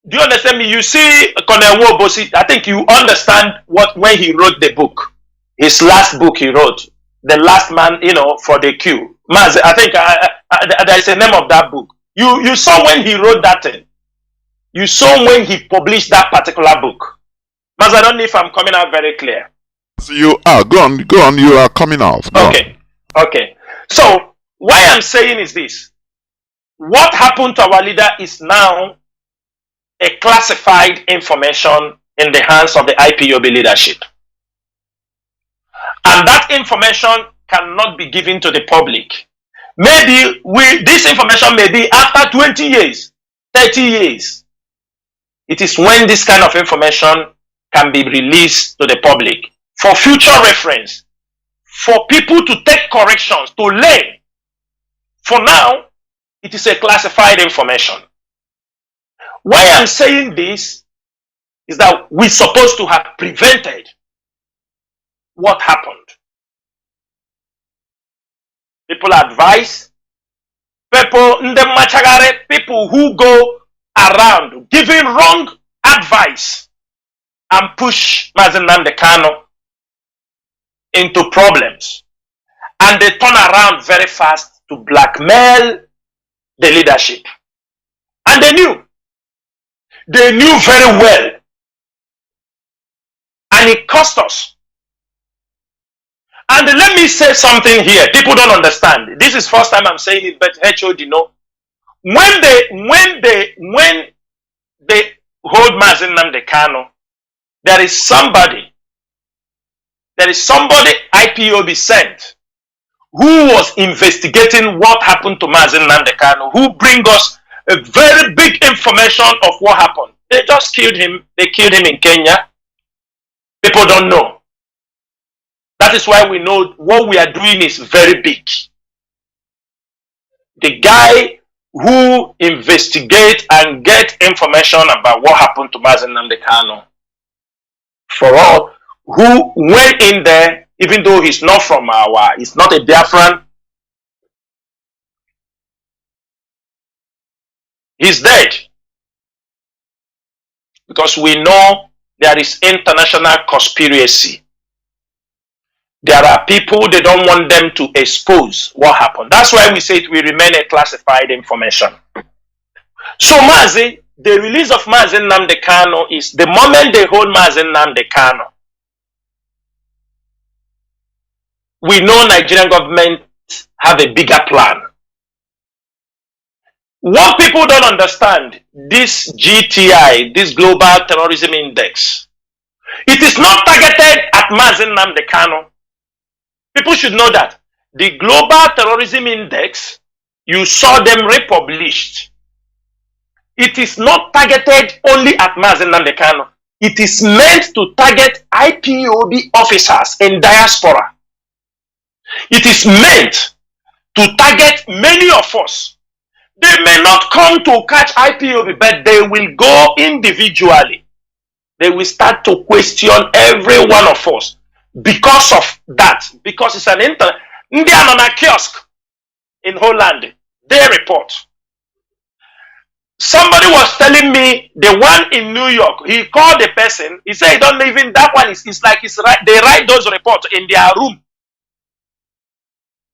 do you understand me? You see Colonel Nworu, I think you understand what, when he wrote the book, his last book he wrote, The Last Man, you know, for the Queue. Mazi, I think there is a name of that book. You saw when he wrote that thing. You saw when he published that particular book. Mazi, I don't know if I'm coming out very clear. So you are, go on, you are coming out. Okay. So, what I'm saying is this. What happened to our leader is now a classified information in the hands of the IPOB leadership. And that information cannot be given to the public. Maybe this information may be after 20 years, 30 years. It is when this kind of information can be released to the public for future reference, for people to take corrections, to learn. For now, it is a classified information. Why I'm saying this is that we're supposed to have prevented what happened. People advise, people who go around giving wrong advice and push Mazi Nnamdi Kanu into problems. And they turn around very fast to blackmail the leadership. And they knew very well. And it cost us. And let me say something here. People don't understand. This is first time I'm saying it, but HOD know. When they hold Mazi Nnamdi Kanu, there is somebody IPOB sent who was investigating what happened to Mazi Nnamdi Kanu, who bring us a very big information of what happened. They just killed him. They killed him in Kenya. People don't know. That is why we know what we are doing is very big. The guy who investigate and get information about what happened to Mazi Nnamdi Kanu, for all, who went in there, even though he's not he's not a Biafran, he's dead. Because we know there is international conspiracy. There are people, they don't want them to expose what happened. That's why we say it will remain a classified information. So Mazi, the release of Mazi Nnamdi Kanu is the moment they hold Mazi Nnamdi Kanu. We know Nigerian government have a bigger plan. What people don't understand, this GTI, this Global Terrorism Index, it is not targeted at Mazi Nnamdi Kanu. People should know that. The Global Terrorism Index, you saw them republished. It is not targeted only at Mazi Nnamdi Kanu. It is meant to target IPOB officers in diaspora. It is meant to target many of us. They may not come to catch IPOB, but they will go individually. They will start to question every one of us because of that. Because it's an Indian on a kiosk in Holland. They report. Somebody was telling me the one in New York, he called the person, he said he don't live in that one. It's like they write those reports in their room.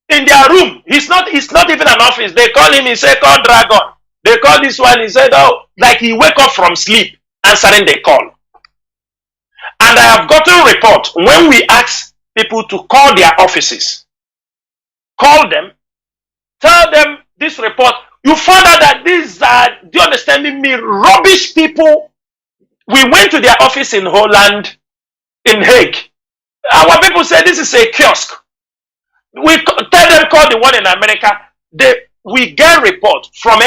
In their room. It's not even an office. They call him, he said, call Dragon. They call this one, he said, oh, like he wake up from sleep answering the call. And I have gotten report when we ask people to call their offices, call them, tell them this report, you found out that these are, do you understand me, rubbish people. We went to their office in Holland, in Hague. Our people say this is a kiosk. We tell them call the one in America. We get report from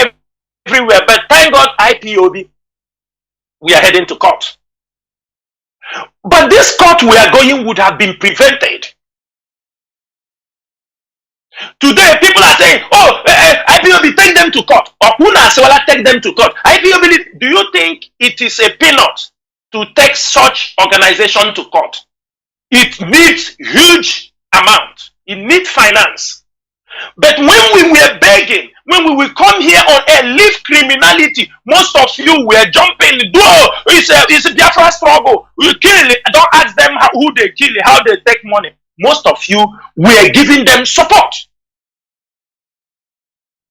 everywhere. But thank God IPOB, we are heading to court. But this court we are going would have been prevented. Today people are saying, oh, IPOB, take them to court. Or Kuna Sewala, take them to court. IPOB, do you think it is a peanut to take such organization to court? It needs huge amount. It needs finance. But when we were begging, when we will come here on air, leave criminality, most of you were jumping. It's a Biafra struggle. We kill it. Don't ask them who they kill, how they take money. Most of you were giving them support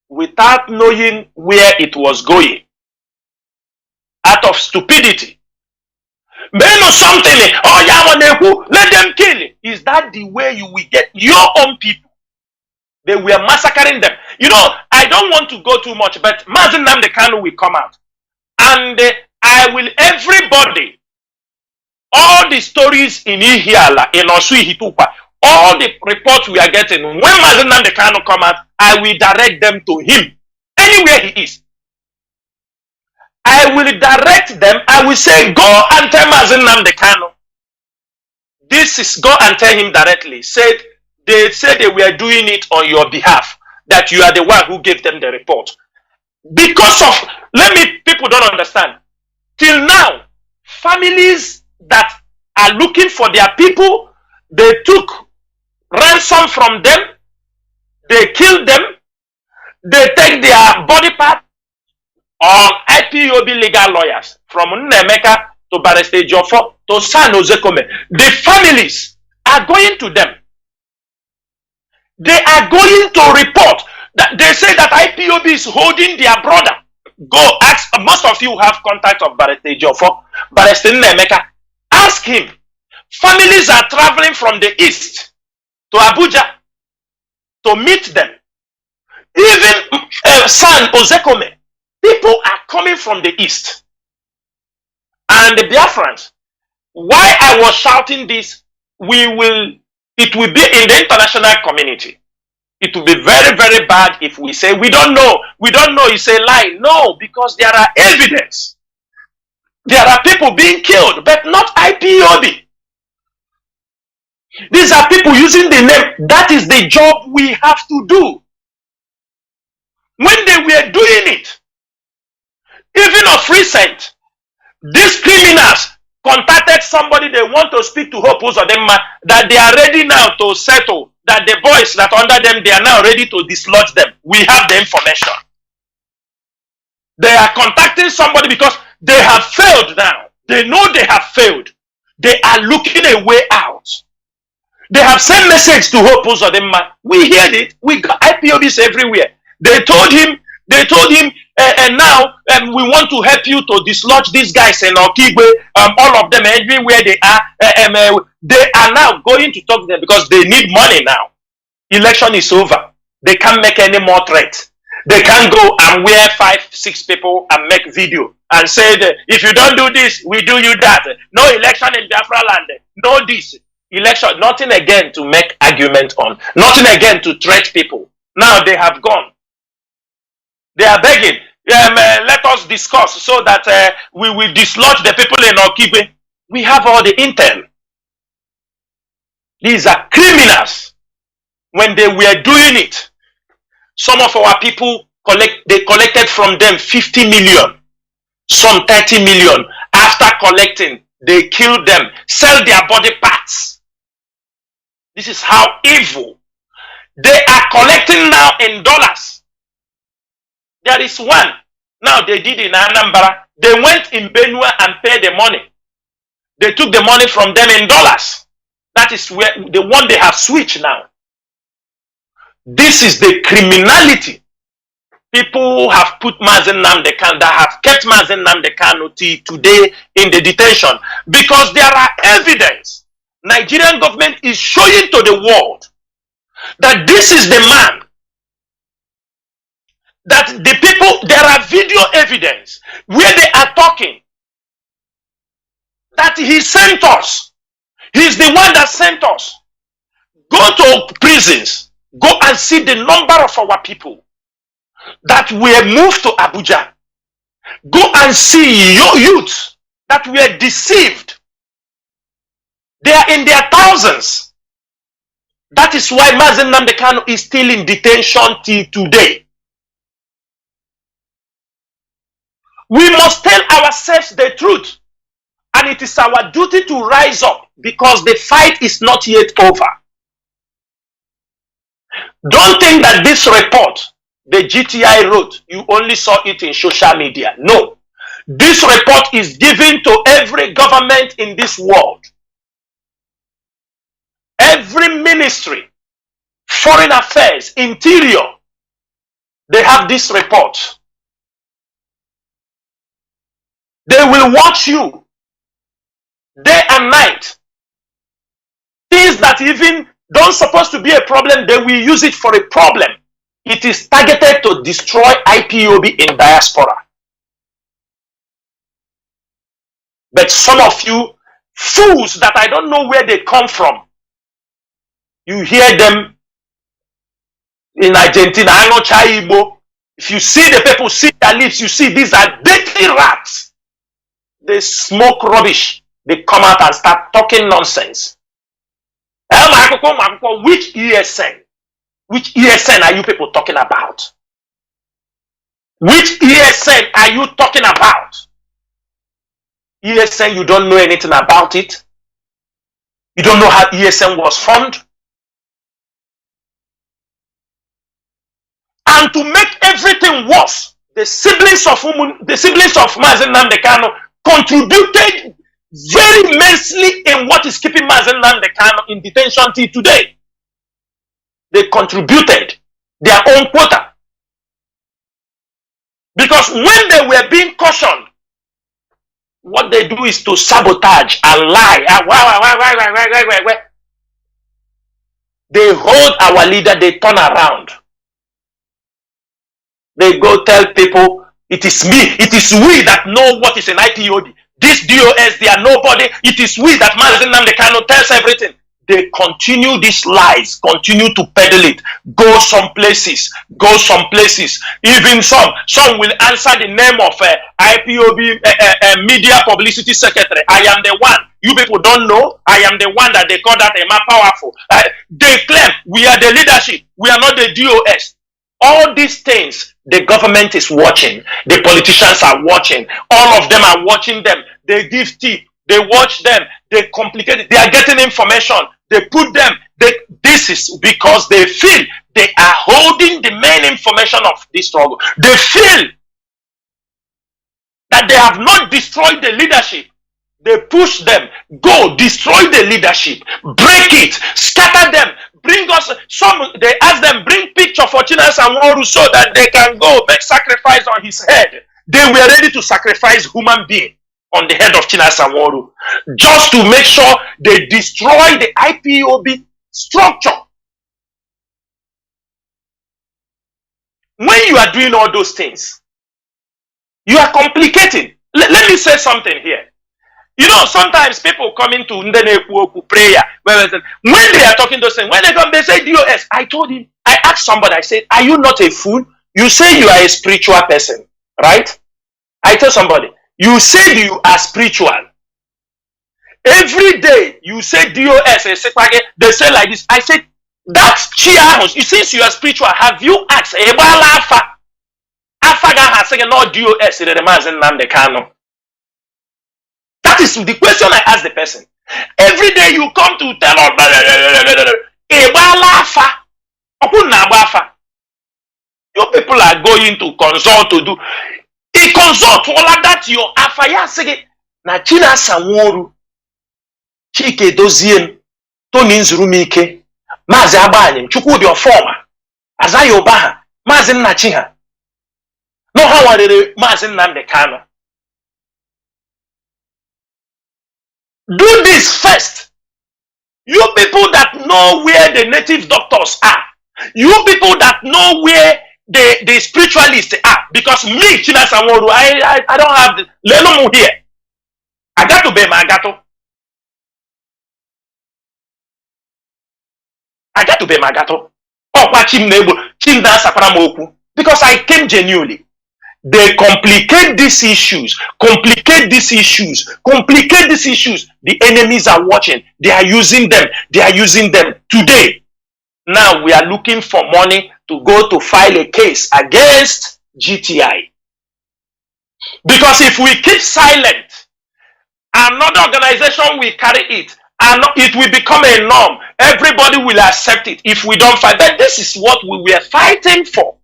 without knowing where it was going. Out of stupidity. Men or something, oh yeah, let them kill it. Is that the way you will get your own people? They were massacring them. You know, I don't want to go too much, but Mazi Nnamdi Kanu will come out. And I will, everybody, all the stories in Ihiala, in Osui Hitupa, all the reports we are getting, when Mazi Nnamdi Kanu come out, I will direct them to him, anywhere he is. I will direct them. I will say, go and tell Mazi Nnamdi Kanu. This is, go and tell him directly. They said they were doing it on your behalf, that you are the one who gave them the report. Because of, people don't understand. Till now, families that are looking for their people, they took ransom from them, they killed them, they take their body part on IPOB legal lawyers, from Nnemeka to Barrister Jofo to San Ozekome. The families are going to them. They are going to report that they say that IPOB is holding their brother. Go ask, most of you have contact of Barrister Jofo, Barrister Nnemeka. Ask him. Families are traveling from the east to Abuja to meet them. Even San Ozekome, people are coming from the east. And the Biafrans, Why I was shouting this, it will be in the international community. It will be very, very bad if we say, we don't know, it's a lie. No, because there are evidence. There are people being killed, but not IPOB. These are people using the name. That is the job we have to do. When they were doing it, even of recent, these criminals contacted somebody they want to speak to Hope Uzodinma, that they are ready now to settle, that the boys that are under them, they are now ready to dislodge them. We have the information. They are contacting somebody because they have failed now. They know they have failed. They are looking a way out. They have sent message to Hope Uzodinma. We heard it. We got IPOBs everywhere. They told him, and now we want to help you to dislodge these guys in Okigwe, all of them, everywhere they are. They are now going to talk to them because they need money now. Election is over. They can't make any more threats. They can't go and wear 5, 6 people and make video and say that if you don't do this, we do you that. No election in Biafra land. No this. Election, nothing again to make argument on. Nothing again to threat people. Now they have gone. They are begging, let us discuss so that we will dislodge the people in Okigwe. We have all the intel. These are criminals. When they were doing it, some of our people collected from them 50 million, some 30 million. After collecting, they killed them, sell their body parts. This is how evil. They are collecting now in dollars. There is one. Now they did in Anambra. They went in Benue and paid the money. They took the money from them in dollars. That is where the one they have switched now. This is the criminality. People have put Mazi Nnamdi Kanu, that have kept Mazi Nnamdi Kanu today in the detention because there are evidence. Nigerian government is showing to the world that this is the man. That the people, there are video evidence where they are talking that he sent us. He's the one that sent us. Go to prisons. Go and see the number of our people that were moved to Abuja. Go and see your youth that were deceived. They are in their thousands. That is why Mazi Nnamdi Kanu is still in detention till today. We must tell ourselves the truth. And it is our duty to rise up because the fight is not yet over. Don't think that this report, the GTI wrote, you only saw it in social media. No. This report is given to every government in this world. Every ministry, foreign affairs, interior, they have this report. They will watch you day and night. Things that even don't supposed to be a problem, they will use it for a problem. It is targeted to destroy IPOB in diaspora. But some of you fools that I don't know where they come from, you hear them in Argentina, if you see the people, see their lips, you see these are dirty rats. They smoke rubbish. They come out and start talking nonsense. Which ESN? Which ESN are you people talking about? Which ESN are you talking about? ESN, you don't know anything about it. You don't know how ESN was formed. And to make everything worse, the siblings of Mazi Nnamdi Kanu contributed very immensely in what is keeping Mazi Nnamdi Kanu in detention till today. They contributed their own quota. Because when they were being cautioned, what they do is to sabotage and lie. They hold our leader, they turn around. They go tell people, it is me, it is we that know what is an IPOB. This DOS, they are nobody. It is we that Mazi Nnamdi Kanu tells everything. They continue these lies, continue to peddle it. Go some places, Even some will answer the name of IPOB Media Publicity Secretary. I am the one. You people don't know. I am the one that they call that Emma Powerful. They claim we are the leadership. We are not the DOS. All these things, the government is watching. The politicians are watching. All of them are watching them. They give tip. They watch them. They complicate it. They are getting information. They put them. This is because they feel they are holding the main information of this struggle. They feel that they have not destroyed the leadership. They push them. Go destroy the leadership. Break it. Scatter them. Bring us some. They ask them, bring picture for Chinasa and Nworu so that they can go make sacrifice on his head. They were ready to sacrifice human being on the head of Chinasa and Nworu just to make sure they destroy the IPOB structure. When you are doing all those things, you are complicating. Let me say something here. You know, sometimes people come into Ndeneku prayer. When they are talking those things, when they come, they say DOS. I told him, I asked somebody, I said, are you not a fool? You say you are a spiritual person, right? I told somebody, you said you are spiritual. Every day you say DOS, they say like this. I said, that's chia. Since you are spiritual, have you asked Alpha has said no DOS in the Mazi Nnamdi Kanu? That is the question I ask the person. Every day you come to tell us you people are going to consult to do. A consult all of that your afaya say na Chinasa Nworu Chike Doziem Tony Nzurumike Mazi Abanyim Chukwudi Ofoma Azayo Baha Mazi Nnachiha no how are the Mazi Nnamdi Kanu. Do this first. You people that know where the native doctors are, you people that know where the spiritualists are, because me, Chinasa Nworu, I don't have the Lenomu here. I got to be my gato. I got to be my gato. Because I came genuinely. They complicate these issues, The enemies are watching. They are using them. Today, now we are looking for money to go to file a case against GTI. Because if we keep silent, another organization will carry it. And it will become a norm. Everybody will accept it if we don't fight. But this is what we were fighting for.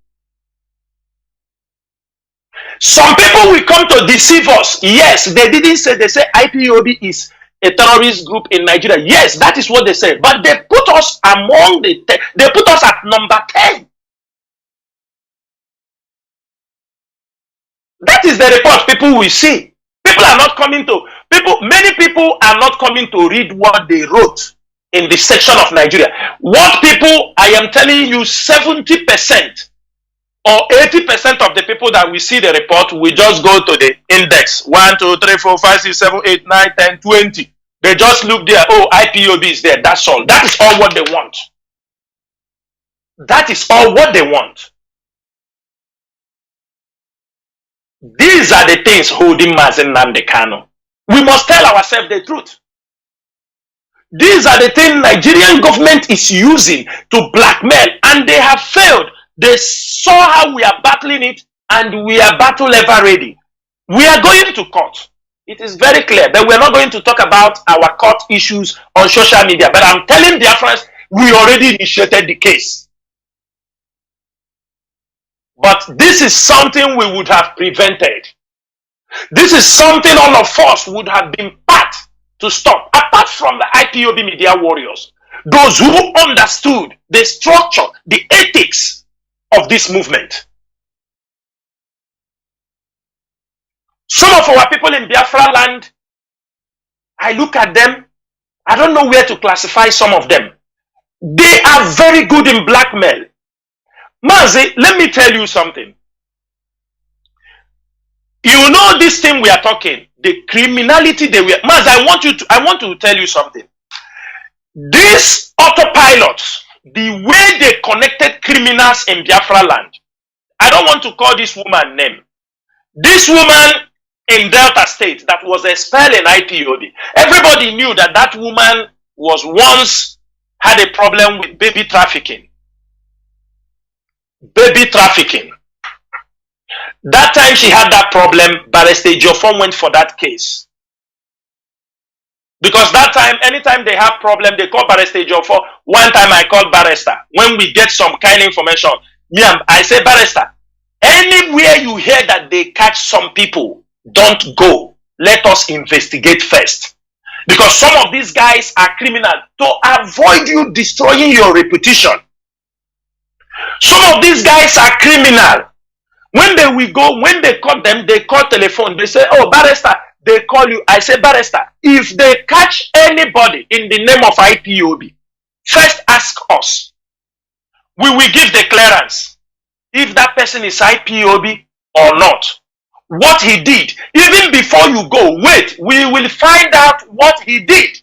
Some people will come to deceive us. Yes, they didn't say, they say IPOB is a terrorist group in Nigeria. Yes, that is what they said. But they put us among they put us at number 10. That is the report people will see. Many people are not coming to read what they wrote in the section of Nigeria. What people, I am telling you, 70%. Or 80% of the people that we see the report will just go to the index 1, 2, 3, 4, 5, 6, 7, 8, 9, 10, 20. They just look there. Oh, IPOB is there. That's all. That is all what they want. That is all what they want. These are the things holding Mazi Nnamdi Kanu. We must tell ourselves the truth. These are the things Nigerian government is using to blackmail, and they have failed. They saw how we are battling it, and we are battle ever ready. We are going to court. It is very clear that we're not going to talk about our court issues on social media. But I'm telling Biafrans, we already initiated the case. But this is something we would have prevented. This is something all of us would have been part to stop. Apart from the IPOB media warriors, those who understood the structure, the ethics of this movement. Some of our people in Biafra land, I look at them, I don't know where to classify some of them. They are very good in blackmail. Mazi, let me tell you something. You know this thing we are talking, the criminality they were. Maz, I want to tell you something. These autopilots, the way they connected criminals in Biafra land. I don't want to call this woman name. This woman in Delta State that was expelled in IPOB. Everybody knew that that woman was once had a problem with baby trafficking. Baby trafficking. That time she had that problem, Barrister Jofon went for that case. Because that time, anytime they have problem, they call Barrister Jofon. One time I called Barrister. When we get some kind of information, I say, Barrister, anywhere you hear that they catch some people, don't go. Let us investigate first. Because some of these guys are criminal. To avoid you destroying your reputation. Some of these guys are criminal. When they will go, when they call them, they call telephone. They say, oh, Barrister, they call you. I say, Barrister, if they catch anybody in the name of IPOB, first ask us. We will give the clearance. If that person is IPOB or not. What he did. Even before you go, wait, we will find out what he did.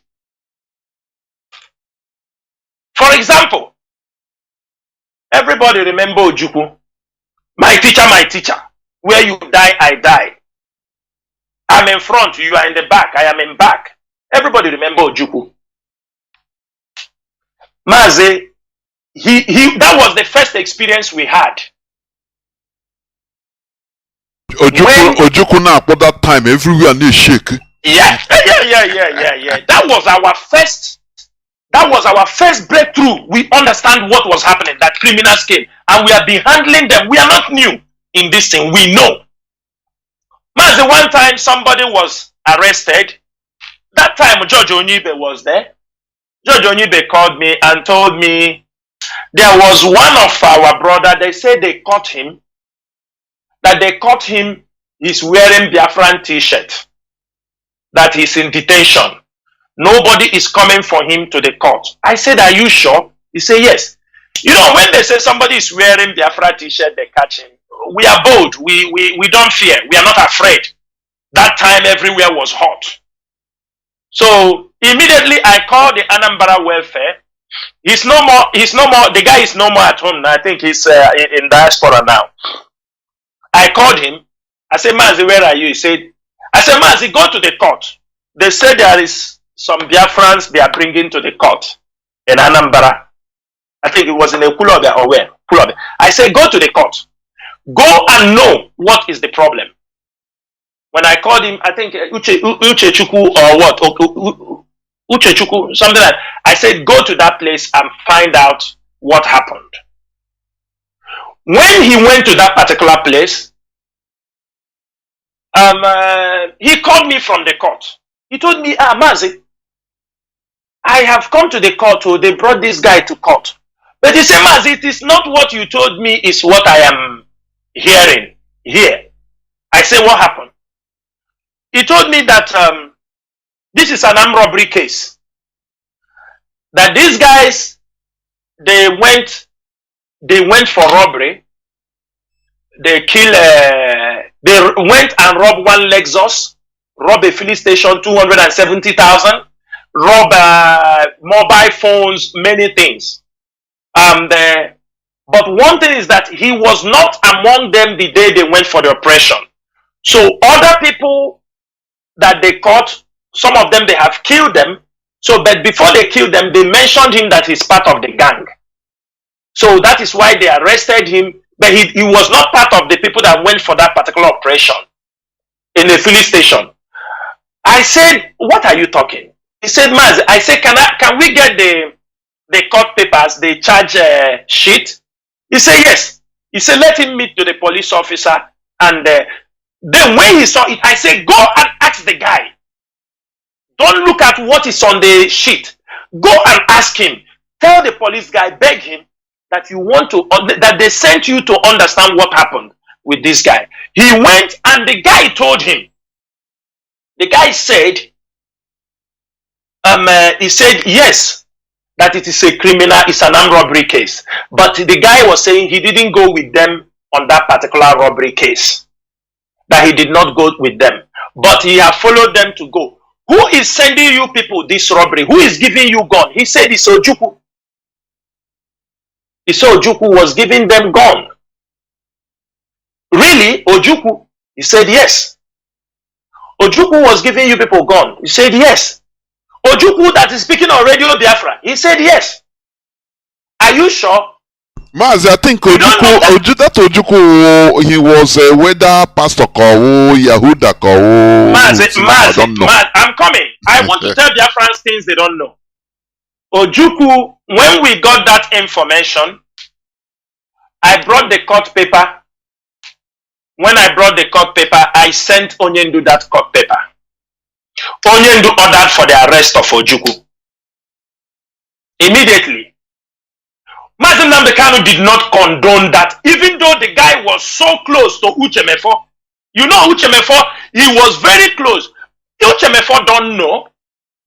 For example, everybody remember Ojukwu. My teacher, where you die, I die. I'm in front, you are in the back, I am in back. Everybody remember Ojukwu. Mazi, that was the first experience we had. Ojukwu now, at that time, everywhere near shake. Yeah. That was our first breakthrough. We understand what was happening, that criminals came. And we have been handling them. We are not new in this thing. We know. Mazi, one time somebody was arrested. That time George Onyibe was there. George Onyibe called me and told me there was one of our brother. They said they caught him. That they caught him. He's wearing Biafran t-shirt. That he's in detention. Nobody is coming for him to the court. I said, are you sure? He said, yes. You know, when they say somebody is wearing Biafra t-shirt, they catch him. We are bold. We don't fear. We are not afraid. That time everywhere was hot. So immediately I called the Anambra welfare. He's no more. The guy is no more at home now. I think he's in diaspora now. I called him. I said, Mazi, where are you? He said, I said, Mazi, go to the court. They said there is some Biafrans they are bringing to the court in Anambra. I think it was in Ekulobe or where? Kulobe. I said, go to the court. Go and know what is the problem. When I called him, I think Uchechukwu or what? Uchechukwu, something like that. I said, go to that place and find out what happened. When he went to that particular place, he called me from the court. He told me, Mazi, I have come to the court. Oh, they brought this guy to court. But he said, Mazi, it is not what you told me is what I am hearing here. I said, what happened? He told me that this is an armed robbery case. That these guys, they went for robbery. They went and robbed one Lexus, robbed a filling station, 270,000, robbed mobile phones, many things. But one thing is that he was not among them the day they went for the operation. So other people that they caught, some of them they have killed them. So, but before they killed them, they mentioned him that he's part of the gang. So that is why they arrested him. But he was not part of the people that went for that particular operation in the filling station. I said, what are you talking? He said, Mazi, I said, can we get the court papers, the charge sheet? He said, yes. He said, let him meet to the police officer. And then when he saw it, I said, go and ask the guy. Don't look at what is on the sheet. Go and ask him. Tell the police guy, beg him that you want to, that they sent you to understand what happened with this guy. He went and the guy told him. The guy said, he said, yes, that it is a criminal, it's an armed robbery case. But the guy was saying he didn't go with them on that particular robbery case. that he did not go with them, but he had followed them to go. Who is sending you people this robbery? Who is giving you gun? He said it's Ojukwu. He said Ojukwu was giving them gun. Really, Ojukwu? He said yes. Ojukwu was giving you people gun. He said yes. Ojukwu that is speaking on Radio Biafra. He said yes. Are you sure? Mazi, I think Ojukwu, he was whether pastor or Yahuda or Mazi, I'm coming. I want to tell Biafrans things they don't know. Ojukwu, when we got that information, I brought the court paper. When I brought the court paper, I sent Onyendu that court paper. Onyendu ordered for the arrest of Ojukwu. Immediately. Mazi Nnamdi Kanu did not condone that, even though the guy was so close to Uchemefo. You know Uchemefo, he was very close. Uchemefo don't know.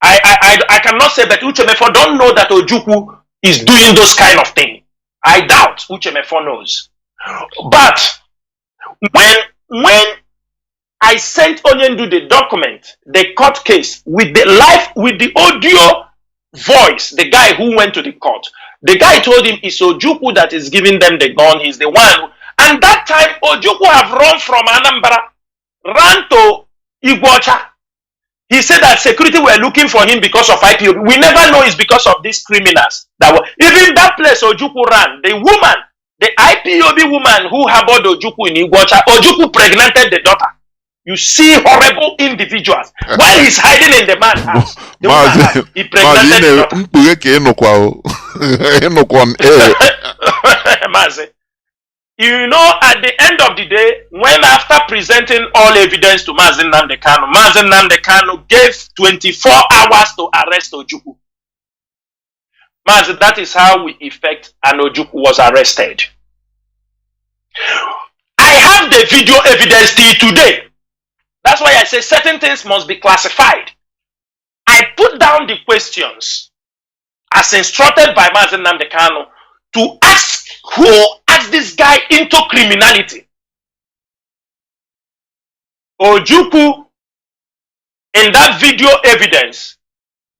I cannot say that Uchemefo don't know that Ojukwu is doing those kind of things. I doubt Uchemefo knows. But when I sent Onyendu the document, the court case, with the audio voice, the guy who went to the court, the guy told him it's Ojukwu that is giving them the gun. He's the one. And that time, Ojukwu have run from Anambra, ran to Iguacha. He said that security were looking for him because of IPOB. We never know it's because of these criminals. Even that place Ojukwu ran, the woman, the IPOB woman who harbored Ojukwu in Iguacha, Ojukwu pregnanted the daughter. You see horrible individuals. While he's hiding in the man's house, he pregnanted the daughter. Mazi, you know, at the end of the day, when after presenting all evidence to Mazi Nnamdi Kanu gave 24 hours to arrest Ojukwu. Mazi, that is how we effect and Ojukwu was arrested. I have the video evidence till today. That's why I say certain things must be classified. I put down the questions as instructed by Mazi Nnamdi Kanu to ask who asked this guy into criminality. Ojukwu, in that video evidence,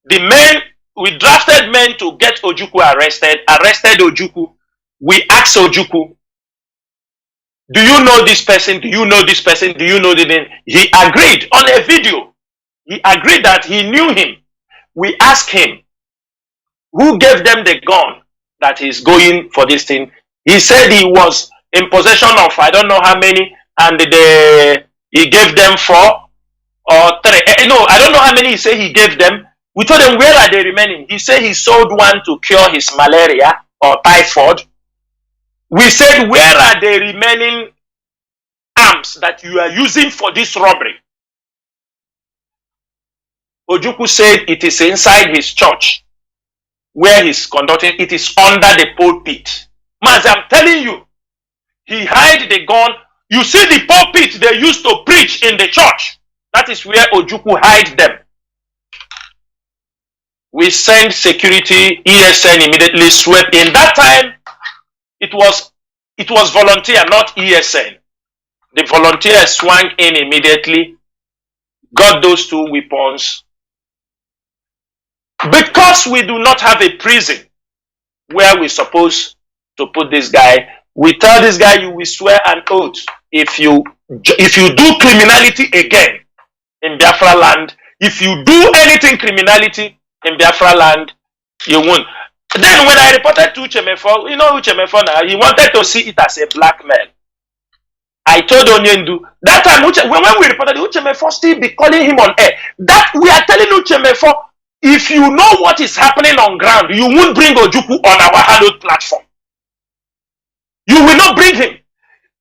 we drafted men to get Ojukwu arrested Ojukwu. We asked Ojukwu, do you know this person? Do you know this person? Do you know the name? He agreed on a video. He agreed that he knew him. We asked him, who gave them the gun that he's going for this thing? He said he was in possession of I don't know how many, and he gave them 4 or 3. No, I don't know how many he said he gave them. We told him, where are they remaining? He said he sold one to cure his malaria or typhoid. We said, where are the remaining arms that you are using for this robbery? Ojukwu said it is inside his church where he's conducting. It is under the pulpit. Mazi, I'm telling you, he hid the gun. You see the pulpit they used to preach in the church. That is where Ojukwu hid them. We sent security, ESN immediately swept in. That time, it was volunteer, not ESN. The volunteer swung in immediately, got those 2 weapons. Because we do not have a prison where we're supposed to put this guy, we tell this guy, you will swear an oath. If you do criminality again in Biafra land, if you do anything criminality in Biafra land, you won't. Then when I reported to Uchemefo, you know Uchemefo now, he wanted to see it as a blackmail. I told Onyendu, that time when we reported, Uchemefo still be calling him on air. That we are telling Uchemefo, if you know what is happening on ground, you won't bring Ojukwu on our hallowed platform. You will not bring him.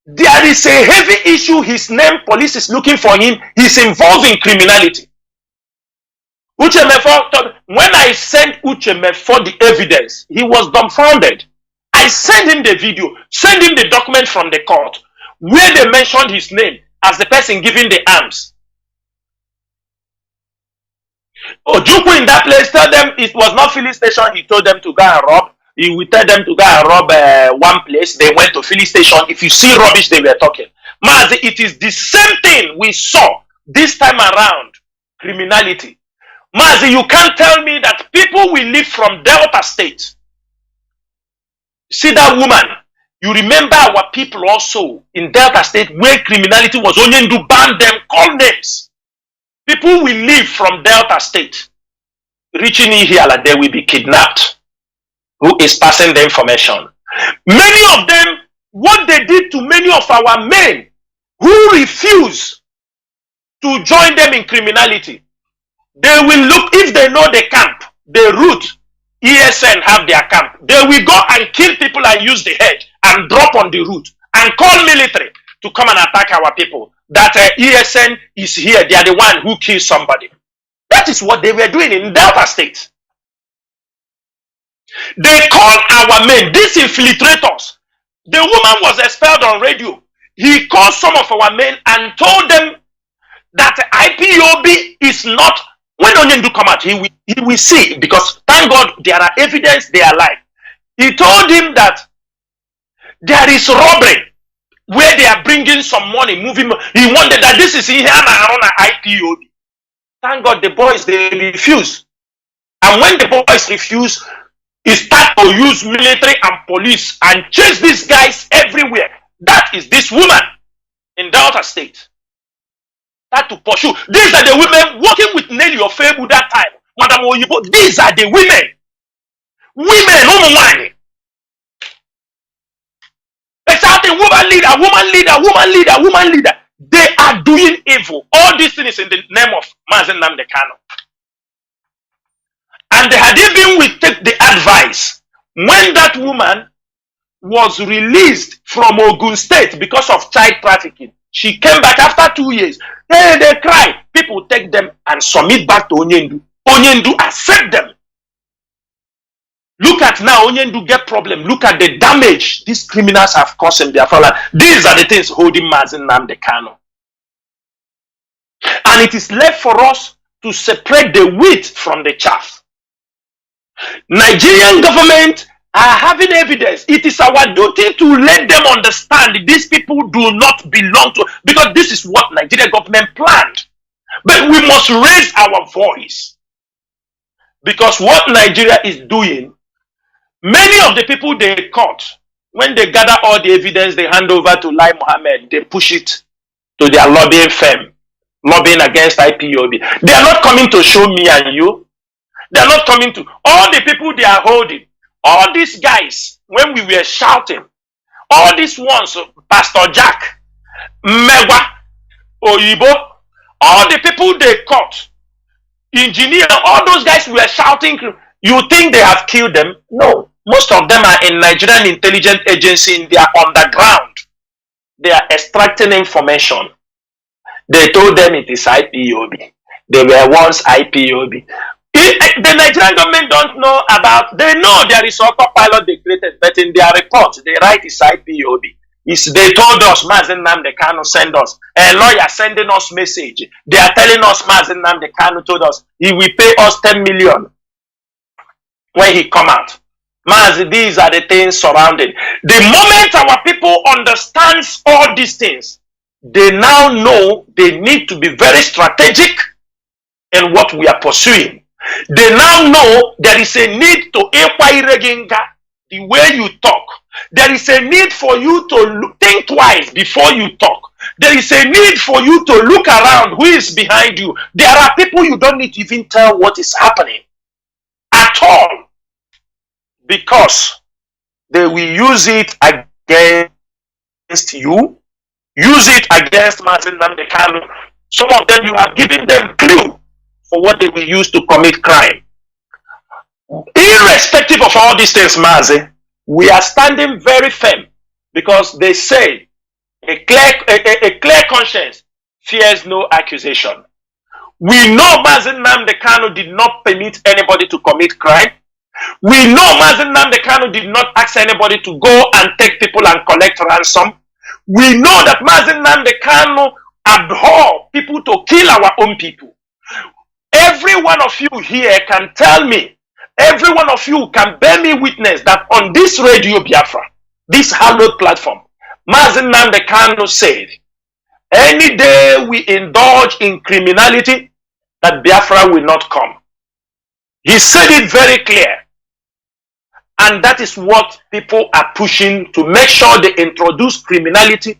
There is a heavy issue, his name, police is looking for him, he's involved in criminality. Uchemefo, when I sent Uchemefo the evidence, he was dumbfounded. I sent him the video, sent him the document from the court, where they mentioned his name as the person giving the arms. Ojukwu in that place told them it was not filling station, he told them to go and rob. He would tell them to go and rob one place. They went to filling station. If you see rubbish, they were talking. Mazi, it is the same thing we saw this time around. Criminality. Mazi, you can't tell me that people will live from Delta State. See that woman? You remember our people also in Delta State where criminality was only to ban them, call names. People will leave from Delta State, reaching in here and they will be kidnapped. Who is passing the information? Many of them, what they did to many of our men who refuse to join them in criminality, they will look, if they know the camp, the route, ESN have their camp, they will go and kill people and use the head and drop on the route and call military to come and attack our people. That ESN is here, they are the one who kills somebody. That is what they were doing in Delta State. They call our men, these infiltrators. The woman was expelled on radio. He called some of our men and told them that IPOB is not, when Onyendu come out, he will see, because thank God there are evidence they are alive. He told him that there is robbery where they are bringing some money, moving. He wanted that this is in here around IPOB. Thank God the boys, they refuse. And when the boys refuse, he start to use military and police and chase these guys everywhere. That is this woman in Delta State. That to pursue. These are the women working with Nelly Ofebu that time. Madam Oyibo, these are the women. Women, exciting woman leader, woman leader, woman leader, woman leader. They are doing evil. All these things in the name of Mazi Nnamdi Kanu. And they had even we take the advice when that woman was released from Ogun State because of child trafficking. She came back after 2 years. Hey, they cry. People take them and submit back to Onyendu. Onyendu accept them. Look at now, Onyendu get problem. Look at the damage these criminals have caused in Biafra land. These are the things holding Mazi Nnamdi Kanu. And it is left for us to separate the wheat from the chaff. Nigerian government are having evidence. It is our duty to let them understand these people do not belong to, because this is what Nigerian government planned. But we must raise our voice, because what Nigeria is doing, many of the people they caught, when they gather all the evidence, they hand over to Lai Mohammed, they push it to their lobbying firm, lobbying against IPOB. They are not coming to show me and you. They are not coming to, all the people they are holding, all these guys, when we were shouting, all these ones, Pastor Jack, Megwa, Oyibo, all the people they caught, engineer, all those guys were shouting. You think they have killed them? No. Most of them are in Nigerian intelligence agency in their underground. They are extracting information. They told them it is IPOB. They were once IPOB. The Nigerian government don't know about, they know there is autopilot they created, but in their report, they write it's IPOB. They told us, Mazi Nnamdi Kanu send us, a lawyer sending us message. They are telling us, Mazi Nnamdi Kanu told us, he will pay us 10 million when he come out. Mazi, these are the things surrounding. The moment our people understands all these things, they now know they need to be very strategic in what we are pursuing. They now know there is a need to the way you talk. There is a need for you to think twice before you talk. There is a need for you to look around who is behind you. There are people you don't need to even tell what is happening at all, because they will use it against you, use it against Mazi Nnamdi Kanu. Some of them you have given them clue for what they will use to commit crime. Irrespective of all these things, Mazi, we are standing very firm, because they say a clear conscience fears no accusation. We know Mazi Nnamdi Kanu did not permit anybody to commit crime. We know Mazi Nnamdi Kanu did not ask anybody to go and take people and collect ransom. We know that Mazi Nnamdi Kanu abhor people to kill our own people. Every one of you here can tell me, every one of you can bear me witness that on this radio Biafra, this hallowed platform, Mazi Nnamdi Kanu said, Any day we indulge in criminality, that Biafra will not come. He said it very clear. And that is what people are pushing to make sure they introduce criminality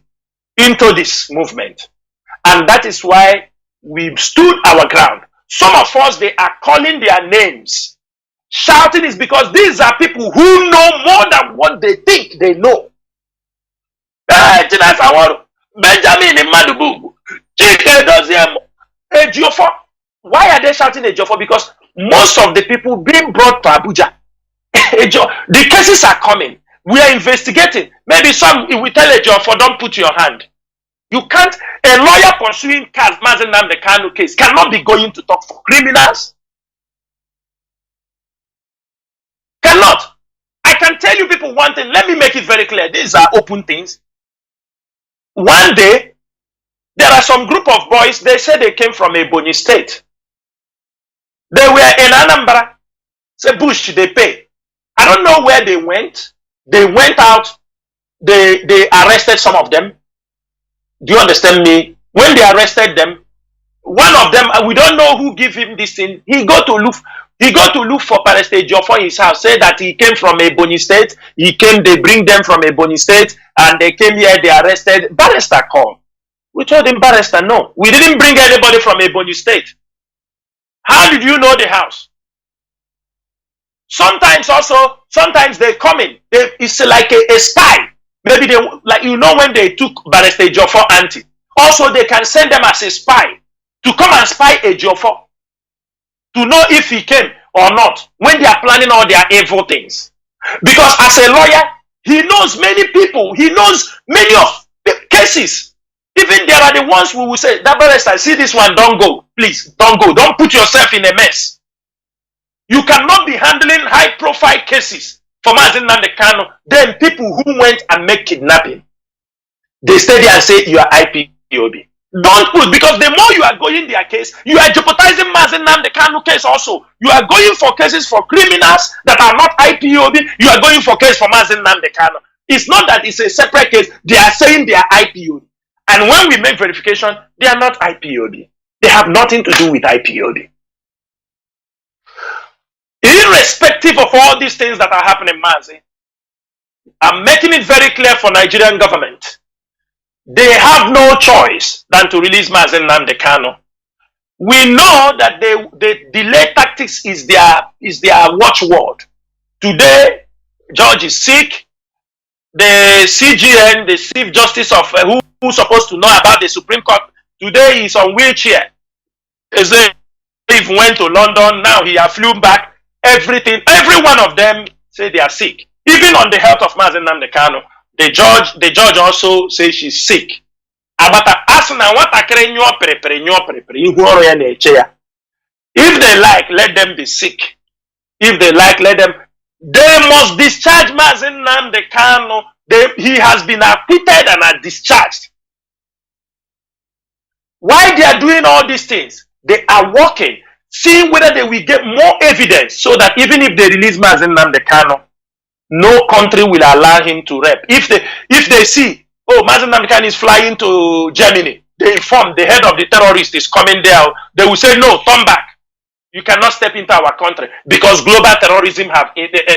into this movement. And that is why we stood our ground. Some of us, they are calling their names. Shouting is because these are people who know more than what they think they know. Chinasa, Nworu, Benjamin Madubu, Chike Doziem, Ejiofor. Why are they shouting Ejiofor? Because most of the people being brought to Abuja, the cases are coming. We are investigating. Maybe some, if we tell Ejiofor, don't put your hand. You can't, a lawyer pursuing Mazi Nnamdi Kanu case cannot be going to talk for criminals. Cannot. I can tell you people one thing. Let me make it very clear. These are open things. One day, there are some group of boys, they say they came from Ebonyi State. They were in Anambra. Say Bush, they pay. I don't know where they went. They went out. They arrested some of them. Do you understand me? When they arrested them, one of them, we don't know who gave him this thing. He got to look for Pastor Ejiofor in his house. Say that he came from Ebonyi State. They bring them from Ebonyi State, and they came here. They arrested. Barrister called. We told him, Barrister, no, we didn't bring anybody from Ebonyi State. How did you know the house? Sometimes they come in. It's like a spy. Maybe they, like, you know, when they took Barrister Ejiofor auntie. Also, they can send them as a spy to come and spy Ejiofor to know if he came or not when they are planning all their evil things. Because as a lawyer, he knows many people. He knows many of the cases. Even there are the ones who will say, that barrister, see this one, don't go. Please, don't go. Don't put yourself in a mess. You cannot be handling high-profile cases for Mazi Nnamdi Kanu. Then people who went and make kidnapping, they stay there and say, you are IPOB. Don't put, because the more you are going their case, you are jeopardizing Mazi Nnamdi Kanu case also. You are going for cases for criminals that are not IPOB. You are going for case for Mazi Nnamdi Kanu. It's not that it's a separate case. They are saying they are IPOB. And when we make verification, they are not IPOB. They have nothing to do with IPOB. Irrespective of all these things that are happening, Mazi, I'm making it very clear for Nigerian government. They have no choice than to release Mazi Nnamdi Kanu. We know that the delay tactics is their watchword. Today, George is sick. The CGN, the Chief Justice of who's supposed to know about the Supreme Court, today he's on wheelchair. As if he went to London, now he has flown back. Everything, every one of them say they are sick. Even on the health of Mazi Nnamdi Kanu, the judge also says she's sick. If they like, let them be sick. If they like, let them. They must discharge Mazi Nnamdi Kanu. He has been acquitted and are discharged. Why they are doing all these things? They are working, seeing whether they will get more evidence so that even if they release Mazi Nnamdi Kanu, no country will allow him to rep. If they see, oh, Mazi Nnamdi Kanu is flying to Germany, they inform the head of the terrorist is coming there, they will say, no, turn back. You cannot step into our country because global terrorism have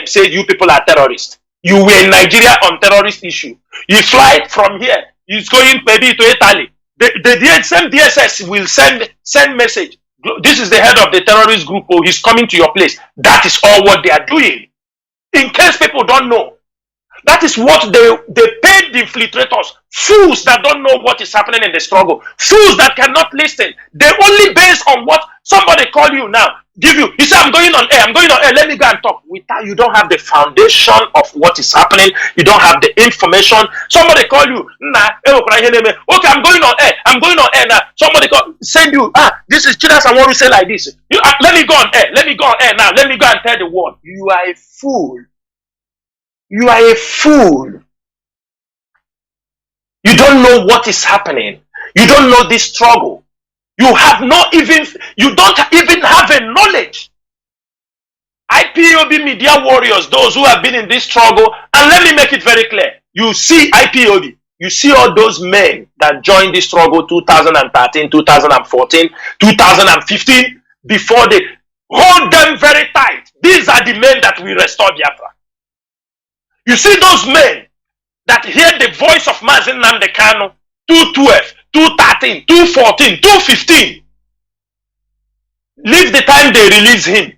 said you people are terrorists. You were in Nigeria on terrorist issue. You fly from here, he's going maybe to Italy. The same DSS will send message. This is the head of the terrorist group, or he's coming to your place. That is all what they are doing. In case people don't know, that is what they paid the infiltrators, fools that don't know what is happening in the struggle, fools that cannot listen. They only base on what somebody call you now, give you. You say, I'm going on air, let me go and talk. Without, you don't have the foundation of what is happening. You don't have the information. Somebody call you, okay, I'm going on air now. Somebody send you, this is Chinasa Nworu say like this. Let me go on air now. Let me go and tell the world. You are a fool. You are a fool. You don't know what is happening. You don't know this struggle. You don't even have a knowledge. IPOB media warriors, those who have been in this struggle, and let me make it very clear. You see IPOB, You see all those men that joined the struggle 2013, 2014, 2015, before they hold them very tight. These are the men that will restore Biafra. You see those men that hear the voice of Mazi Nnamdi Kanu 212, 213, 214, 215. Leave the time they release him.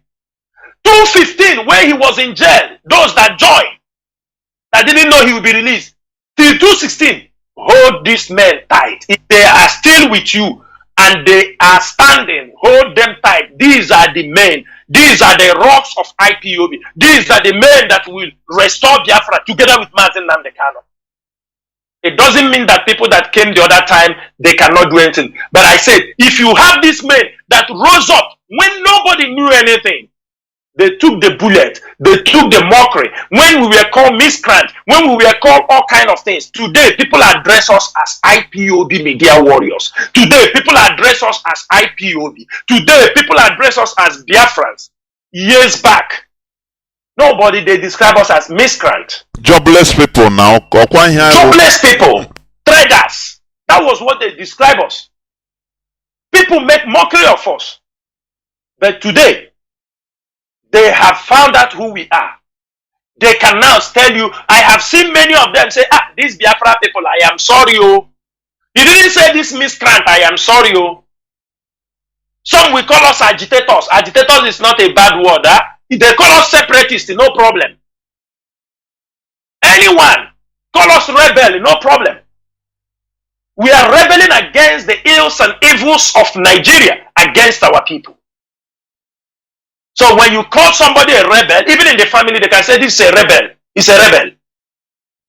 215, where he was in jail, those that joined, that didn't know he would be released. Till 216, hold these men tight. If they are still with you and they are standing, hold them tight. These are the men. These are the rocks of IPOB. These are the men that will restore Biafra together with Mazi Nnamdi Kanu. It doesn't mean that people that came the other time, they cannot do anything. But I said, if you have these men that rose up when nobody knew anything, they took the bullet, they took the mockery. When we were called miscreant, when we were called all kinds of things. Today, people address us as IPOB media warriors. Today, people address us as IPOB. Today, people address us as Biafrans. Years back, nobody, they describe us as miscreant. Jobless people now. Jobless people. Traders. That was what they describe us. People make mockery of us. But today, they have found out who we are. They can now tell you, I have seen many of them say, these Biafra people, I am sorry, oh. He didn't say this miscreant, I am sorry, oh. Some will call us agitators. Agitators is not a bad word, huh? They call us separatists, no problem. Anyone, call us rebel, no problem. We are rebelling against the ills and evils of Nigeria, against our people. So when you call somebody a rebel, even in the family, they can say this is a rebel. It's a rebel.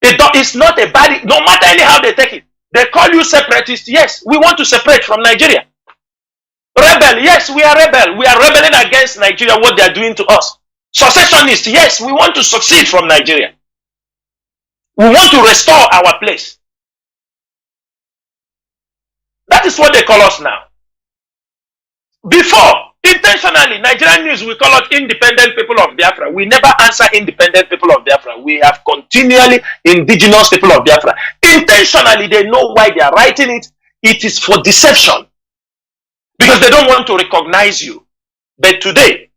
It's not a bad, no matter anyhow they take it. They call you separatist. Yes, we want to separate from Nigeria. Rebel, yes, we are rebel. We are rebelling against Nigeria, what they are doing to us. Secessionist, yes, we want to succeed from Nigeria. We want to restore our place. That is what they call us now. Before, intentionally, Nigerian news, we call it independent people of Biafra. We never answer independent people of Biafra. We have continually indigenous people of Biafra. Intentionally, they know why they are writing it. It is for deception. Because they don't want to recognize you. But today,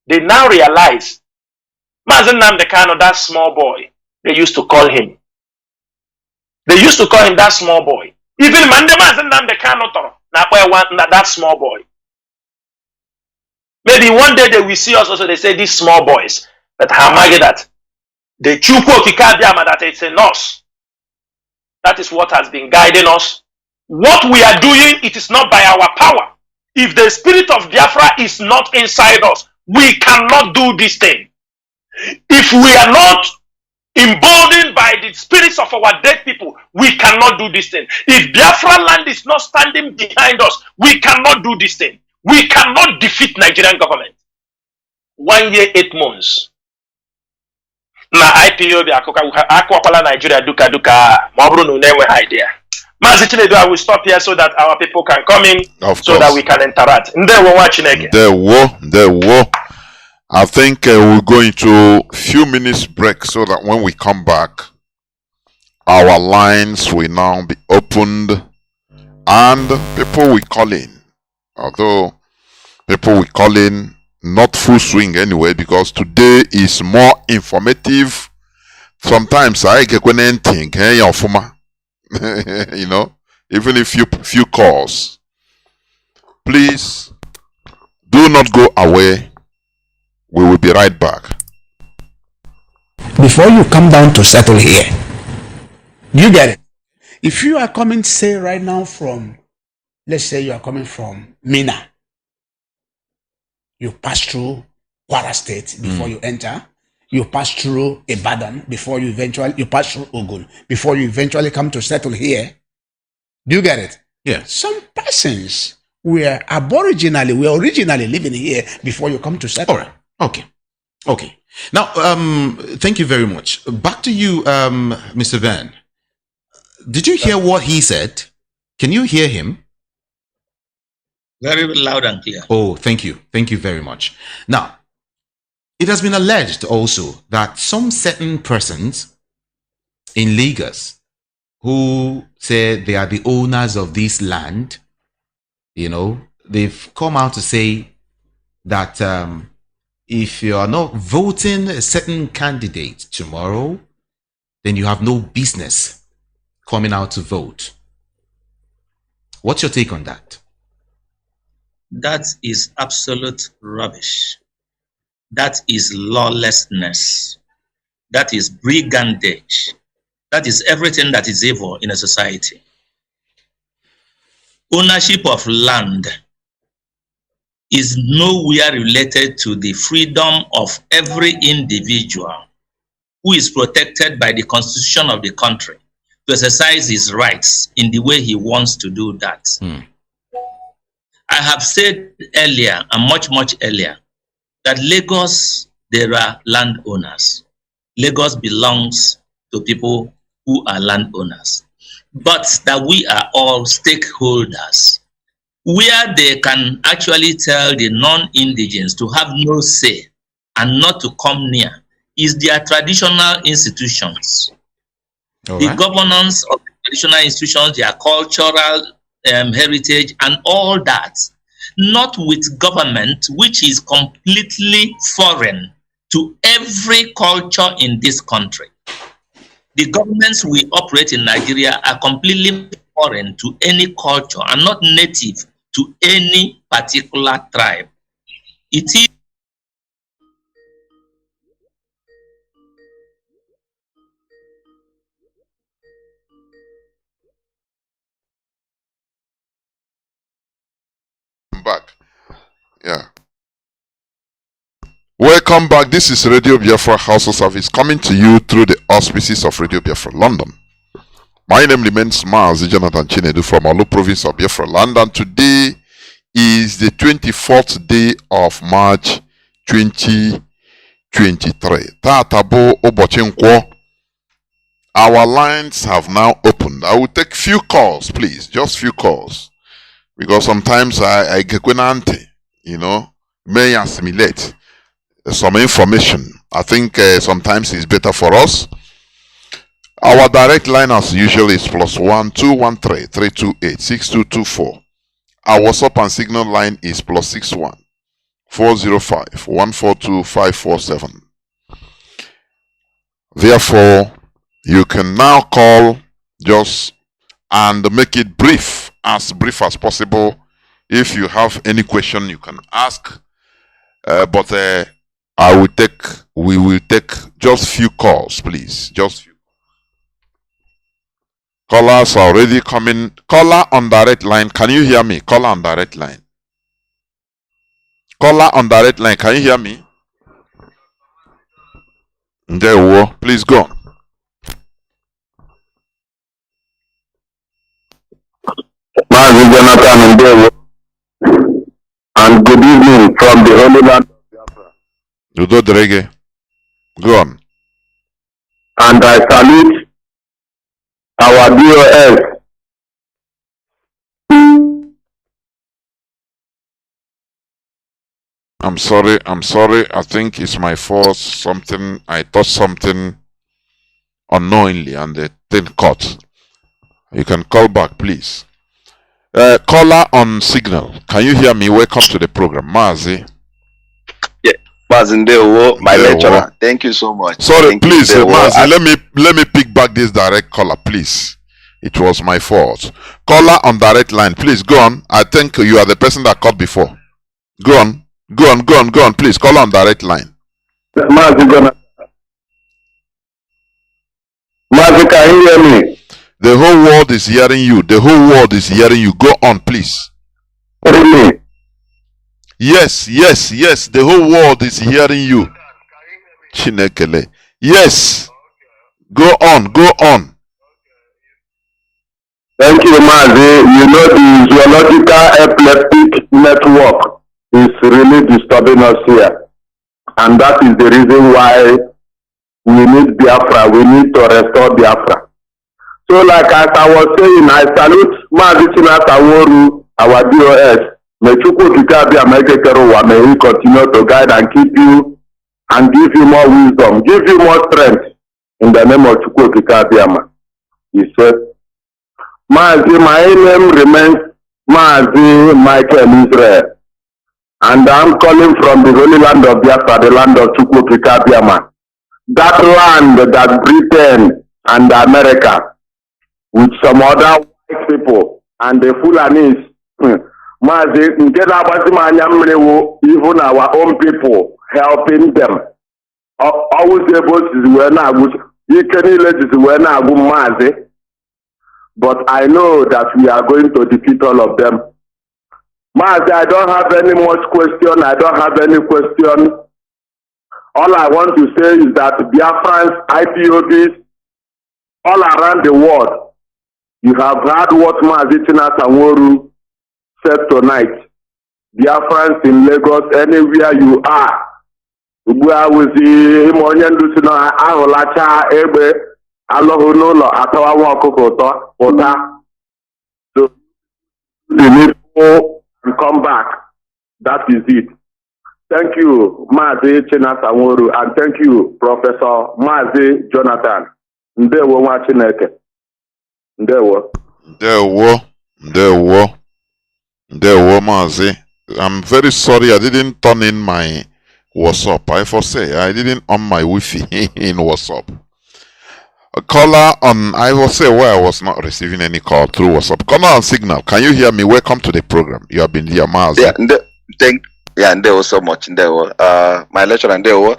they now realize, Mazi Nnamdi Kanu, that small boy, they used to call him. They used to call him that small boy. Even Mazi Nnamdi Kanu, that small boy. Maybe one day they will see us also, they say these small boys. But Hamagi that. The Chukwu Kikabiyama, that it's a nurse. That is what has been guiding us. What we are doing, it is not by our power. If the spirit of Biafra is not inside us, we cannot do this thing. If we are not emboldened by the spirits of our dead people, we cannot do this thing. If Biafra land is not standing behind us, we cannot do this thing. We cannot defeat Nigerian government. 1 year, 8 months. Na IPOB akwakwala Nigeria duka mabru no newe idea. Mazi Chinedu, I will stop here so that our people can come in, so that we can interact. Ndewo watching again. Ndewo. I think we'll go into a few minutes break so that when we come back, our lines will now be opened and people will call in. Although people will call in, not full swing anyway, because today is more informative. Sometimes I get when anything, you know, even if few calls. Please do not go away. We will be right back. Before you come down to settle here, you get it. If you are coming, say right now from, let's say you are coming from Mina, you pass through Kwara State before you enter. You pass through Ibadan before you pass through Ogun before you eventually come to settle here. Do you get it? Yeah. Some persons were originally living here before you come to settle. All right. Okay. Now, thank you very much. Back to you, Mr. Van. Did you hear what he said? Can you hear him? Very loud and clear. Oh, thank you. Thank you very much. Now, it has been alleged also that some certain persons in Lagos who said they are the owners of this land, you know, they've come out to say that if you are not voting a certain candidate tomorrow, then you have no business coming out to vote. What's your take on that? That is absolute rubbish. That is lawlessness. That is brigandage. That is everything that is evil in a society. Ownership of land is nowhere related to the freedom of every individual who is protected by the constitution of the country to exercise his rights in the way he wants to do that. I have said earlier, and much earlier, that Lagos, there are landowners. Lagos belongs to people who are landowners. But that we are all stakeholders, where they can actually tell the non-indigens to have no say and not to come near, is their traditional institutions. The governance of the traditional institutions, their cultural heritage and all that, not with government which is completely foreign to every culture in this country. The governments we operate in Nigeria are completely foreign to any culture and not native to any particular tribe. It is back. Yeah. Welcome back. This is Radio Biafra House of Service coming to you through the auspices of Radio Biafra London. My name remains Mazi Jonathan Chinedu from Olu province of Biafra land, and today is the 24th day of March 2023. Tatabo Obochinkwo. Our lines have now opened. I will take few calls, please. Just few calls. Because sometimes I get anti, you know, may assimilate some information. I think sometimes it's better for us. Our direct line as usual is +1 213 328 6224. Our WhatsApp and Signal line is +61 405 142 547. Therefore, you can now call just and make it brief as possible. If you have any question, you can ask. But we will take just few calls, please. Just few. Callers are already coming. Caller on direct line. Can you hear me? Caller on direct line. Caller on direct line. Can you hear me? Nworu, please go on. Mazi Jonathan Nworu, and good evening from the Holy Land of Biafra. Udo Drege. Go on. And I salute our DOS. I'm sorry. I think it's my fault. I touched something unknowingly and the thing caught. You can call back, please. Caller on Signal. Can you hear me? Welcome to the program. Mazi. Yeah, Mazi Nworu, my lecturer. Thank you so much. Sorry, please, Mazi, let me pick back this direct caller, please. It was my fault. Caller on direct line, please go on. I think you are the person that called before. Go on, please. Caller on direct line. Mazi, can you hear me? The whole world is hearing you. The whole world is hearing you. Go on, please. Really? Yes. The whole world is hearing you. Chinekele. Yes. Go on. Thank you, Mazi. You know, the zoological epileptic network is really disturbing us here. And that is the reason why we need Biafra. We need to restore Biafra. So, like as I was saying, I salute Mazi Chinasa, Nworu, our DOS. May he continue to guide and keep you and give you more wisdom, give you more strength in the name of Chukwu Kikabiyama. He said, Mazi, my name remains Mazi Michael Israel. And I'm calling from the holy land of Biafra, the land of Chukwukikabiama. That land that Britain and America, with some other white people, and the Fulanis, Mazi, even our own people, helping them. Always able to Mazi. But I know that we are going to defeat all of them. Mazi, I don't have any much question. I don't have any question. All I want to say is that Biafrans, IPOBs, all around the world, you have heard what Mazi Chinasa Nworu said tonight. Biafrans in Lagos, anywhere you are, so the people and come back. That is it. Thank you, Mazi Chinasa Nworu, and thank you, Professor Mazi Jonathan. Ndewo nwa Chineke. Ndewo. Ndewo, Mazi. I'm very sorry I didn't turn in my WhatsApp. I foresee I didn't on my Wi-Fi in WhatsApp. A caller on, I will say where I was not receiving any call through WhatsApp. Caller on Signal, can you hear me? Welcome to the program. You have been here, Mazi. Yeah, Ndewo so much, Ndewo. My lecturer, Ndewo.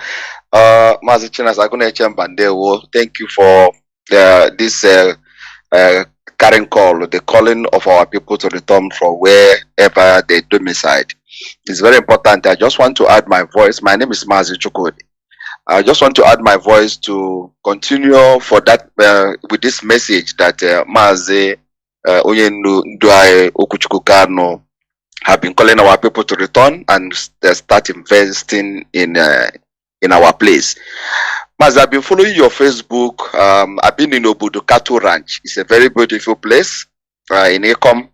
Mazi Chinasa Ndewo. Thank you for this carrying call, the calling of our people to return from wherever they domicile. It's very important. I just want to add my voice. My name is Mazi Chukudi. I just want to add my voice to continue for that with this message that Mazi Nduai Okuchukukano have been calling our people to return and start investing in our place. Mazi, I've been following your Facebook. I've been in Obudu Cattle Ranch. It's a very beautiful place in Ekom.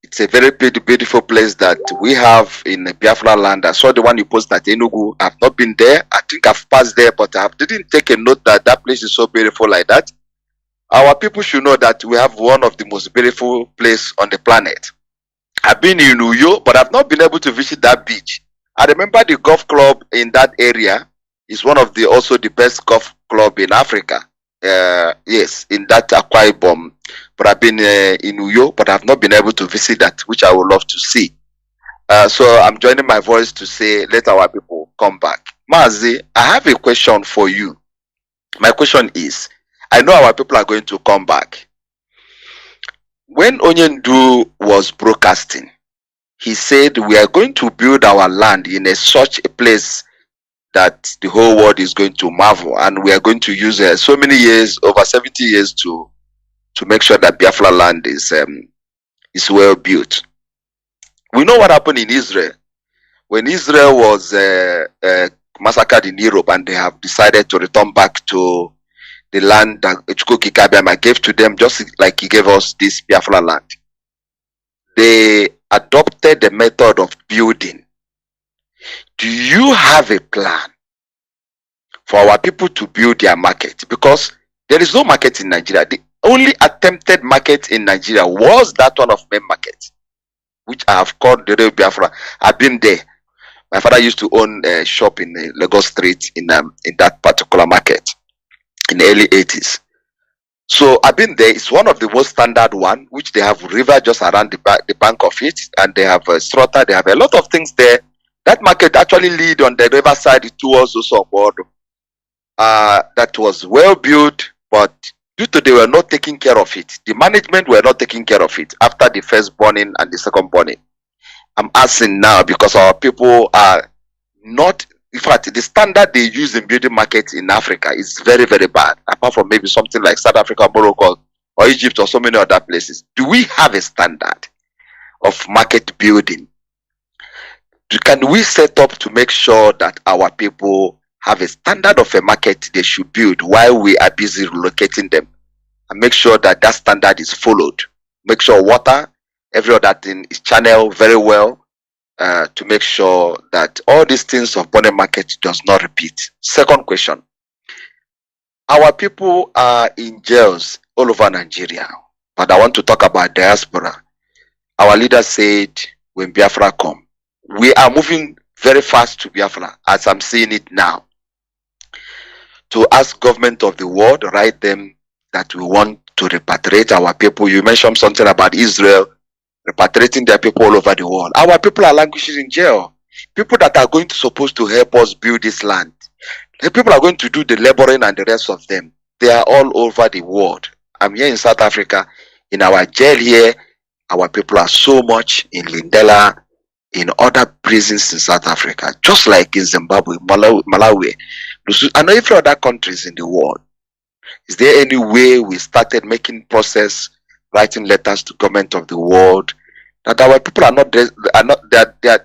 It's a very beautiful place that we have in Biafra land. I saw the one you posted at Enugu. I've not been there. I think I've passed there, but I didn't take a note that that place is so beautiful like that. Our people should know that we have one of the most beautiful places on the planet. I've been in Uyo, but I've not been able to visit that beach. I remember the golf club in that area is one of the also the best golf club in Africa. Yes, in that Akwa Ibom. But I've been in Uyo, but I've not been able to visit that, which I would love to see. So I'm joining my voice to say, let our people come back. Mazi, I have a question for you. My question is, I know our people are going to come back. When Onyendu was broadcasting, he said, we are going to build our land in such a place that the whole world is going to marvel, and we are going to use so many years, over 70 years, to make sure that Biafra land is well built. We know what happened in Israel. When Israel was massacred in Europe and they have decided to return back to the land that Chukwukikabiama gave to them, just like he gave us this Biafra land. They adopted the method of building. Do you have a plan for our people to build their market? Because there is no market in Nigeria. The only attempted market in Nigeria was that one of main market, which I have called the real Biafra. I've been there. My father used to own a shop in Lagos Street in that particular market in the early 80s. So I've been there. It's one of the most standard one, which they have river just around the bank of it, and they have a strata. They have a lot of things there. That market actually lead on the river side towards Osogbodo. That was well built, but due to they were not taking care of it, the management were not taking care of it after the first burning and the second burning. I'm asking now because our people are not, in fact, the standard they use in building markets in Africa is very, very bad, apart from maybe something like South Africa, Morocco, or Egypt, or so many other places. Do we have a standard of market building? Can we set up to make sure that our people have a standard of a market they should build while we are busy relocating them, and make sure that that standard is followed? Make sure water, every other thing is channeled very well, to make sure that all these things of bonded market does not repeat. Second question. Our people are in jails all over Nigeria, But I want to talk about diaspora. Our leader said, when Biafra come, we are moving very fast to Biafra, as I'm seeing it now. To ask government of the world, write them that we want to repatriate our people. You mentioned something about Israel repatriating their people all over the world. Our people are languishing in jail. People that are going to supposed to help us build this land. The people are going to do the laboring and the rest of them. They are all over the world. I'm here in South Africa. In our jail here, our people are so much in Lindela, in other prisons in South Africa, just like in Zimbabwe, Malawi, and every other countries in the world. Is there any way we started making process, writing letters to government of the world, that our people are not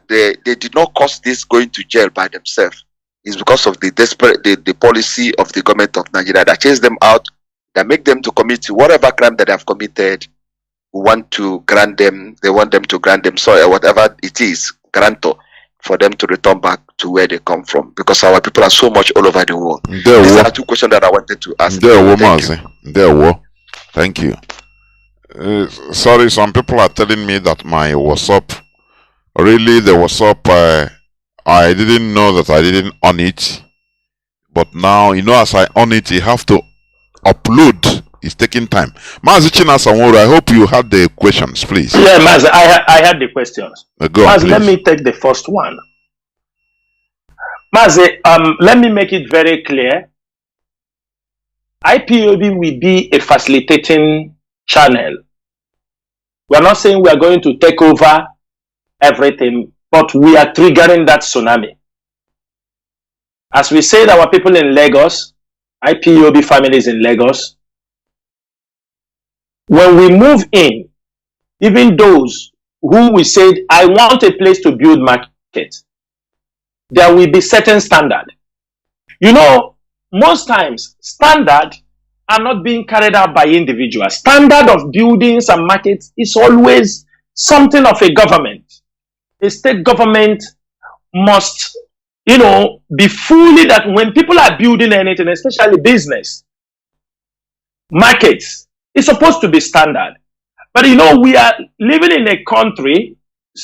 they did not cause this going to jail by themselves? It's because of the policy of the government of Nigeria that chase them out, that make them to commit whatever crime that they have committed. We want to grant them, they want them to grant them, so whatever it is, grantor, for them to return back to where they come from, because our people are so much all over the world. These are two questions that I wanted to ask. Thank you. Sorry, some people are telling me that my WhatsApp, really the WhatsApp, I didn't know that I didn't on it, but now, you know, as I on it, you have to upload. It's taking time. Mazi, Chinasa, Nworu, I hope you had the questions, please. Yeah, Mazi, I had the questions. Go on, Mazi, let me take the first one. Mazi, let me make it very clear. IPOB will be a facilitating channel. We are not saying we are going to take over everything, but we are triggering that tsunami. As we said, our people in Lagos, IPOB families in Lagos, when we move in, even those who we said, I want a place to build market, there will be certain standard. You know, most times, standard are not being carried out by individuals. Standard of buildings and markets is always something of a government. A state government must, you know, be fully that when people are building anything, especially business, markets, it's supposed to be standard. But you know, we are living in a country,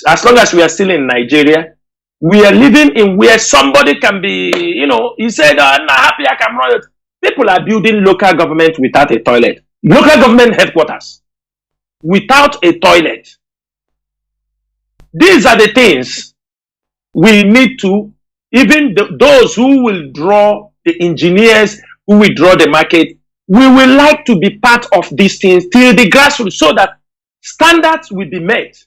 as long as we are still in Nigeria, we are living in where somebody can be, you know, he said, I'm not happy I can run it. People are building local government without a toilet. Local government headquarters without a toilet. These are the things we need to, even those who will draw, the engineers who will draw the market, we will like to be part of these things till the grassroots, so that standards will be met.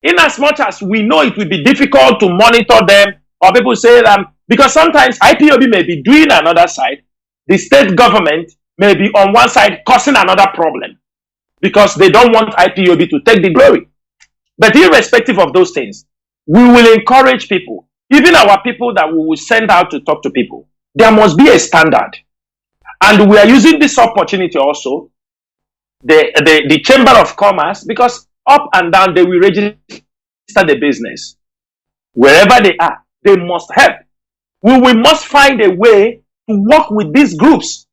In as much as we know it will be difficult to monitor them, or people say that, because sometimes IPOB may be doing another side, the state government may be on one side causing another problem, because they don't want IPOB to take the glory. But irrespective of those things, we will encourage people, even our people that we will send out to talk to people. There must be a standard. And we are using this opportunity also, the Chamber of Commerce, because up and down they will register the business. Wherever they are, they must help. We must find a way to work with these groups.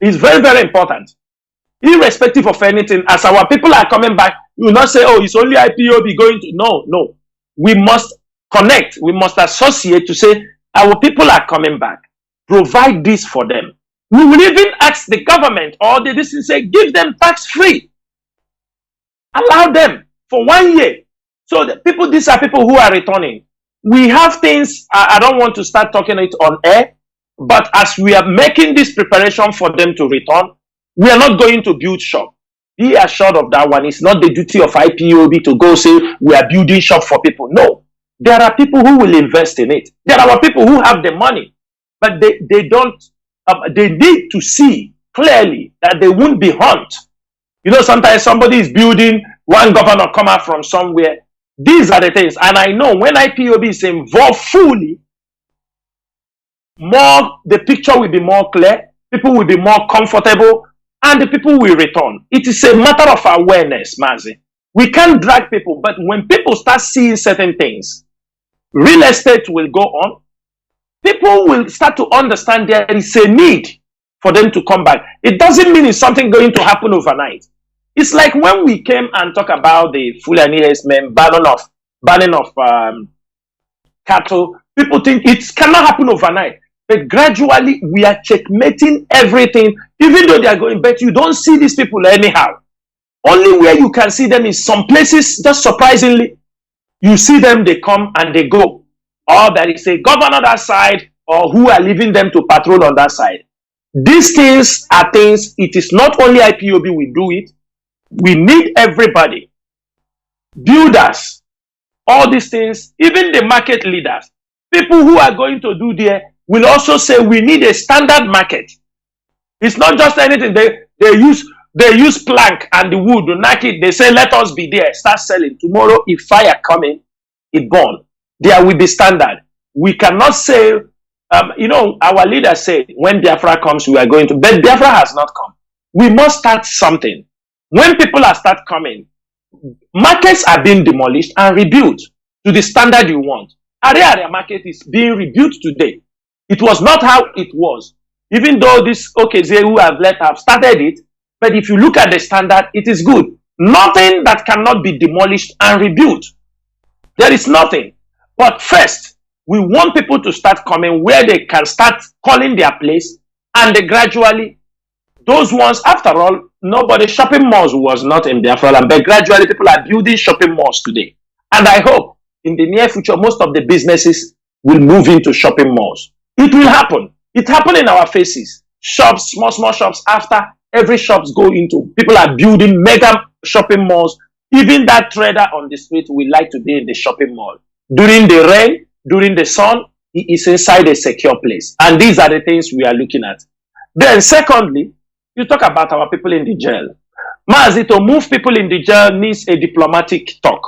It's very, very important. Irrespective of anything, as our people are coming back, you will not say, oh, it's only IPOB going to. No. We must connect. We must associate to say, our people are coming back. Provide this for them. We will even ask the government or the district, say, give them tax-free. Allow them for 1 year. So the people, these are people who are returning. We have things, I don't want to start talking it on air, but as we are making this preparation for them to return, we are not going to build shop. Be assured of that one. It's not the duty of IPOB to go say, we are building shop for people. No. There are people who will invest in it. There are people who have the money, but they don't. They need to see clearly that they won't be harmed. You know, sometimes somebody is building, one governor come out from somewhere. These are the things. And I know when IPOB is involved fully, the picture will be more clear, people will be more comfortable, and the people will return. It is a matter of awareness, Mazi. We can't drag people, but when people start seeing certain things, real estate will go on. People will start to understand there is a need for them to come back. It doesn't mean it's something going to happen overnight. It's like when we came and talk about the Fulani herdsmen banning of cattle. People think it cannot happen overnight, but gradually we are checkmating everything, even though they are going. But you don't see these people anyhow. Only where you can see them is some places. Just surprisingly, you see them, they come and they go, or there is a governor that side, or who are leaving them to patrol on that side. These things are things. It is not only IPOB we do it. We need everybody, builders, all these things, even the market leaders, people who are going to do there will also say we need a standard market. It's not just anything. They use plank and the wood to knock it. They say let us be there, start selling. Tomorrow, if fire coming, it burn. There will be standard. We cannot say, our leaders say when Biafra comes, we are going to. But Biafra has not come. We must start something. When people are start coming, markets are being demolished and rebuilt to the standard you want. Area market is being rebuilt today. It was not how it was. Even though this Okeze who have started it, but if you look at the standard, it is good. Nothing that cannot be demolished and rebuilt. There is nothing. But first, we want people to start coming where they can start calling their place, and they gradually, those ones, after all, shopping malls was not in Biafra land, but gradually people are building shopping malls today. And I hope in the near future, most of the businesses will move into shopping malls. It will happen. It happened in our faces. Shops, small shops, after every shops go into, people are building mega shopping malls. Even that trader on the street will like to be in the shopping mall. During the rain, during the sun, he is inside a secure place. And these are the things we are looking at. Then secondly, you talk about our people in the jail. Mazi, to move people in the jail needs a diplomatic talk.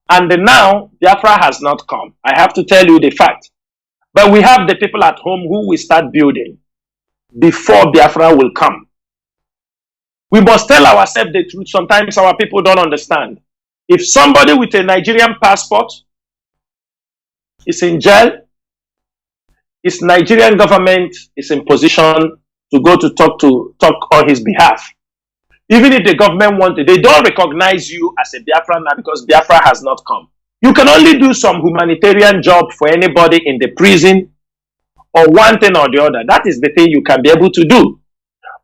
And now, Biafra has not come. I have to tell you the fact. But we have the people at home who will start building before Biafra will come. We must tell ourselves the truth. Sometimes our people don't understand. If somebody with a Nigerian passport is in jail, his Nigerian government is in position to go to talk on his behalf. Even if the government wanted, they don't recognize you as a Biafran now because Biafra has not come. You can only do some humanitarian job for anybody in the prison or one thing or the other. That is the thing you can be able to do.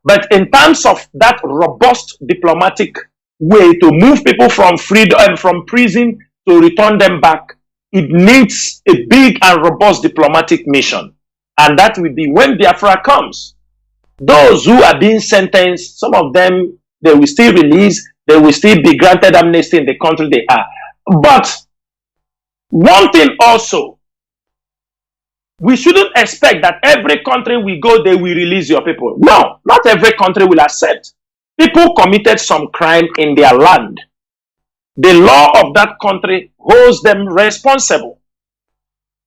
But in terms of that robust diplomatic way to move people from freedom, from prison to return them back, it needs a big and robust diplomatic mission. And that will be when Biafra comes. Those who are being sentenced, some of them, they will still release, they will still be granted amnesty in the country they are. But one thing also, we shouldn't expect that every country we go, they will release your people. No, not every country will accept. People committed some crime in their land. The law of that country holds them responsible.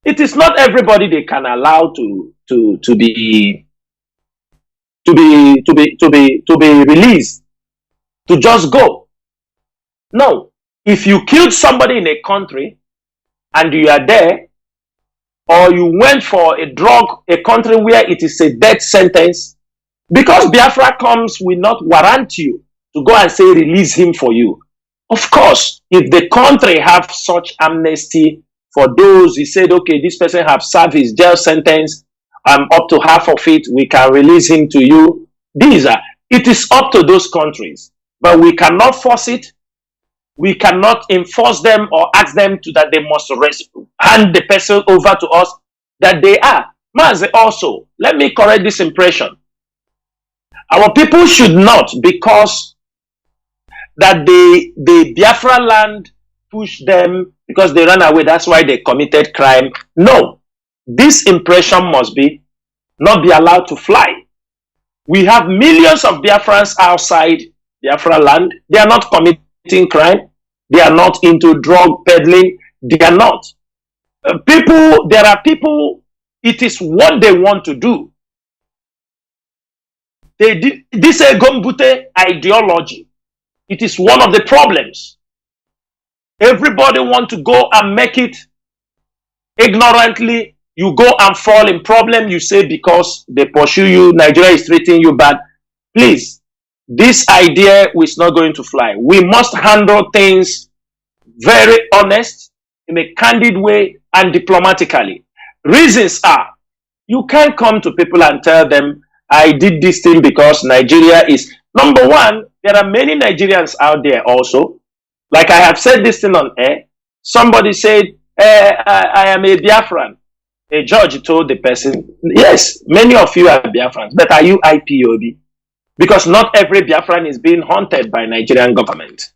It is not everybody they can allow to be released, to just go. No. If you killed somebody in a country and you are there, or you went for a drug, a country where it is a death sentence, because Biafra comes will not warrant you to go and say release him for you. Of course, if the country have such amnesty for those who said, okay, this person have served his jail sentence, up to half of it, we can release him to you. It is up to those countries, but we cannot force it. We cannot enforce them or ask them that they must hand the person over to us that they are. Mazi, also, let me correct this impression. Our people should not, because that the Biafra land pushed them because they ran away, that's why they committed crime. No, this impression must be not be allowed to fly. We have millions of Biafrans outside Biafra land. They are not committing crime. They are not into drug peddling. They are not. There are people, it is what they want to do. This is a Gombute ideology. It is one of the problems. Everybody want to go and make it ignorantly. You go and fall in problem. You say because they pursue you, Nigeria is treating you bad. Please, this idea is not going to fly. We must handle things very honest, in a candid way, and diplomatically. Reasons are, you can't come to people and tell them, I did this thing because Nigeria is... Number one, there are many Nigerians out there also. Like I have said this thing on air. Somebody said, I am a Biafran. A judge told the person, yes, many of you are Biafrans, but are you IPOB? Because not every Biafran is being haunted by Nigerian government.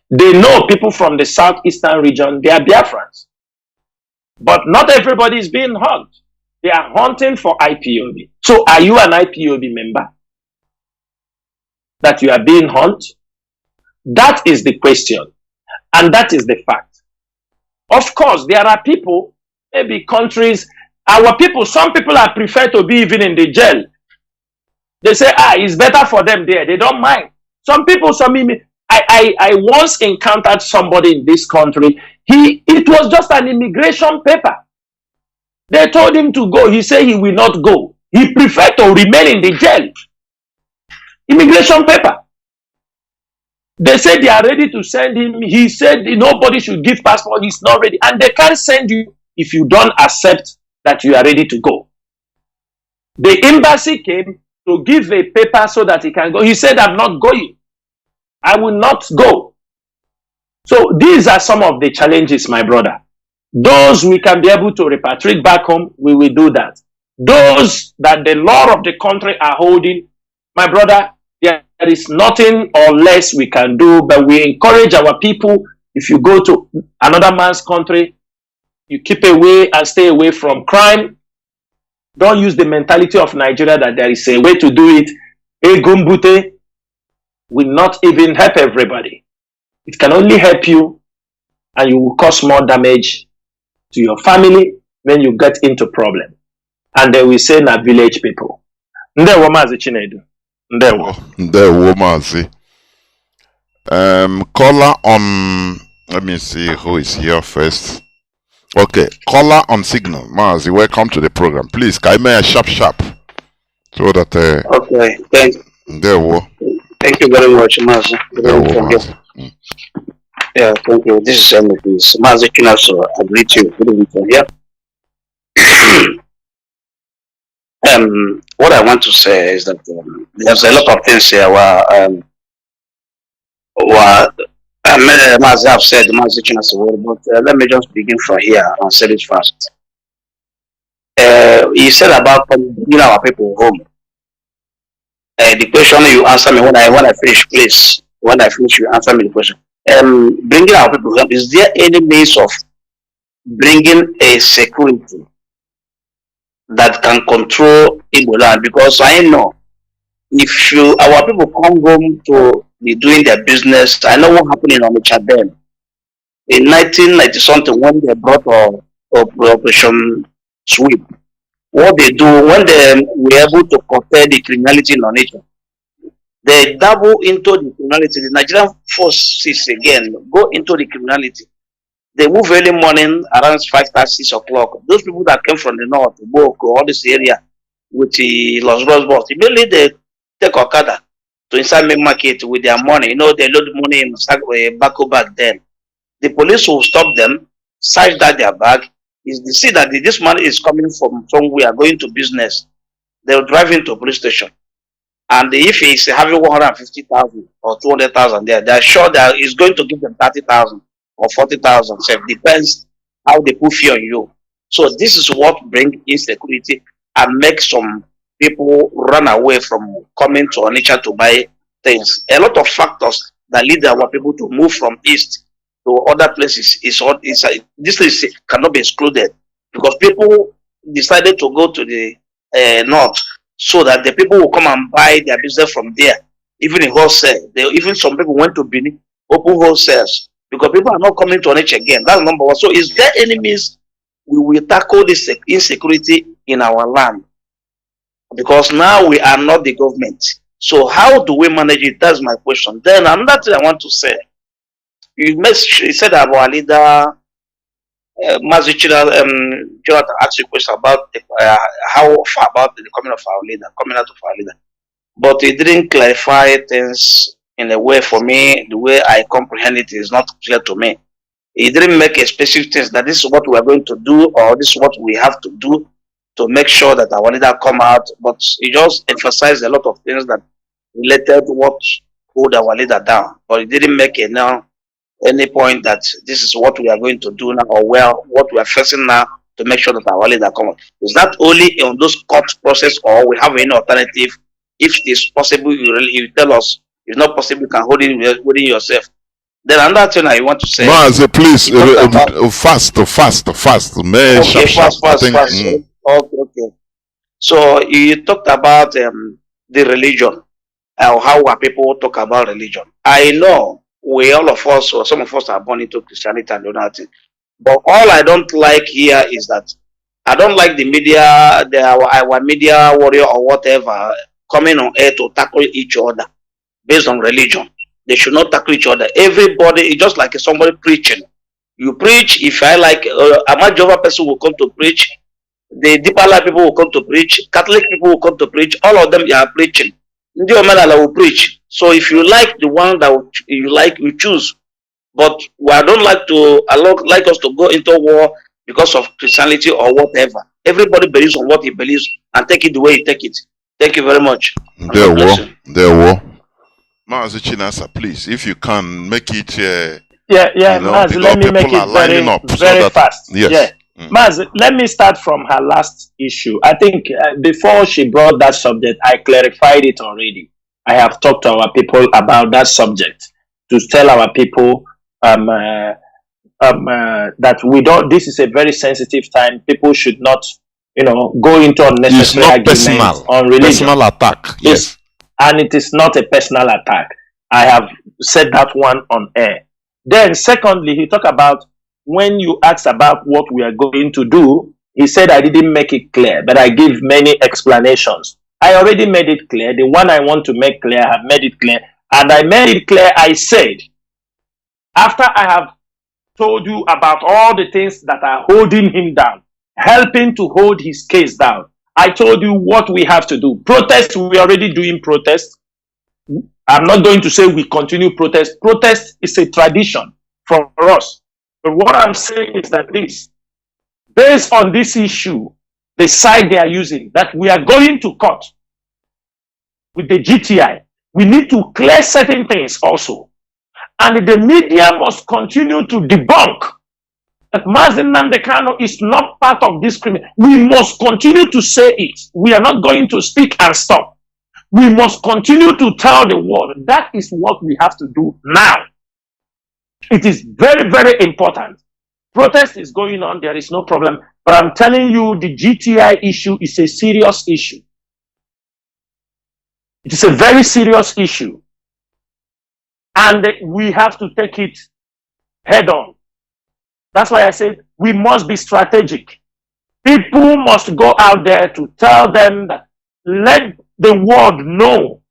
They know people from the southeastern region, they are Biafrans. But not everybody is being hugged. They are hunting for IPOB. So are you an IPOB member? That you are being hunted? That is the question. And that is the fact. Of course, there are people, maybe countries, our people, some people are prefer to be even in the jail. They say, it's better for them there. They don't mind. Some people, I once encountered somebody in this country. It was just an immigration paper. They told him to go. He said he will not go. He preferred to remain in the jail. Immigration paper. They said they are ready to send him. He said nobody should give passport. He's not ready. And they can't send you if you don't accept that you are ready to go. The embassy came to give a paper so that he can go. He said, I'm not going. I will not go. So these are some of the challenges, my brother. Those we can be able to repatriate back home, we will do that. Those that the law of the country are holding, my brother, there is nothing or less we can do, but we encourage our people, if you go to another man's country, you keep away and stay away from crime. Don't use the mentality of Nigeria that there is a way to do it. Egumbute will not even help everybody. It can only help you, and you will cause more damage to your family when you get into problem. And they will say, na village people. Ndewo Mazi Chinedu. Ndewo Mazi. Caller on, let me see who is here first. Okay, caller on signal. Mazi, welcome to the program. Please, can you sharp so that okay, thanks. Ndewo. Thank you very much, Mazi. Yeah, thank you. This is Mazi Chinasa. I greet you. Good evening from here. What I want to say is that there's a lot of things here Mazi have said, Mazi Chinasa, but let me just begin from here and say it first. He said about bringing our people home. The question you answer me when I finish, please. When I finish, you answer me the question. Bringing our people home, is there any means of bringing a security that can control Igbo land? Because I know if our people come home to be doing their business, I know what happened in Onitsha then. In 1990 something, when they brought Operation Sweep, what they do when they were able to curtail the criminality in Onitsha, they double into the criminality. The Nigerian forces again go into the criminality. They move early morning around 5:30, 6 o'clock. Those people that came from the north, Boko, all this area with the Los Rosebos, immediately they take Okada to inside main market with their money. You know, they load money in Bako bag then. The police will stop them, search that their bag. Is they see that this man is coming from somewhere, going to business. They'll drive into police station. And if he's having 150,000 or 200,000 there, they're sure that he's going to give them 30,000 or 40,000. So it depends how they put fear on you. So this is what brings insecurity and makes some people run away from coming to Onitsha to buy things. A lot of factors that lead our people to move from east to other places this cannot be excluded, because people decided to go to the north so that the people will come and buy their business from there, even in wholesale. Even some people went to Benin, open wholesales, because people are not coming to Onitsha again. That's number one. So is there any means we will tackle this insecurity in our land? Because now we are not the government. So how do we manage it? That's my question. Then another thing I want to say, you said about our leader, Mazi Jonathan asked you a question about how far about the coming out of our leader. but he didn't clarify things in a way for me. The way I comprehend it is not clear to me. He didn't make a specific things that this is what we are going to do or this is what we have to do to make sure that our leader come out. But he just emphasized a lot of things that related to what hold our leader down. But he didn't make any point that this is what we are going to do now or what we are facing now to make sure that our leader come out. Is that only on those court process or we have any alternative? If it is possible, you tell us. If not possible, you can hold it within yourself. Then another thing I want to say. Mazi, please, fast. Man, Okay, sharp. fast. Okay. So you talked about the religion, how our people talk about religion. I know all of us, or some of us are born into Christianity and other thing. But all I don't like here is that I don't like the media, our media warrior or whatever, coming on air to tackle each other based on religion. They should not tackle each other. Everybody is just like somebody preaching. You preach, if I like, a Jehovah person will come to preach, the Deeper Life people will come to preach, Catholic people will come to preach, all of them are preaching. Ndi Omenala will preach. So if you like the one that you like, you choose. But I don't like us to go into war because of Christianity or whatever. Everybody believes on what he believes and take it the way he take it. Thank you very much. There were. Mazi Chinasa, please, if you can make it Mazi, let me make it very fast. Yes. Yeah. Mazi, let me start from her last issue. I think before she brought that subject, I clarified it already. I have talked to our people about that subject to tell our people that we don't. This is a very sensitive time. People should not, go into unnecessary arguments on religion. Personal attack. Yes. And it is not a personal attack. I have said that one on air. Then, secondly, he talked about when you asked about what we are going to do, he said I didn't make it clear, but I give many explanations. I already made it clear. The one I want to make clear, I have made it clear. And I made it clear, I said, after I have told you about all the things that are holding him down, helping to hold his case down, I told you what we have to do. Protest, we're already doing protest. I'm not going to say we continue protest. Protest is a tradition for us. But what I'm saying is that based on this issue, the side they are using, that we are going to court with the GTI, we need to clear certain things also. And the media must continue to debunk that Mazi Nnamdi Kanu is not part of this criminal. We must continue to say it. We are not going to speak and stop. We must continue to tell the world. That is what we have to do now. It is very, very important. Protest is going on. There is no problem. But I'm telling you, the GTI issue is a serious issue. It is a very serious issue. And we have to take it head on. That's why I said we must be strategic. People must go out there to tell them that let the world know.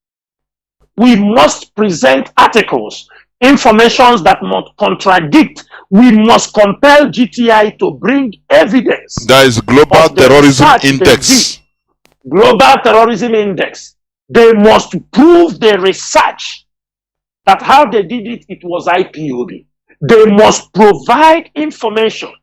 We must present articles, informations that must contradict. We must compel GTI to bring evidence. There is Global Terrorism Index. Global Terrorism Index. They must prove the research that how they did it, it was IPOB. They must provide information.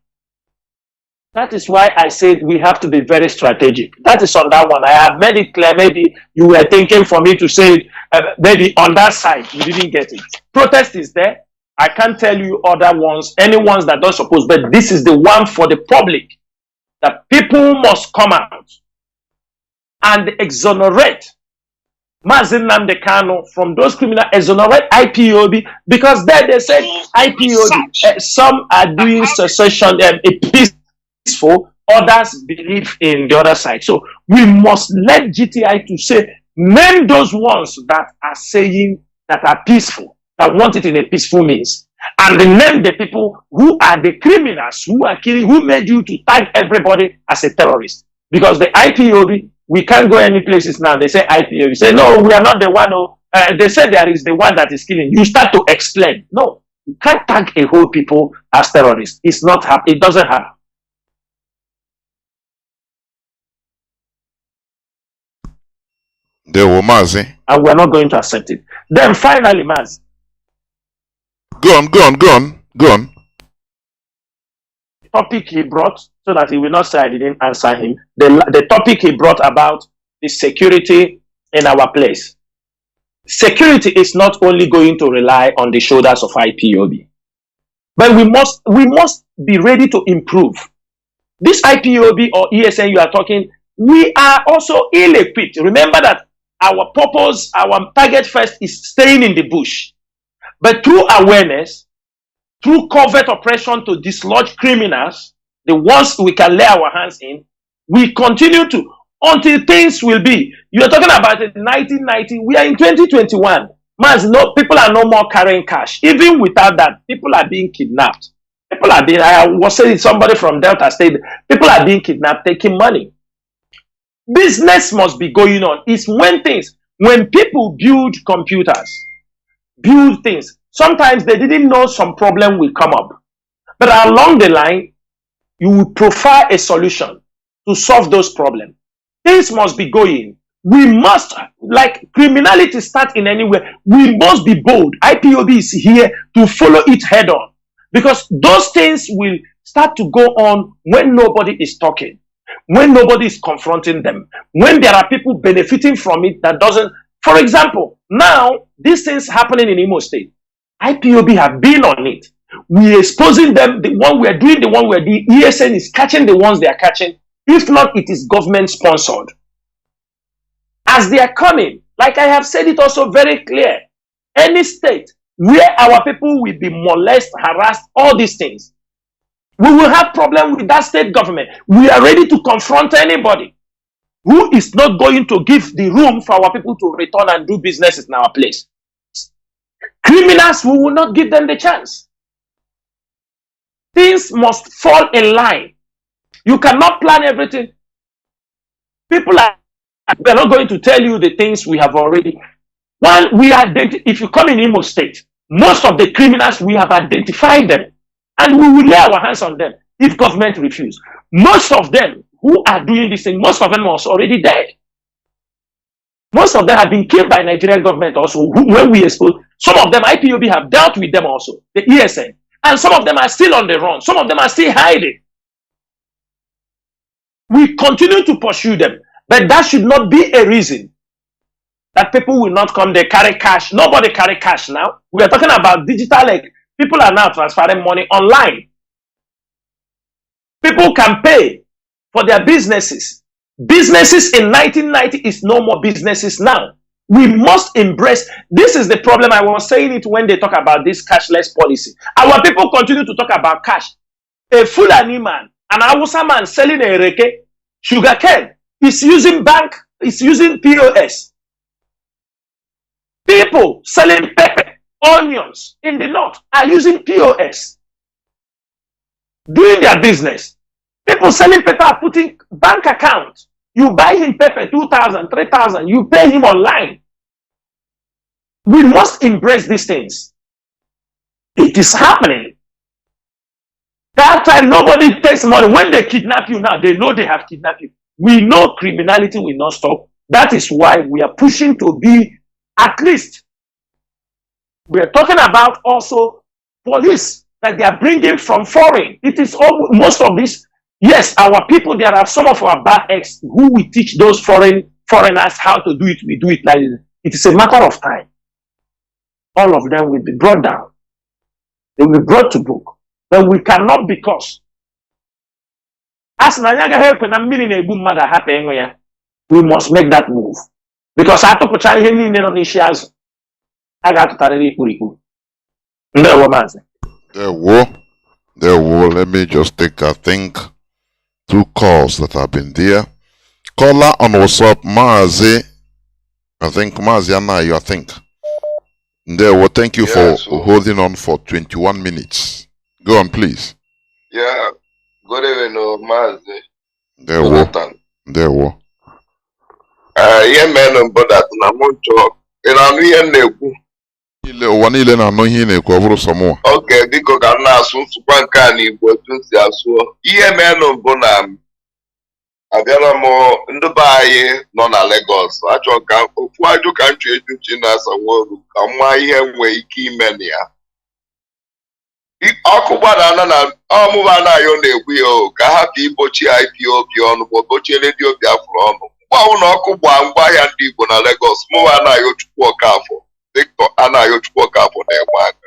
That is why I said we have to be very strategic. That is on that one. I have made it clear. Maybe you were thinking for me to say maybe on that side you didn't get it. Protest is there. I can't tell you other ones, any ones that don't suppose, but this is the one for the public that people must come out and exonerate Mazi Nnamdi Kanu from those criminal, exonerate IPOB, because there they said IPOB, some are doing secession, peaceful, others believe in the other side. So we must let GTI to say, name those ones that are saying that are peaceful, that want it in a peaceful means, and name the people who are the criminals, who are killing, who made you to tag everybody as a terrorist. Because the IPOB, we can't go any places now. They say IPOB. You say, no, we are not the one who, they say there is the one that is killing. You start to explain. No, you can't tag a whole people as terrorists. It's not happen. It doesn't happen. Ndewo Mazi. And we're not going to accept it. Then finally, Mazi. Go on. Topic he brought, so that he will not say I didn't answer him. The topic he brought about the security in our place. Security is not only going to rely on the shoulders of IPOB, but we must be ready to improve. This IPOB or ESN you are talking, we are also ill-equipped. Remember that our purpose, our target first is staying in the bush. But through awareness, through covert oppression to dislodge criminals, the ones we can lay our hands in, we continue to, until things will be. You're talking about it in 1990, we are in 2021. No, people are no more carrying cash. Even without that, people are being kidnapped. I was saying somebody from Delta State, people are being kidnapped, taking money. Business must be going on. It's when people build computers, build things, sometimes they didn't know some problem will come up. But along the line, you will profile a solution to solve those problems. Things must be going. We must, like criminality start in anywhere, we must be bold. IPOB is here to follow it head on. Because those things will start to go on when nobody is talking, when nobody is confronting them, when there are people benefiting from it that doesn't. For example, now, these things happening in Imo State, IPOB have been on it. We're exposing them, the one we're doing, ESN is catching the ones they are catching. If not, it is government sponsored. As they are coming, like I have said it also very clear, any state where our people will be molested, harassed, all these things, we will have problem with that state government. We are ready to confront anybody who is not going to give the room for our people to return and do businesses in our place. Criminals, we will not give them the chance. Things must fall in line. You cannot plan everything. People are not going to tell you the things we have already. If you come in Imo State, most of the criminals, we have identified them and we will lay our hands on them if government refuses. Most of them who are doing this thing, most of them are already dead. Most of them have been killed by Nigerian government also. When we expose, some of them, IPOB have dealt with them also, the ESN. And some of them are still on the run. Some of them are still hiding. We continue to pursue them. But that should not be a reason that people will not come. They carry cash. Nobody carry cash now. We are talking about digital. Like, people are now transferring money online. People can pay for their businesses. Businesses in 1990 is no more businesses now. We must embrace. This is the problem. I was saying it when they talk about this cashless policy. Our people continue to talk about cash. A Fulani man, an Hausa man selling a reke, sugarcane, is using POS. People selling pepper, onions in the north are using POS. Doing their business. People selling pepper are putting bank account. You buy him pepper, 2,000, 3,000. You pay him online. We must embrace these things. It is happening. That time nobody takes money. When they kidnap you now, they know they have kidnapped you. We know criminality will not stop. That is why we are pushing to be, at least, we are talking about also police that they are bringing from foreign. It is most of this. Yes, our people, there are some of our bad eggs who we teach those foreigners how to do it. We do it like this. It is a matter of time. All of them will be brought down. They will be brought to book. But we cannot, because as we must make that move. Because I took a child in Indonesia. I got to tell you. There were. Let me just take, I think, 2 calls that have been there. Caller on WhatsApp, Mazi. I think Mazi Anayo, I think. There were. Thank you for holding on for 21 minutes. Go on, please. Yeah. Good evening, Mazi. There were. Yeah, man, but that na moncho. And I'm here neku. Ile na-anọ ihe ị na-ekwu, ọ bụrụ sọmụwa. Okay, dịka ka m na-asụ nsụkwa nke a n'Igbo otu si asụ. Ihe menụ bụ na abịara m ndị be anyị nọ na Lagos achọ ka ofu ajụ ka nchọ eju Chinasa Nworu ka mma ihe nwee ike ime na ya ọkụ gbadana na ọmụba anaghị na-egbu ya o ka hapụ igbochi IPOB ọnụ ma gbochie redio Biafra ọnụ mgbe ahụ na ọkụ gbaa ngwaahịa ndị Igbo na Lagos mụwa anaghị Chukwu Okafọ Victor anaghị Chukwu Okafọ na-egbe aka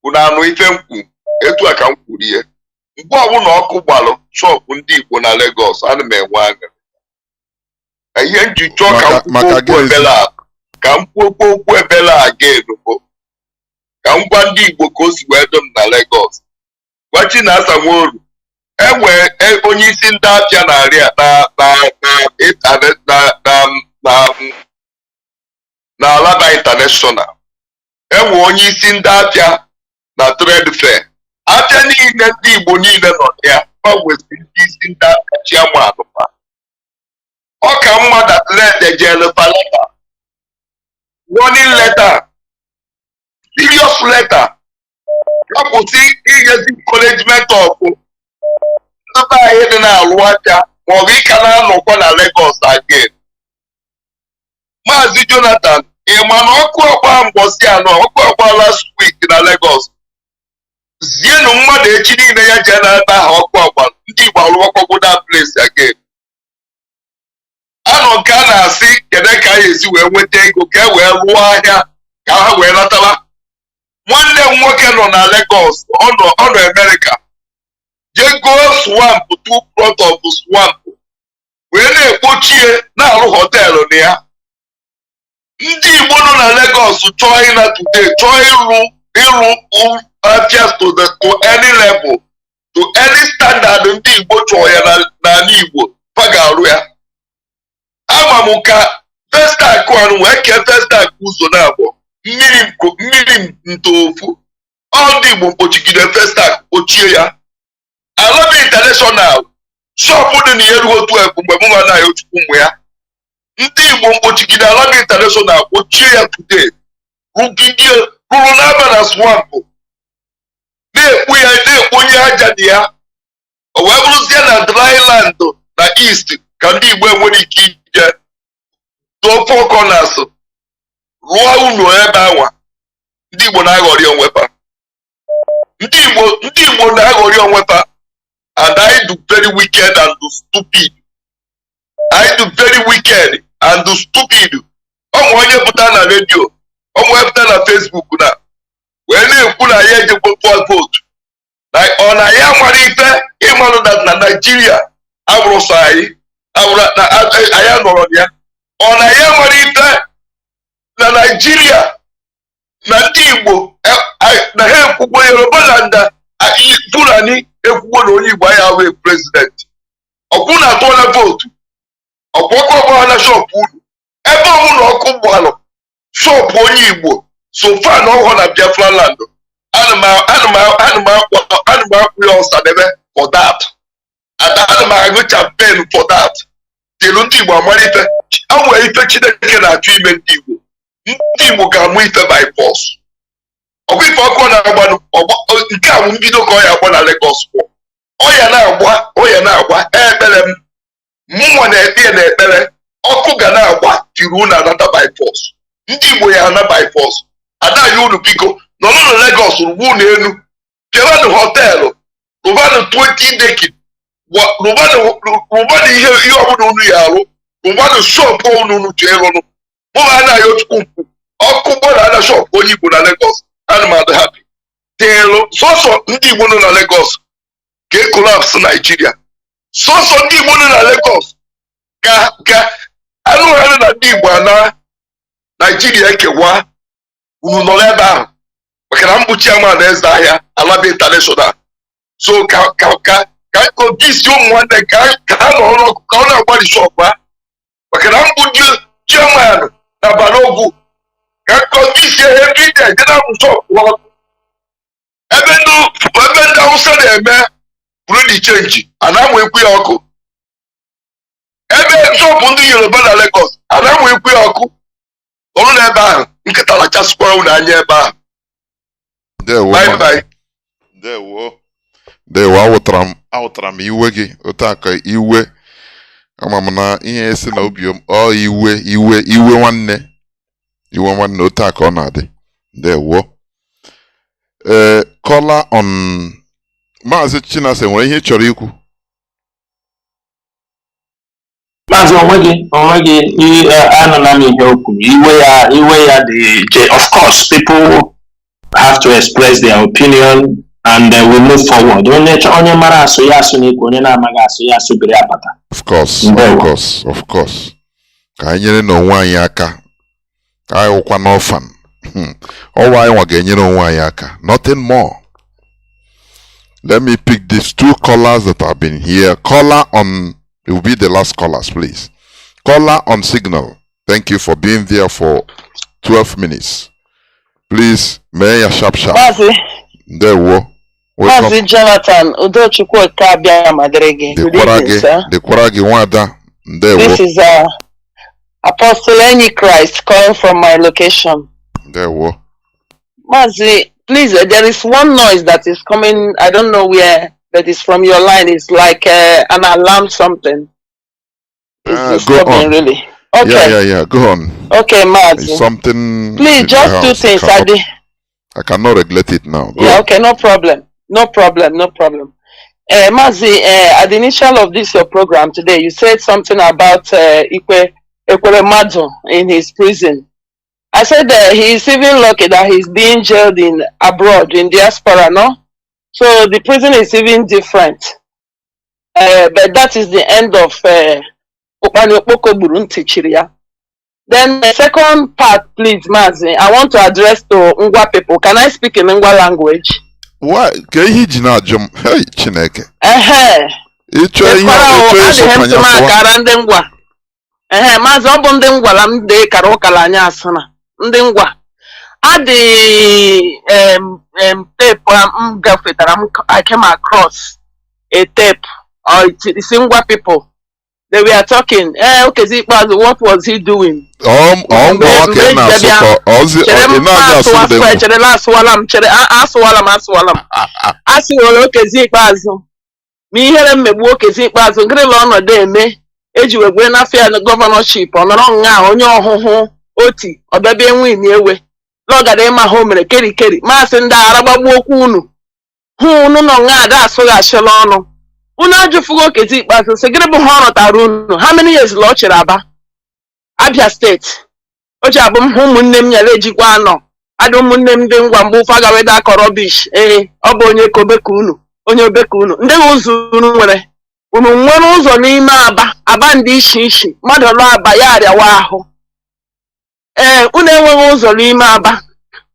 unu anụ ife mkpu etu a ka m kwuru ihe mgbe ọbụla ọkụ gbalụ shọpụ ndị Igbo na Lagos ana m enwe anya ihe nji chọọ ka m kwuo okwu ebele a ga-enugo ka m gwa ndị Igbo ka o si wee dum na Lagos gwa Chinasa Nworu enwee onye isi ndị abịa na Alaba International enwee onye isi ndị abịa na trade fair abịa niile ndị Igbo niile nọ ya gbanwesịrị ndị isi ndị abịa chiamanụpa ọ ka mma datledejele palata warning letter serious letter kapụsị inyezi encouragement ọkụ ndị be anyị dị na-alụ aja maọbụ ịka na-anọkwa na Lagos again. Mazi Jonathan ịma na ọkụ ọgba mbọsị anọ ọkụ ọgba last week na Lagos zienụ mmadụ echi niile ya jee na ebe ahụ ọkụ ọgba ndị Igbo alụwakwago that place again. Anọ nke a na-asị kedu ka anyị esi wee nweta ego ka e wee rụọ ahịa ka ha wee latara. Nwanne m nwoke nọ na Lagos ọ nọ America jee go swamp to front of swamp wee na-ekpochie na-arụ họteelụ na ya. Ndị Igbo nọ na Lagos chọọ ịna today chọọ ịrụ afia to any level to any standard ndị Igbo chọọ ya n'ala Igbo fa ga-arụ ya. Ama m ka Festac anụ wee kee Festac ụzọ na-abụọ mmiri ntofu ọ ndị Igbo mkpochigide Festac kpochie ya. Alaba International shọpụ dị na ya ruo 12 mgbe mụ na ya Chukwu mgbe ya ndị Igbo mkpochigide Alaba International kpochie ya today rụrụ n'aba na swamp na-ekpu ya na-ekponye aja dị ya o wee bụrụzie na dryland na east ka ndị Igbo enwere ike ije tụọ four corners rụọ ụlọ ebe anwa ndị Igbo na-aghọrị onwepa ndị Igbo na-aghọrị onwepa and I do very wicked and stupid. I do very wicked and stupid. Ọmụ onye pụta na redio ọmụ onye pụta na Facebook na wee na-ekwu na ya ejekwa vote ọ na ya mara ife ịmalụ na Nigeria abụrụ sọ anyị nọrọ ya ọ na ya mara ife na Nigeria na ndị Igbo na ha ekwugbo Yoruba na nda Fulani ekwugbo na onye Igbo anyị ahụ president ọkwụ na atụọla vootu ọkwụkwọ ọgbara shọpụ unu ebe ọbụla ọkụ gbalụ shọpụ onye Igbo so far na ọhụrụ na Biafra land ana m akwụ ya ọsadebe for that ana m agụ campaign for that tilu ndị Igbo amara ife enwere ife Chineke na-achọ ime ndị Igbo ga-amụ ife by force ọkwa ife ọkụ na-agbanụ nke a bụ mbido ka ọ ya agba na Lagos ọya na-agba ekpere m mụnwa na-ekpe ya na ekpere ọkụ ga na-agba tiri unu anata by force ndị Igbo ya ana by force adaghị unu biko nọrọ na Lagos rugbu unu elu bịaranụ họteelụ rụbanụ 20 dekid rụbanụ ihe ọbụla unu ya arụ rụbanụ shọpụ unu ji ịrụnụ mụnwa anaghị Chukwu mkpu ọkụ gbọrọ na shọpụ onye Igbo na Lagos ana m adị happy teelụ sọsọ ndị Igbo nọ na Lagos ka e collapse Nigeria sọsọ ndị Igbo nọ na Lagos ka anụgharị na ndị Igbo na Nigeria ekewa unu nọ n'ebe ahụ maka na mkpuchi ama na eze ahịa Alaba International so ka obisi ụmụ nwanne ka ha nọ ọrụ ka ọ na-agbari shọpụ ha maka na mkpu chairman na Balogu ka obisi everyday dị na shọpụ ebe ndị Hausa na-eme bụrụ dị chenji a na-amụ ekwu ya ọkụ ebe shọpụ ndị Yoruba na Lagos a na-amụ ekwu ya ọkụ ọrụ n'ebe ahụ nkịta lachasịkwara unu anya ebe ahụ. Ndewo. Bye bye. Ndewo. They were outram iwe gi otaka iwe. Amamana ihe esi na obiom iwe nwanne. Iwe nwanne otaka onade. They were. Caller on Mazi Chinasa nwere ihe chọrọ ikwu. Mazi onwegi anọ na ihe okwu iwe ya the of course people have to express their opinion and we move forward. Onye mara asụ ya asụ n'ikwu onye na-amaghị asụ ya asụ biri apata. Of course. Ka anyị nyere n'onwe anyị aka. Ka anyị wụkwa n'ọfan. Ọwa anyị nwa ga-enyere onwe anyị aka. Nothing more. Let me pick these two callers that have been here. Caller on, it will be the last callers, please. Caller on signal. Thank you for being there for 12 minutes. Please, may I sharp. Mazi. There we Mazi Jonathan, Udochukwu Kabia Madrege. The Kwaragi Wada. This is Apostle Any Christ calling from my location. There we Mazi, please, there is one noise that is coming, I don't know where, but it's from your line. It's like an alarm something. It's disturbing, really. Okay. Yeah, go on. Okay, Mazi. It's something. Please, just two things. I cannot regulate it now. Go yeah, on. okay, no problem. Mazi, at the initial of this your program today, you said something about Madu in his prison. I said that he is even lucky that he's being jailed in abroad, in diaspora, no? So the prison is even different. But that is the end of Then the second part, please, Mazi, I want to address to Ngwa people. Can I speak in Ngwa language? Why? Hey, Chineke. Mazi ọ bụ ndị ngwala m dị kara ụkala anya asụna ndị ngwa adị tape m gafetara I came across a tape it's ngwa people. They were talking. Okay, what was he doing? Eji wegwe na afia na governorship onoro nga onye ohụhụ oti obebe enwe ni ewe logade ma ho mere keri maasị ndị aragbagbu okwu unu hu unu no nga ada asụghị ashịla ọnụ unu ajụfugo okezi ikpeazụ sị gịnị bụ ha ọrọtara unu how many years la ọ chịrị Aba Abia steeti o ji abụ m ụmụnne m nyere ejikwa anọ adị ụmụnne m dị ngwa mgbe ụfa gaweda akọrọ bish ọ bụ onye kobeka unu onye obeka unu ndị ụzọ unu nwere unu nwere ụzọ n'ime Aba ndị ishi mmadụ lụ Aba ya arịawa ahụ unu enweghị ụzọ n'ime Aba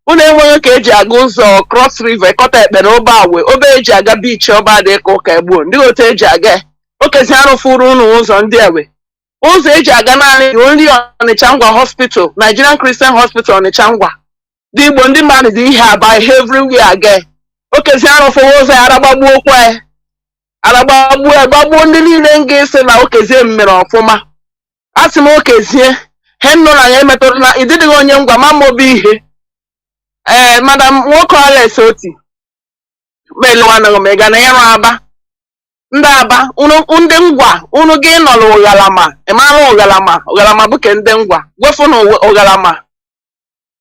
unu enweghị ka eji aga ụzọ Cross River Ekọta Ekpe na obe eji aga beach ọba dị ka ụka egbuo ndị otu eji aga okezi arụfuru unu ụzọ ndị ewe ụzọ eji aga naanị only Ọnịcha Ngwa Hospital Nigerian Christian Hospital Ọnịcha Ngwa dị Igbo ndị mmadụ dị ihe Aba everywhere aga okezi arụfuru ụzọ ya aragbagbu okwu gbagbuo ndị niile nga isi na okezie mmere ọfụma asị m okezie he nọ na ya emetụrụ na ịdịdịghị onye ngwa ma mobi ihe madam nwoke ọla esoti belụwanụ mega na ya Aba ndị Aba ndị ngwa unu gị nọrọ ụghalama ịmara ụghalama bụ ke ndị ngwa gwefu na ụghalama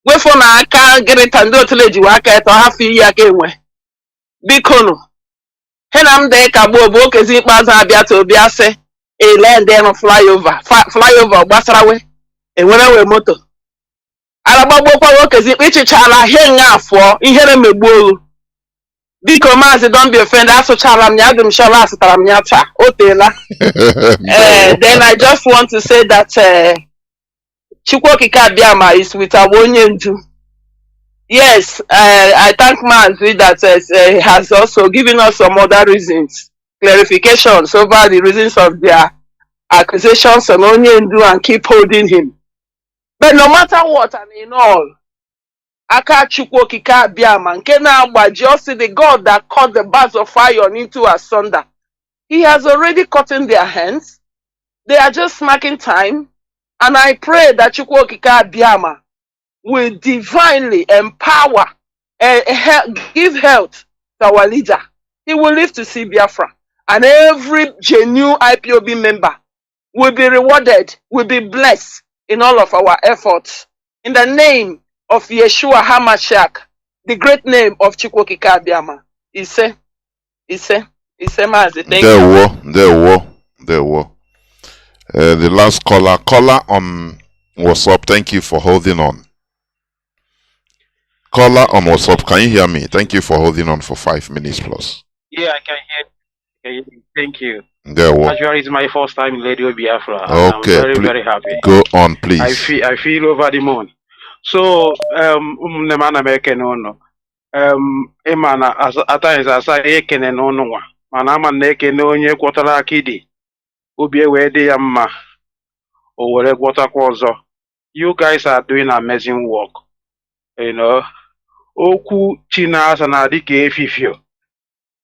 gwefu na aka gịrịta ndị otule ejiwe aka eto hafụ iyi aka enwe bikonu Henamde Kabo okezi ikpeazụ abịa to bịa sị ele ndị nọ flyover gbasarawe enwere we moto aragbagbokwara okezi ịchịchala ihe nga afọ ihere megbuo biko Mazi don't be offended asụchala m ya adị m sure asụtara m ya taa o teela then I just want to say that Chukwu Okike Abiama is with our onye ndu. Yes, I thank Mazi that he has also given us some other reasons, clarifications over the reasons of their accusations on Onyendu and keep holding him. But no matter what and in all, Aka Chukwu Okike Abiama nke na-agbaji ọsị the God that cut the bars of iron into asunder. He has already cut in their hands. They are just marking time. And I pray that Chukwu Okike Abiama will divinely empower and give health to our leader. he will live to see Biafra. And every genuine IPOB member will be rewarded, will be blessed in all of our efforts. In the name of Yeshua HaMashiach, the great name of Chukwokika Abiyama. Ise Mazi, thank you. There were. The last caller on WhatsApp, thank you for holding on. Caller on WhatsApp, can you hear me? Thank you for holding on for 5 minutes plus. Yeah, I can hear you. Thank you. There were. Actually, it's my first time in Radio Biafra. Okay, I'm very, very happy. Go on, please. I feel over the moon. So, Imana at times as I eken and onwa. Manama neke no nye kwotara kidi. Ubie wede yamma. Or whatever water. You guys are doing amazing work. You know. Oku Chinasa na dike efifio.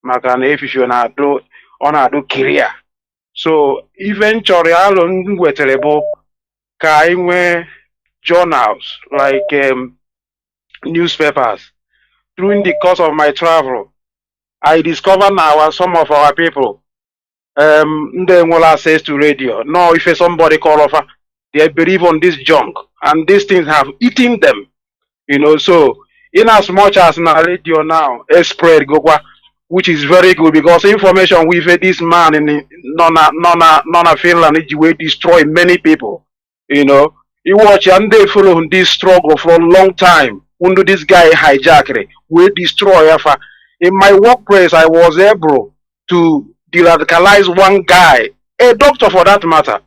Maka na efifio na do ona do kiria. So eventually alon weterebo ka inwe journals like newspapers. During the course of my travel, I discovered now some of our people they will access to radio. No, if somebody call offer, they believe on this junk and these things have eaten them. You know, so in as much as na radio now spread gogwa, which is very good because information with this man in Nona Finland will destroy many people. You know, you watch and they follow this struggle for a long time. Under this guy hijacker will destroy. In my workplace, I was able to de-radicalize one guy, a doctor for that matter.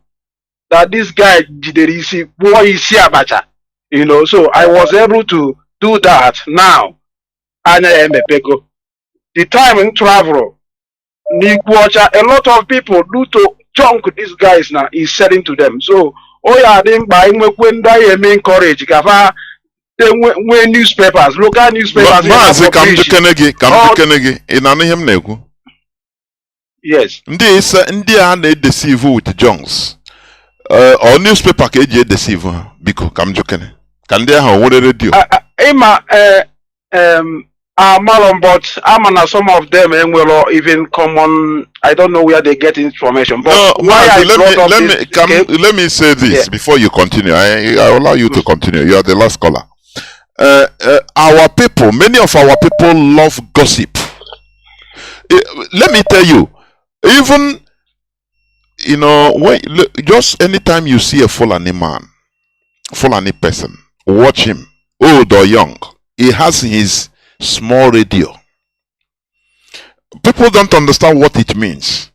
That this guy did receive boy is abacha. You know, so I was able to do that now. And the time in travel, a lot of people do to junk these guys now is selling to them. So, I didn't buy when I encourage when newspapers, local newspapers. Mazi Kenegi, in Anaheim Negu. Yes. Ndị a na-deceive with junks. Or newspaper ka eji deceive biko kam jukene. Ka ndị ahụ nwere radio. Malon, but some of them will even common. I don't know where they get information. But no, Mazi, let me say this before you continue. I allow you to continue. You are the last caller. Our people, many of our people love gossip. Let me tell you, even just anytime you see a Fulani man, Fulani person, watch him, old or young, he has his small radio. People don't understand what it means.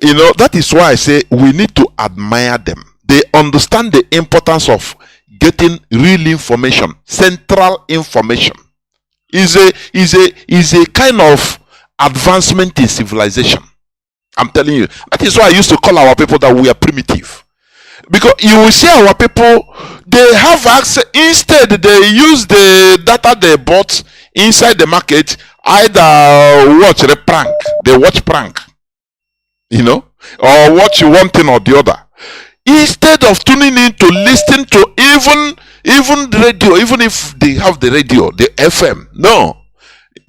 That is why I say we need to admire them. They understand the importance of getting real information, central information. Is a kind of advancement in civilization. I'm telling you. That is why I used to call our people that we are primitive. Because you will see our people, they have access. Instead, they use the data they bought inside the market, either watch the prank, they watch prank, or watch one thing or the other. Instead of tuning in to listen to even the radio, even if they have the radio, the FM, no,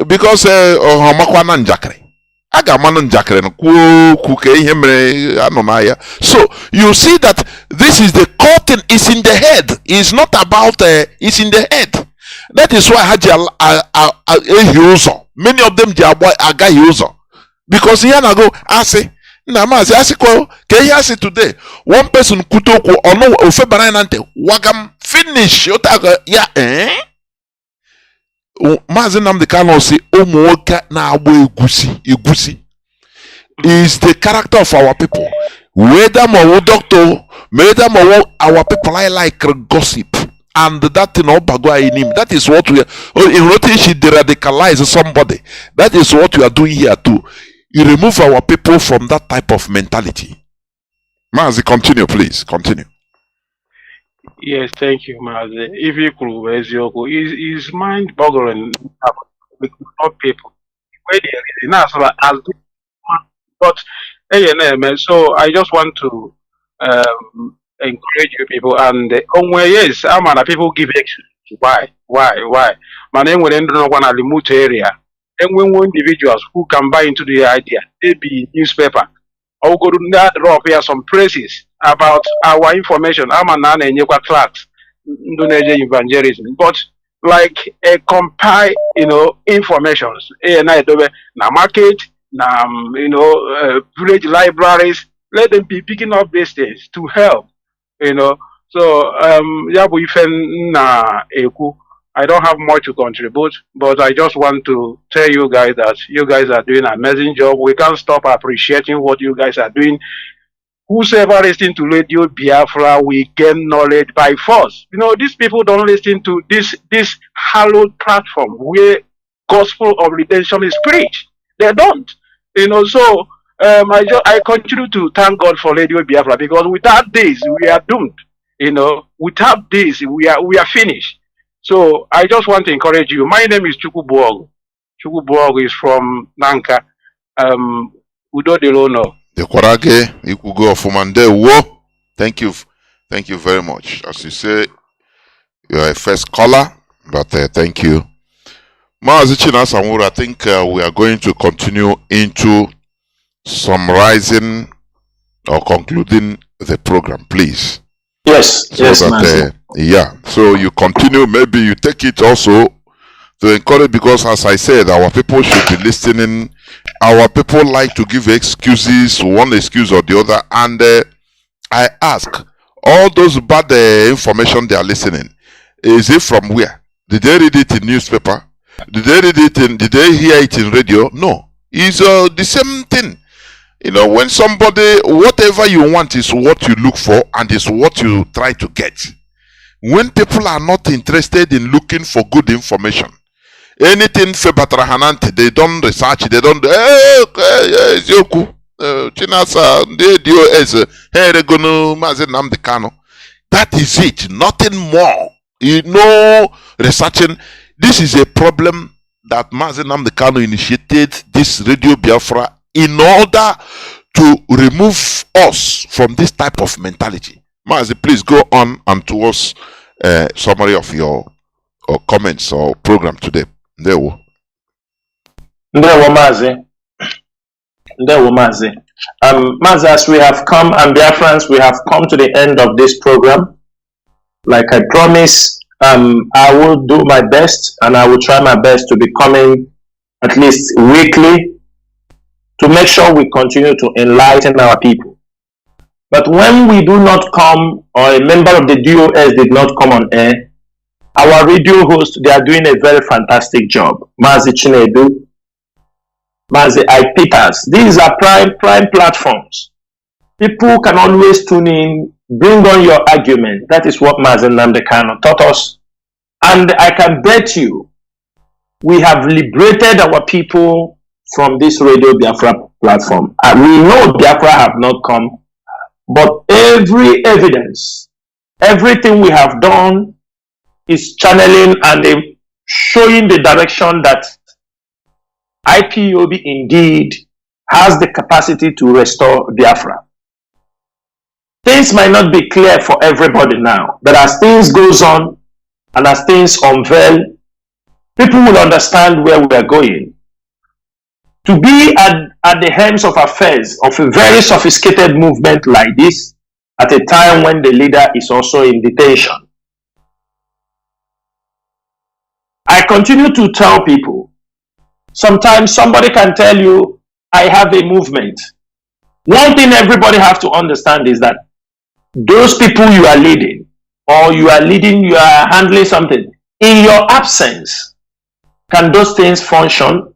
because so you see that this is the curtain is in the head. It's not about it's in the head. That is why many of them are guy user because here I go I say Mazi I today one person kutoku or no ofebaranante wagam finish Mazi Nnamdi Kanu say Umuoka na agbo egusi is the character of our people. Whether more doctor, whether more our people like gossip. And that thing all bagua in him. That is what we are. In rotation, they radicalize somebody. That is what we are doing here too. You remove our people from that type of mentality. Mazi, continue, please. Continue. Yes, thank you, Mazi. If you could, is mind-boggling with people. But so I just want to encourage you people and yes, people give excuses. Why? My name will end up on a remote area. and when individuals who can buy into the idea, maybe newspaper, or go to that drop here some praises about our information. I'm an and you got class, evangelism, but like a compile, informations. And I do na market, na village libraries. Let them be picking up these things to help, So I don't have much to contribute, but I just want to tell you guys that you guys are doing an amazing job. We can't stop appreciating what you guys are doing. Whosoever listens to Radio Biafra, we gain knowledge by force. These people don't listen to this hallowed platform where gospel of redemption is preached. They don't. So I continue to thank God for Radio Biafra, because without this we are doomed. Without this we are finished. So I just want to encourage you. My name is Chukwubuogu. Chukwubuogu is from Nanka. Udo Delono. The Kwarage, Ikugo of Nworu. Thank you very much. As you say, you are a first caller, but thank you. Mazi Chinasa Nworu, I think we are going to continue into summarizing or concluding the program, please. Yes, So yes, that, Mazi. so you continue, maybe you take it also to encourage, because as I said, our people should be listening. Our people like to give excuses, one excuse or the other, and I ask, all those bad information they are listening, is it from where? Did they read it in newspaper? Did they hear it in radio? No. It's the same thing. When somebody, whatever you want is what you look for and is what you try to get. When people are not interested in looking for good information, anything febatrahanante, they don't research, they don't Chinasa, that is it, nothing more. Researching. This is a problem that Mazi Nnamdi Kanu initiated this Radio Biafra in order to remove us from this type of mentality. Mazi, please go on and towards summary of your comments or program today. Ndewo Mazi. Mazi, as we have come, and Biafrans, we have come to the end of this program. Like I promised, I will do my best, and I will try my best to be coming at least weekly to make sure we continue to enlighten our people. But when we do not come, or a member of the DOS did not come on air, our radio hosts, they are doing a very fantastic job. Mazi Chinedu, Mazi I Peters. These are prime platforms. People can always tune in, bring on your argument. That is what Mazi Nnamdi Kanu taught us. And I can bet you, we have liberated our people from this Radio Biafra platform. And we know Biafra have not come, but every evidence, everything we have done is channeling and showing the direction that IPOB indeed has the capacity to restore Biafra. Things might not be clear for everybody now, but as things goes on and as things unveil, people will understand where we are going. To be at the helms of affairs of a very sophisticated movement like this at a time when the leader is also in detention. I continue to tell people, sometimes somebody can tell you, I have a movement. One thing everybody have to understand is that those people you are leading, or you are handling something, in your absence, can those things function?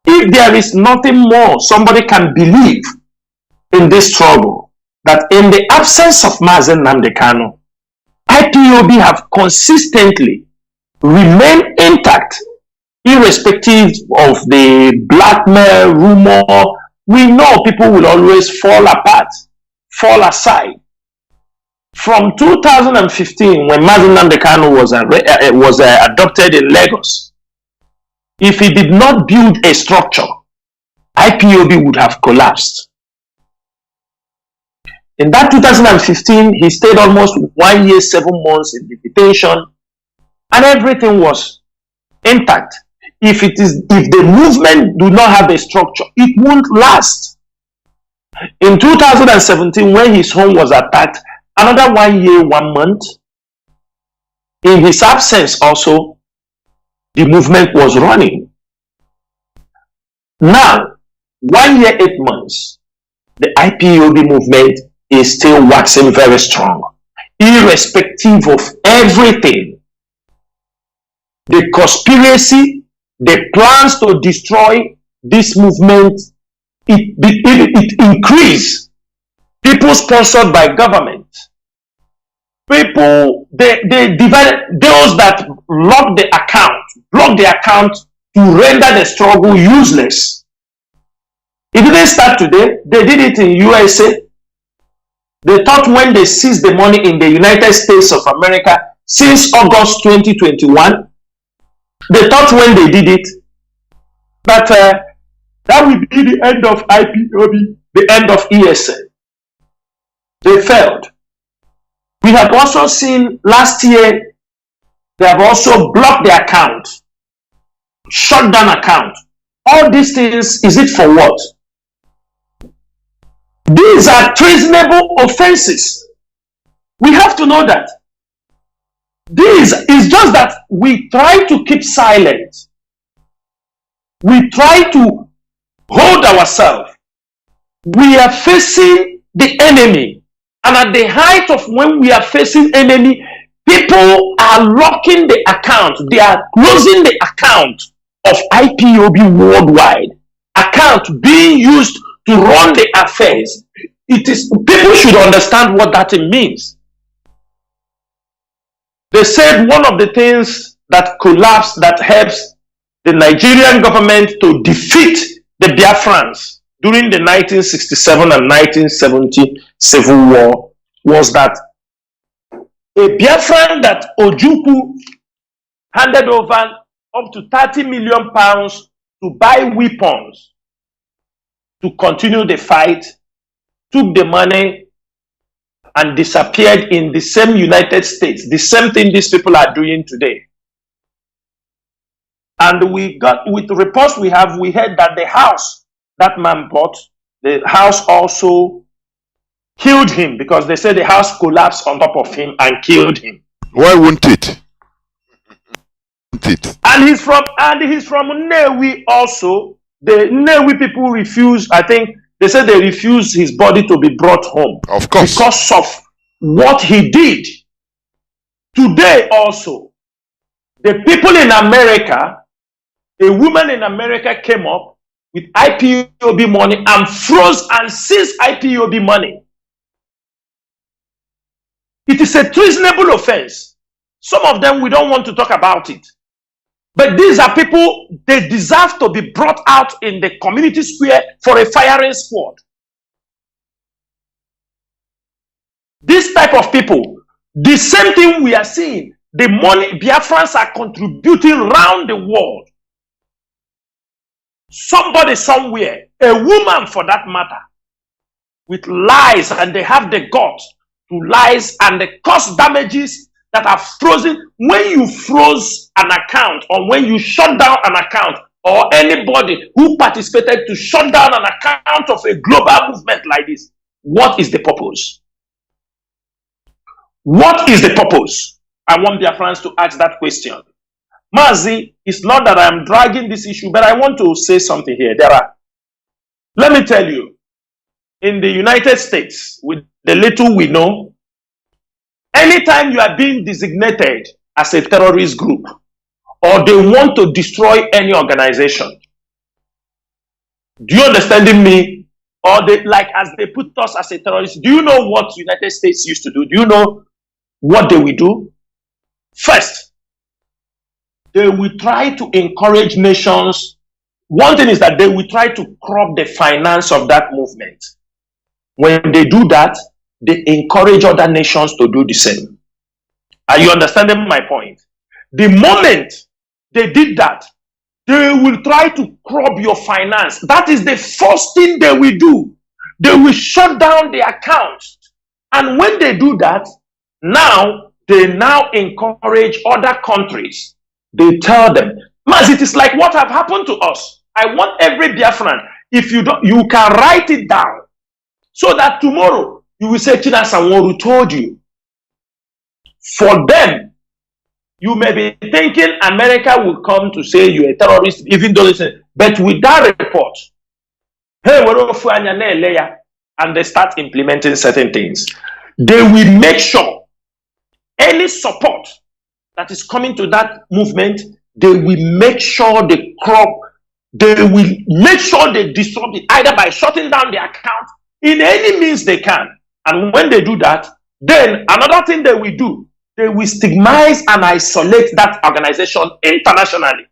If there is nothing more somebody can believe in this struggle, that in the absence of Mazi Nnamdi Kanu, IPOB have consistently remained intact, irrespective of the blackmail, rumor. We know people will always fall apart, fall aside. From 2015, when Mazi Nnamdi Kanu was adopted in Lagos, if he did not build a structure, IPOB would have collapsed. In that 2015, he stayed almost 1 year, 7 months in the detention, and everything was intact. if the movement do not have a structure, it won't last. In 2017, when his home was attacked, another 1 year, 1 month, in his absence also, the movement was running. Now, 1 year, 8 months, the IPOB movement is still waxing very strong, irrespective of everything. The conspiracy, the plans to destroy this movement, it increased. People sponsored by government. People, they divided those that block the account to render the struggle useless. It didn't start today. They did it in USA. They thought when they seized the money in the United States of America since August 2021, they thought when they did it that that would be the end of IPOB, the end of ESN. They failed. We have also seen last year, they have also blocked the account, shut down account. All these things, is it for what? These are treasonable offenses. We have to know that. This is just that we try to keep silent. We try to hold ourselves. We are facing the enemy. And at the height of when we are facing enemy, people are locking the account. They are closing the account of IPOB worldwide. Account being used to run the affairs. People should understand what that means. They said one of the things that collapsed, that helps the Nigerian government to defeat the Biafrans during the 1967 and 1970 civil war was that a Biafran that Ojukwu handed over up to 30 million pounds to buy weapons to continue the fight, took the money and disappeared in the same United States, the same thing these people are doing today. And we got, with reports we heard that the house that man bought, the house also killed him, because they said the house collapsed on top of him and killed him. Why wouldn't it? And he's from Nnewi also. The Nnewi people refused, I think they said they refused his body to be brought home. Of course. Because of what he did. Today also, the people in America, a woman in America came up with IPOB money and froze and seized IPOB money. It is a treasonable offense. Some of them, we don't want to talk about it. But these are people, they deserve to be brought out in the community square for a firing squad. This type of people, the same thing we are seeing, the money Biafrans are contributing around the world. Somebody somewhere, a woman for that matter, with lies, and they have the guts to lies and the cost damages that are frozen. When you froze an account, or when you shut down an account, or anybody who participated to shut down an account of a global movement like this, what is the purpose? What is the purpose? I want their friends to ask that question. Mazi, it's not that I'm dragging this issue, but I want to say something here. Let me tell you, in the United States, with the little we know, anytime you are being designated as a terrorist group, or they want to destroy any organization, do you understand me? Or they, like, as they put us as a terrorist, do you know what the United States used to do? Do you know what they will do? First, they will try to encourage nations. One thing is that they will try to crop the finance of that movement. When they do that, they encourage other nations to do the same. Are you understanding my point? The moment they did that, they will try to crop your finance. That is the first thing they will do. They will shut down the accounts. And when they do that, they now encourage other countries. They tell them, Mazi, it is like what have happened to us. I want every Biafran, if you don't, you can write it down so that tomorrow you will say Chinasa Nworu told you. For them, you may be thinking America will come to say you're a terrorist, even though they but with that report, and they start implementing certain things, they will make sure any support that is coming to that movement, they will make sure they crop, they will make sure they disrupt it, either by shutting down the account in any means they can. And when they do that, then another thing they will do, they will stigmatize and isolate that organization internationally.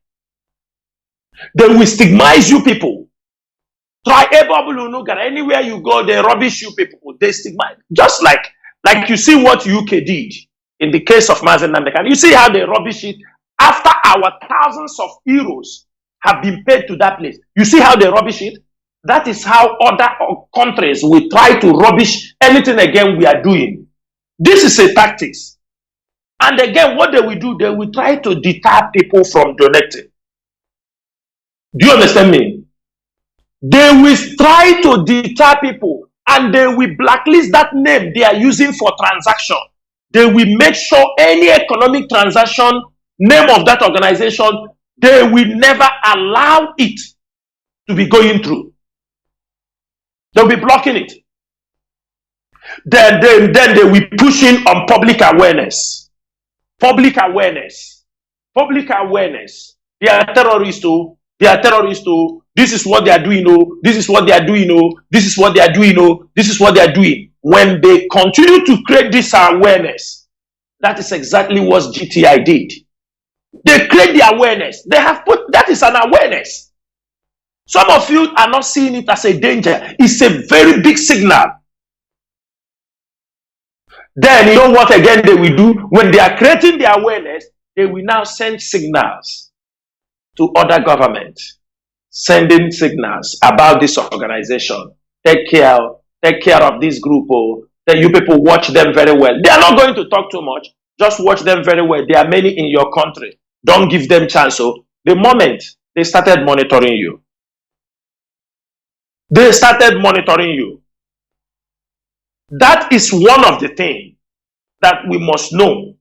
They will stigmatize you people. Try anywhere you go, they rubbish you people. They stigmatize. Just like you see what UK did in the case of Mazi. You see how they rubbish it after our thousands of euros have been paid to that place. You see how they rubbish it? That is how other countries will try to rubbish anything again we are doing. This is a tactics. And again, what they will do, they will try to deter people from donating. Do you understand me? They will try to deter people and they will blacklist that name they are using for transaction. They will make sure any economic transaction, name of that organization, they will never allow it to be going through. They'll be blocking it. Then they will push in on public awareness. Public awareness. Public awareness. They are terrorists, oh. They are terrorists, oh. This is what they are doing, oh. This is what they are doing, oh. This is what they are doing, oh. This is what they are doing. When they continue to create this awareness, that is exactly what GTI did. They create the awareness. They have put, that is an awareness. Some of you are not seeing it as a danger. It's a very big signal. Then you know what again they will do? When they are creating the awareness, they will now send signals to other governments, sending signals about this organization. Take care of this group. Oh, then you people watch them very well. They are not going to talk too much. Just watch them very well. There are many in your country. Don't give them chance. So the moment they started monitoring you, they started monitoring you. That is one of the things that we must know.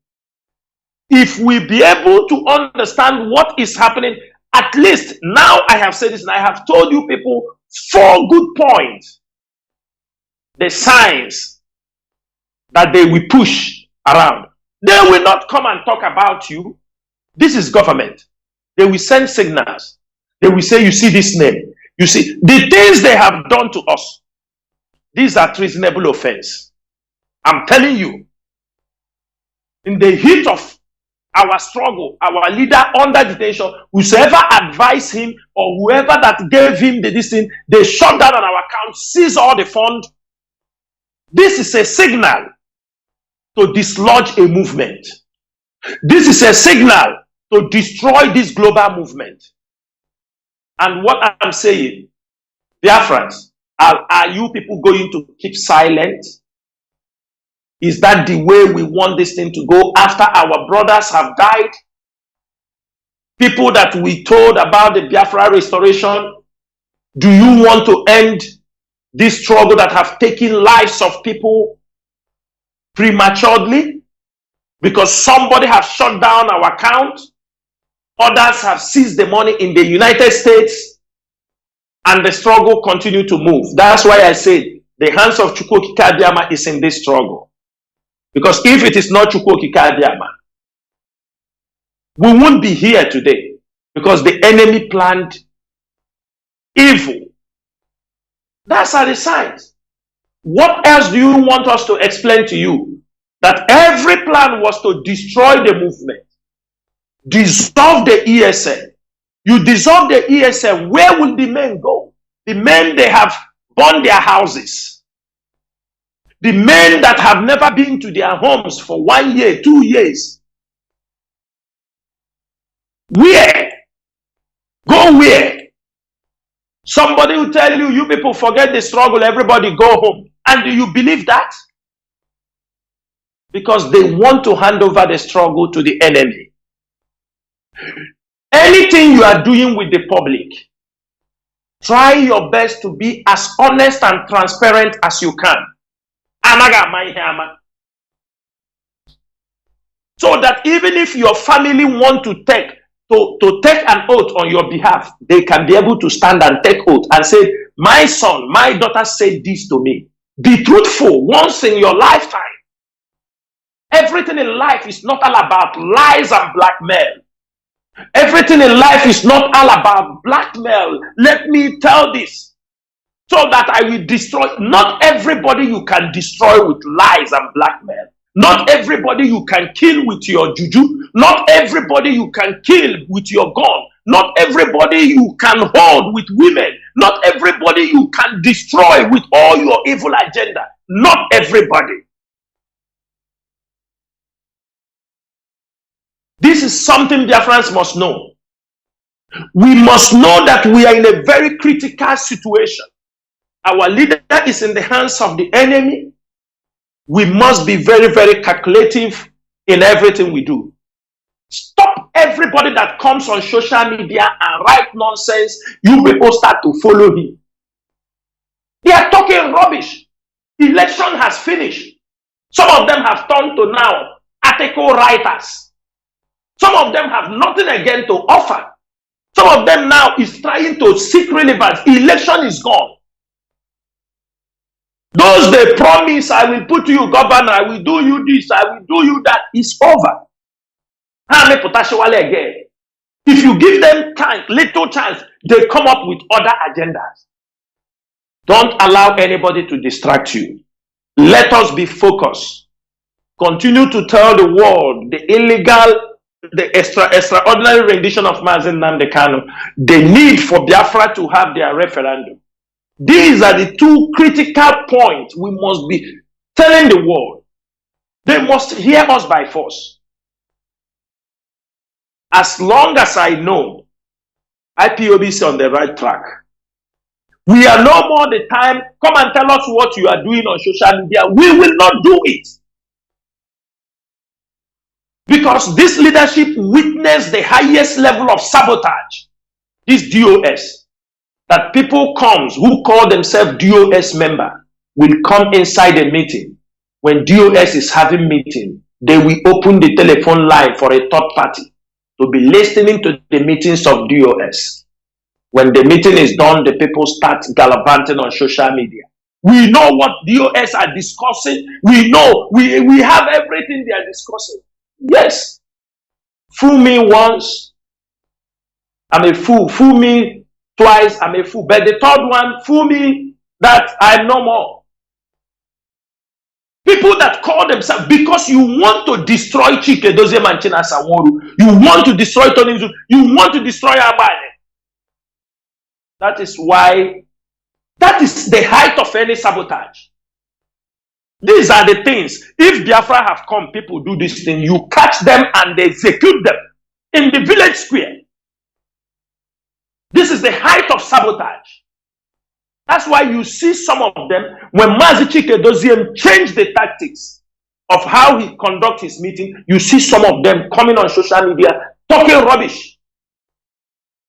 If we be able to understand what is happening, at least now I have said this and I have told you people 4 good points. The signs that they will push around. They will not come and talk about you. This is government. They will send signals. They will say, you see this name. You see, the things they have done to us. These are treasonable offense. I'm telling you, in the heat of our struggle, our leader under detention, whoever advised him or whoever that gave him this thing, they shut down on our account, seize all the fund. This is a signal to dislodge a movement. This is a signal to destroy this global movement. And what I'm saying, Biafrans, are you people going to keep silent? Is that the way we want this thing to go after our brothers have died? People that we told about the Biafra restoration, do you want to end this struggle that have taken lives of people prematurely? Because somebody has shut down our account, others have seized the money in the United States, and the struggle continue to move. That's why I said the hands of Chukwu Okike Abiama is in this struggle. Because if it is not Chukwu Okike Abiama, we won't be here today. Because the enemy planned evil. That's are the signs. What else do you want us to explain to you? That every plan was to destroy the movement. Dissolve the ESN. You dissolve the ESN, where will the men go? The men, they have burned their houses. The men that have never been to their homes for 1 year, 2 years. Where? Go where? Somebody will tell you, you people forget the struggle, everybody go home. And do you believe that? Because they want to hand over the struggle to the enemy. Anything you are doing with the public, try your best to be as honest and transparent as you can. So that even if your family want to take an oath on your behalf, they can be able to stand and take oath and say, my son, my daughter said this to me. Be truthful once in your lifetime. Everything in life is not all about lies and blackmail. Everything in life is not all about blackmail. Let me tell this so that I will destroy. Not everybody you can destroy with lies and blackmail. Not everybody you can kill with your juju. Not everybody you can kill with your gun. Not everybody you can hold with women. Not everybody you can destroy with all your evil agenda. Not everybody. This is something Biafrans must know. We must know that we are in a very critical situation. Our leader is in the hands of the enemy. We must be very, very calculative in everything we do. Stop everybody that comes on social media and write nonsense. You people start to follow him. They are talking rubbish. Election has finished. Some of them have turned to now article writers. Some of them have nothing again to offer. Some of them now is trying to seek relevance. Election is gone. Those they promise, I will put you governor, I will do you this, I will do you that, is over. Again. If you give them time, little chance, they come up with other agendas. Don't allow anybody to distract you. Let us be focused. Continue to tell the world the illegal, the extraordinary rendition of Mazi Nnamdi Kanu, the need for Biafra to have their referendum. These are the two critical points we must be telling the world. They must hear us by force. As long as I know IPOB is on the right track, we are no more the time, come and tell us what you are doing on social media. We will not do it. Because this leadership witnessed the highest level of sabotage. This DOS. That people comes who call themselves DOS member will come inside a meeting. When DOS is having meeting, they will open the telephone line for a third party to be listening to the meetings of DOS. When the meeting is done, the people start gallivanting on social media. We know what DOS are discussing. We know. We have everything they are discussing. Yes. Fool me once, I'm a fool. Fool me twice, I'm a fool. But the third one, fool me that I'm no more. People that call themselves, because you want to destroy Chike Doziem and Chinasa Nworu, you want to destroy Tony Nworu, you want to destroy Abane. That is why, that is the height of any sabotage. These are the things. If Biafra have come, people do this thing, you catch them and they execute them in the village square. This is the height of sabotage. That's why you see some of them, when Mazi Chike Doziem changed the tactics of how he conducts his meeting, you see some of them coming on social media talking rubbish.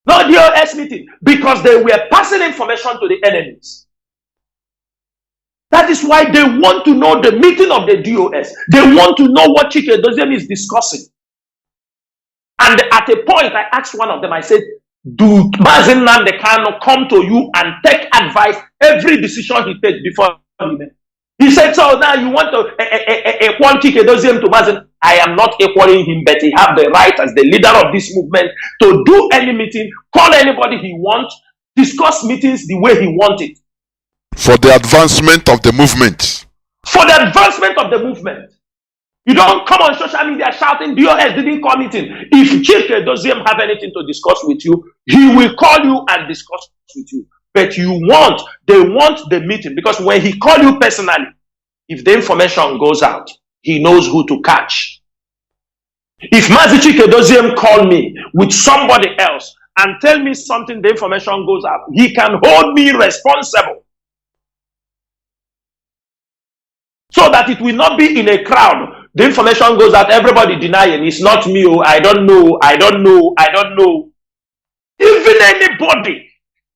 No DOS meeting, because they were passing information to the enemies. That is why they want to know the meeting of the DOS. They want to know what Chike Doziem is discussing. And at a point, I asked one of them, I said, do Mazi Nnamdi Kanu come to you and take advice every decision he takes before he makes? He said, so now you want to equal Chike Doziem to Mazi. I am not equaling him, but he has the right as the leader of this movement to do any meeting, call anybody he wants, discuss meetings the way he wants it. For the advancement of the movement. For the advancement of the movement. You don't come on social media shouting, DOS didn't call meeting. If Chike Doziem have anything to discuss with you, he will call you and discuss with you. But they want the meeting, because when he call you personally, if the information goes out, he knows who to catch. If Mazi Chike Doziem call me with somebody else and tell me something, the information goes out, he can hold me responsible. So that it will not be in a crowd. The information goes out, everybody denying, it's not me, oh, I don't know, I don't know, I don't know. Even anybody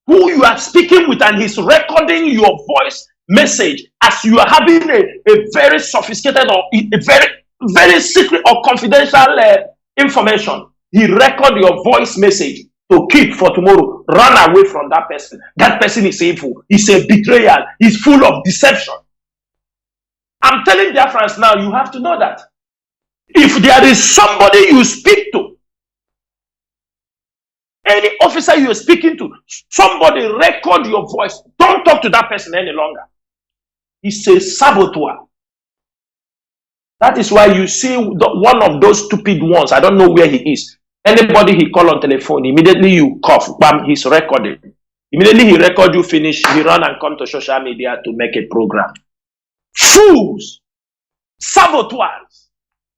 who you are speaking with and he's recording your voice message as you are having a very sophisticated or a very secret or confidential information, he record your voice message to keep for tomorrow. Run away from that person. That person is evil. He's a betrayal. He's full of deception. I'm telling their friends now, you have to know that. If there is somebody you speak to, any officer you're speaking to, somebody record your voice. Don't talk to that person any longer. He's a saboteur. That is why you see one of those stupid ones. I don't know where he is. Anybody he call on telephone, immediately you cough, bam, he's recording. Immediately he record you finish, he run and come to social media to make a program. Fools, saboteurs,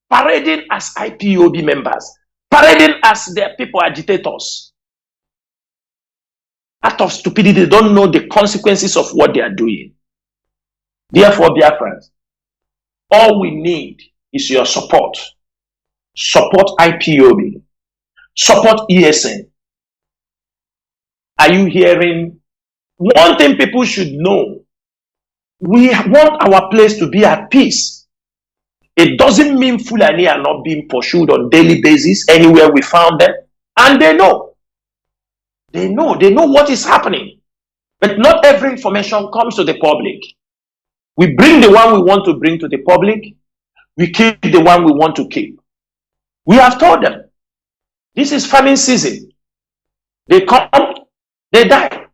parading as IPOB members, parading as their people agitators. Out of stupidity, they don't know the consequences of what they are doing. Therefore, dear friends, all we need is your support. Support IPOB. Support ESN. Are you hearing? One thing people should know. We want our place to be at peace. It doesn't mean Fulani are not being pursued on daily basis anywhere we found them. And they know. They know what is happening. But not every information comes to the public. We bring the one we want to bring to the public. We keep the one we want to keep. We have told them, this is famine season. They come, they die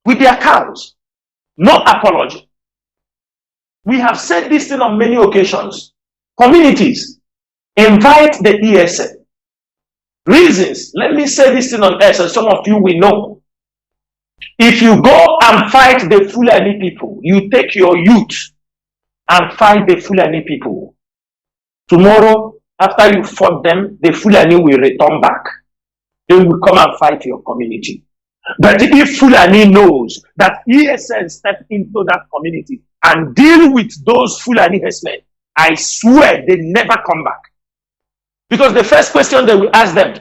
with their cows. No apology. We have said this thing on many occasions. Communities, invite the ESN. Reasons, let me say this thing on air so some of you will know. If you go and fight the Fulani people, you take your youth and fight the Fulani people. Tomorrow, after you fought them, the Fulani will return back. They will come and fight your community. But if Fulani knows that ESN stepped into that community and deal with those Fulani herdsmen, I swear they never come back. Because the first question they will ask them,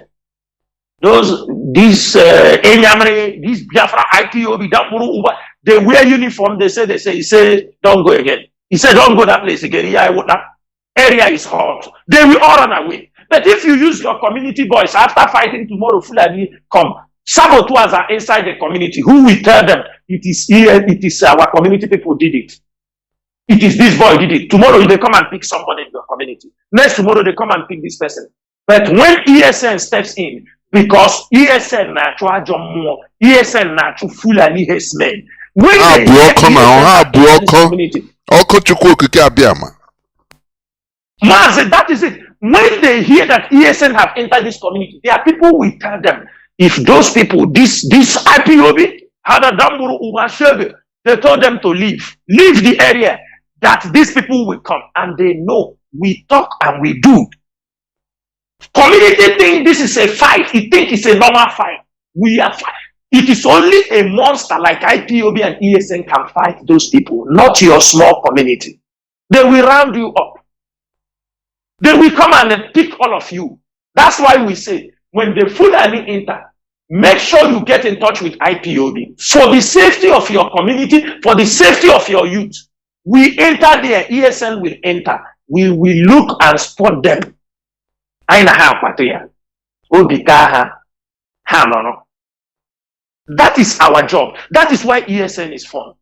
these Biafra IPOB, they wear uniform, he say, don't go again. He said, don't go that place again. Yeah, that area is hot. They will all run away. But if you use your community boys, after fighting tomorrow, Fulani come. Saboteurs are inside the community. Who will tell them it is our community people did it? It is this boy did it. Tomorrow they come and pick somebody in your community. Next tomorrow they come and pick this person. But when ESN steps in, because ESN natural Jomo, ESN natural Fulani herdsmen. When they community, Mazi, that is it. When they hear that ESN have entered this community, there are people will tell them, if those people, this IPOB, had a Damburu Ubashebe, they told them to leave the area, that these people will come. And they know, we talk and we do. Community think this is a fight. It think it's a normal fight. We are fight. It is only a monster like IPOB and ESN can fight those people, not your small community. They will round you up. They will come and pick all of you. That's why we say, when the Fulani enter, make sure you get in touch with IPOB. For the safety of your community, for the safety of your youth. We enter there, ESN will enter. We will look and spot them. That is our job. That is why ESN is formed.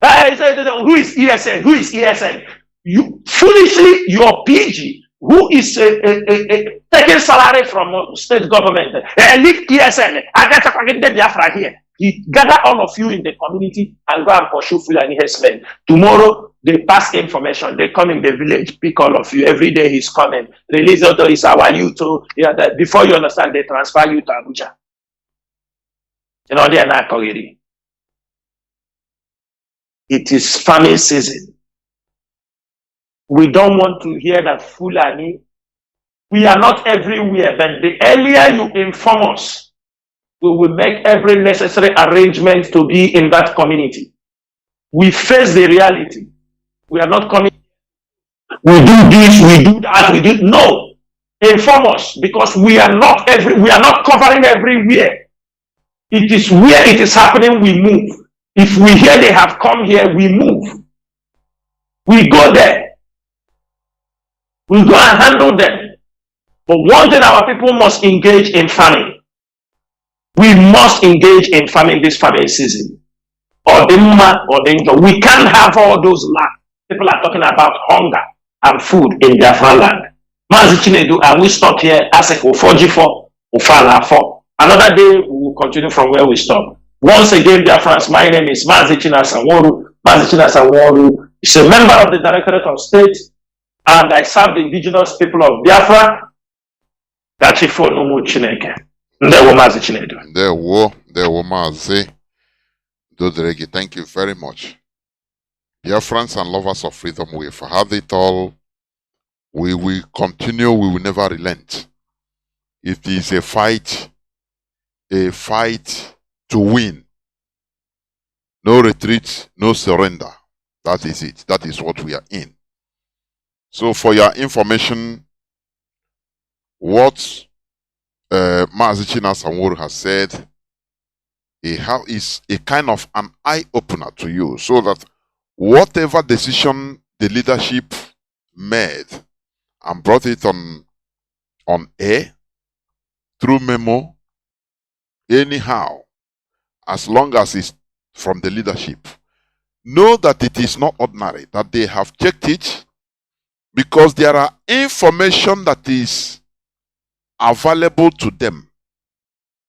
Who is ESN? Who is ESN? You foolishly, your PG, who is taking salary from state government, leave ESN. I got to Biafra here. He gather all of you in the community and go and pursue Fulani herdsmen. Tomorrow they pass information. They come in the village, pick all of you. Every day he's coming. Release auto is our youth. Before you understand, they transfer you to Abuja. You know they are not Kogiri. It is famine season. We don't want to hear that Fulani. We are not everywhere, but the earlier you inform us, we will make every necessary arrangement to be in that community. We face the reality. We are not coming. We do this, we do that, we do. No. inform us, because we are not covering everywhere. It is where it is happening, we move. If we hear they have come here, we move. We go there. We go and handle them. But one thing, our people must engage in farming. We must engage in farming this farming season. Or the man or the income. We can't have all those land. People are talking about hunger and food in their land. Mazi Chinedu, and we stop here as a 4G4, Ufala 4. Another day, we will continue from where we stop. Once again, dear friends, my name is Mazi Chinasa Nworu. Mazi Chinasa Nworu is a member of the Directorate of State, and I serve the indigenous people of Biafra. Gachifo Numu Chineke. Ndewo Mazi Chinedu. Ndewo Mazi. Doderegi, thank you very much. Dear friends and lovers of freedom, we've had it all. We will continue, we will never relent. It is a fight to win. No retreat, no surrender. That is it. That is what we are in. So for your information, what Mazi Chinasa Nworu has said is a kind of an eye-opener to you, so that whatever decision the leadership made and brought it on air, through memo, anyhow, as long as it's from the leadership, know that it is not ordinary, that they have checked it, because there are information that is available to them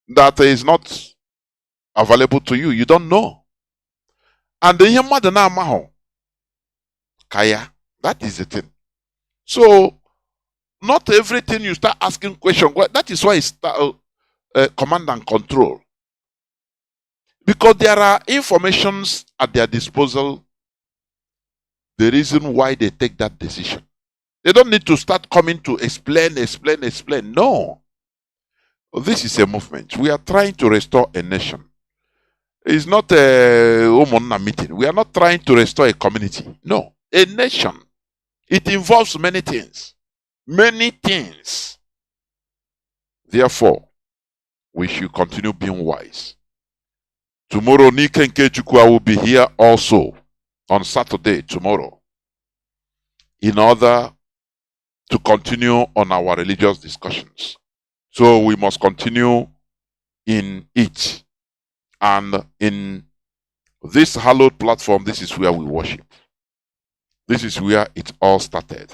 that is not available to you. You don't know. And the Yamadana Kaya, that is the thing. So, not everything you start asking questions. That is why it's command and control. Because there are informations at their disposal, the reason why they take that decision. They don't need to start coming to explain. No. This is a movement. We are trying to restore a nation. It's not a Umunna meeting. We are not trying to restore a community. No. A nation. It involves many things. Many things. Therefore, we should continue being wise. Tomorrow, Nikenke Chukwa will be here also on Saturday, tomorrow, in order to continue on our religious discussions. So we must continue in it. And in this hallowed platform, this is where we worship. This is where it all started.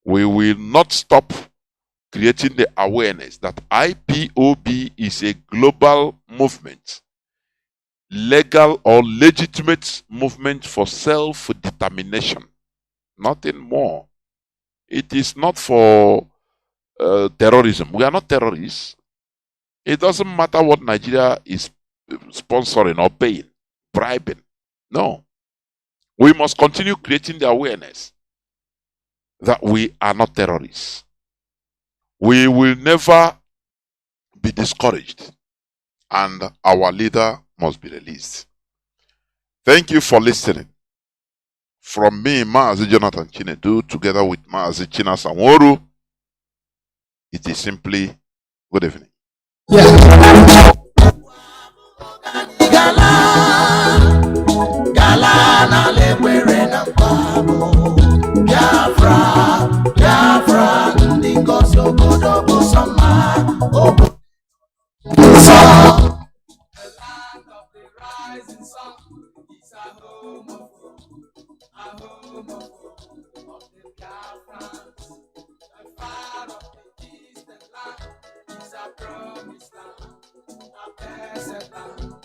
We will not stop creating the awareness that IPOB is a global movement, legal or legitimate movement for self-determination. Nothing more. It is not for terrorism. We are not terrorists. It doesn't matter what Nigeria is sponsoring or paying, bribing. No. We must continue creating the awareness that we are not terrorists. We will never be discouraged, and our leader must be released. Thank you for listening. From me, Mazi Jonathan Chinedu, together with Mazi Chinasa Nworu, it is simply good evening. Promise land, a blessed land.